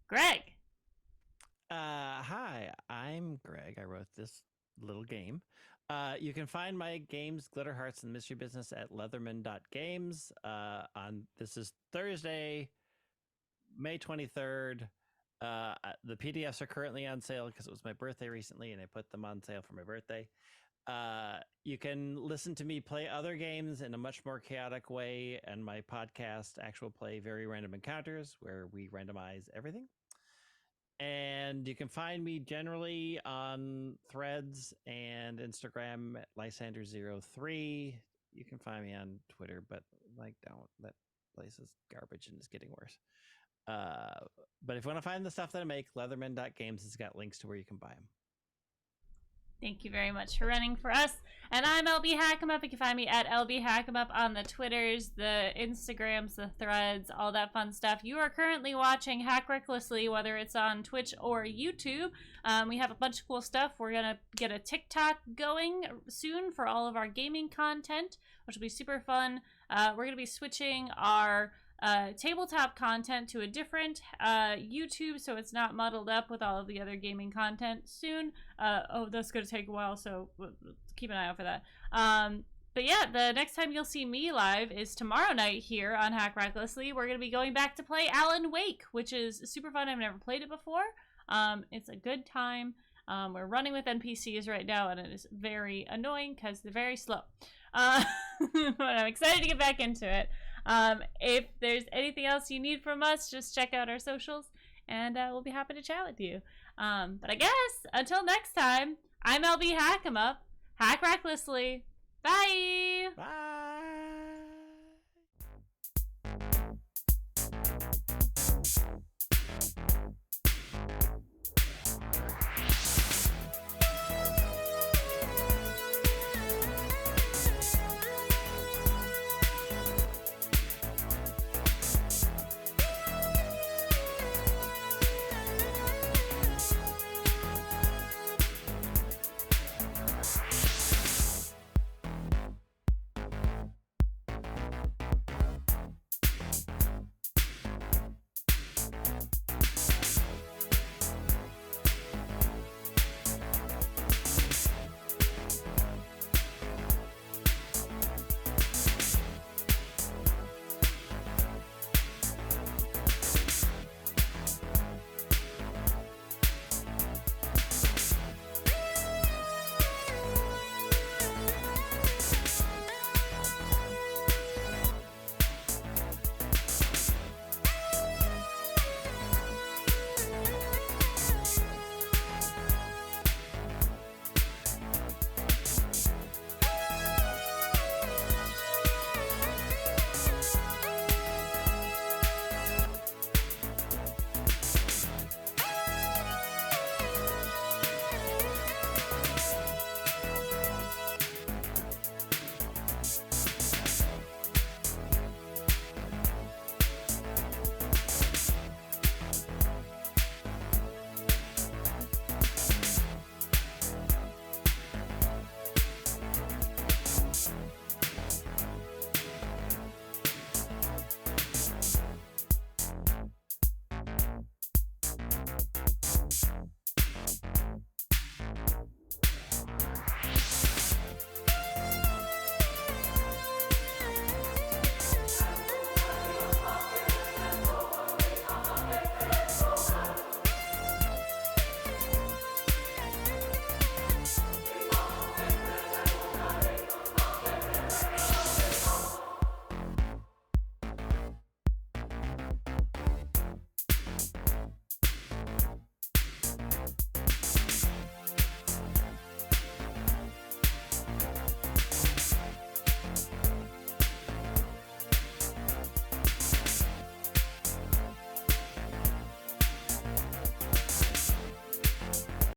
Greg. Hi, I'm Greg. I wrote this little game. You can find my games, Glitter Hearts and Mystery Business, at leatherman.games. This is Thursday, May 23rd. The PDFs are currently on sale because it was my birthday recently, and I put them on sale for my birthday. You can listen to me play other games in a much more chaotic way, and my podcast, Actual Play Very Random Encounters, where we randomize everything. And you can find me generally on Threads and Instagram at Lysander03. You can find me on Twitter, but don't. That place is garbage and is getting worse. But if you want to find the stuff that I make, leatherman.games has got links to where you can buy them. Thank you very much for running for us. And I'm LB Hackemup. You can find me at LB Hackemup on the Twitters, the Instagrams, the Threads, all that fun stuff. You are currently watching Hack Recklessly, whether it's on Twitch or YouTube. We have a bunch of cool stuff. We're going to get a TikTok going soon for all of our gaming content, which will be super fun. We're going to be switching our tabletop content to a different YouTube, so it's not muddled up with all of the other gaming content soon. That's going to take a while, so keep an eye out for that. But yeah, the next time you'll see me live is tomorrow night here on Hack Recklessly. We're going to be going back to play Alan Wake, which is super fun. I've never played it before. It's a good time. We're running with NPCs right now, and it is very annoying because they're very slow. But I'm excited to get back into it. If there's anything else you need from us, just check out our socials, and we'll be happy to chat with you. But I guess, until next time, I'm LB Hackemup. Hack Recklessly. Bye! Bye!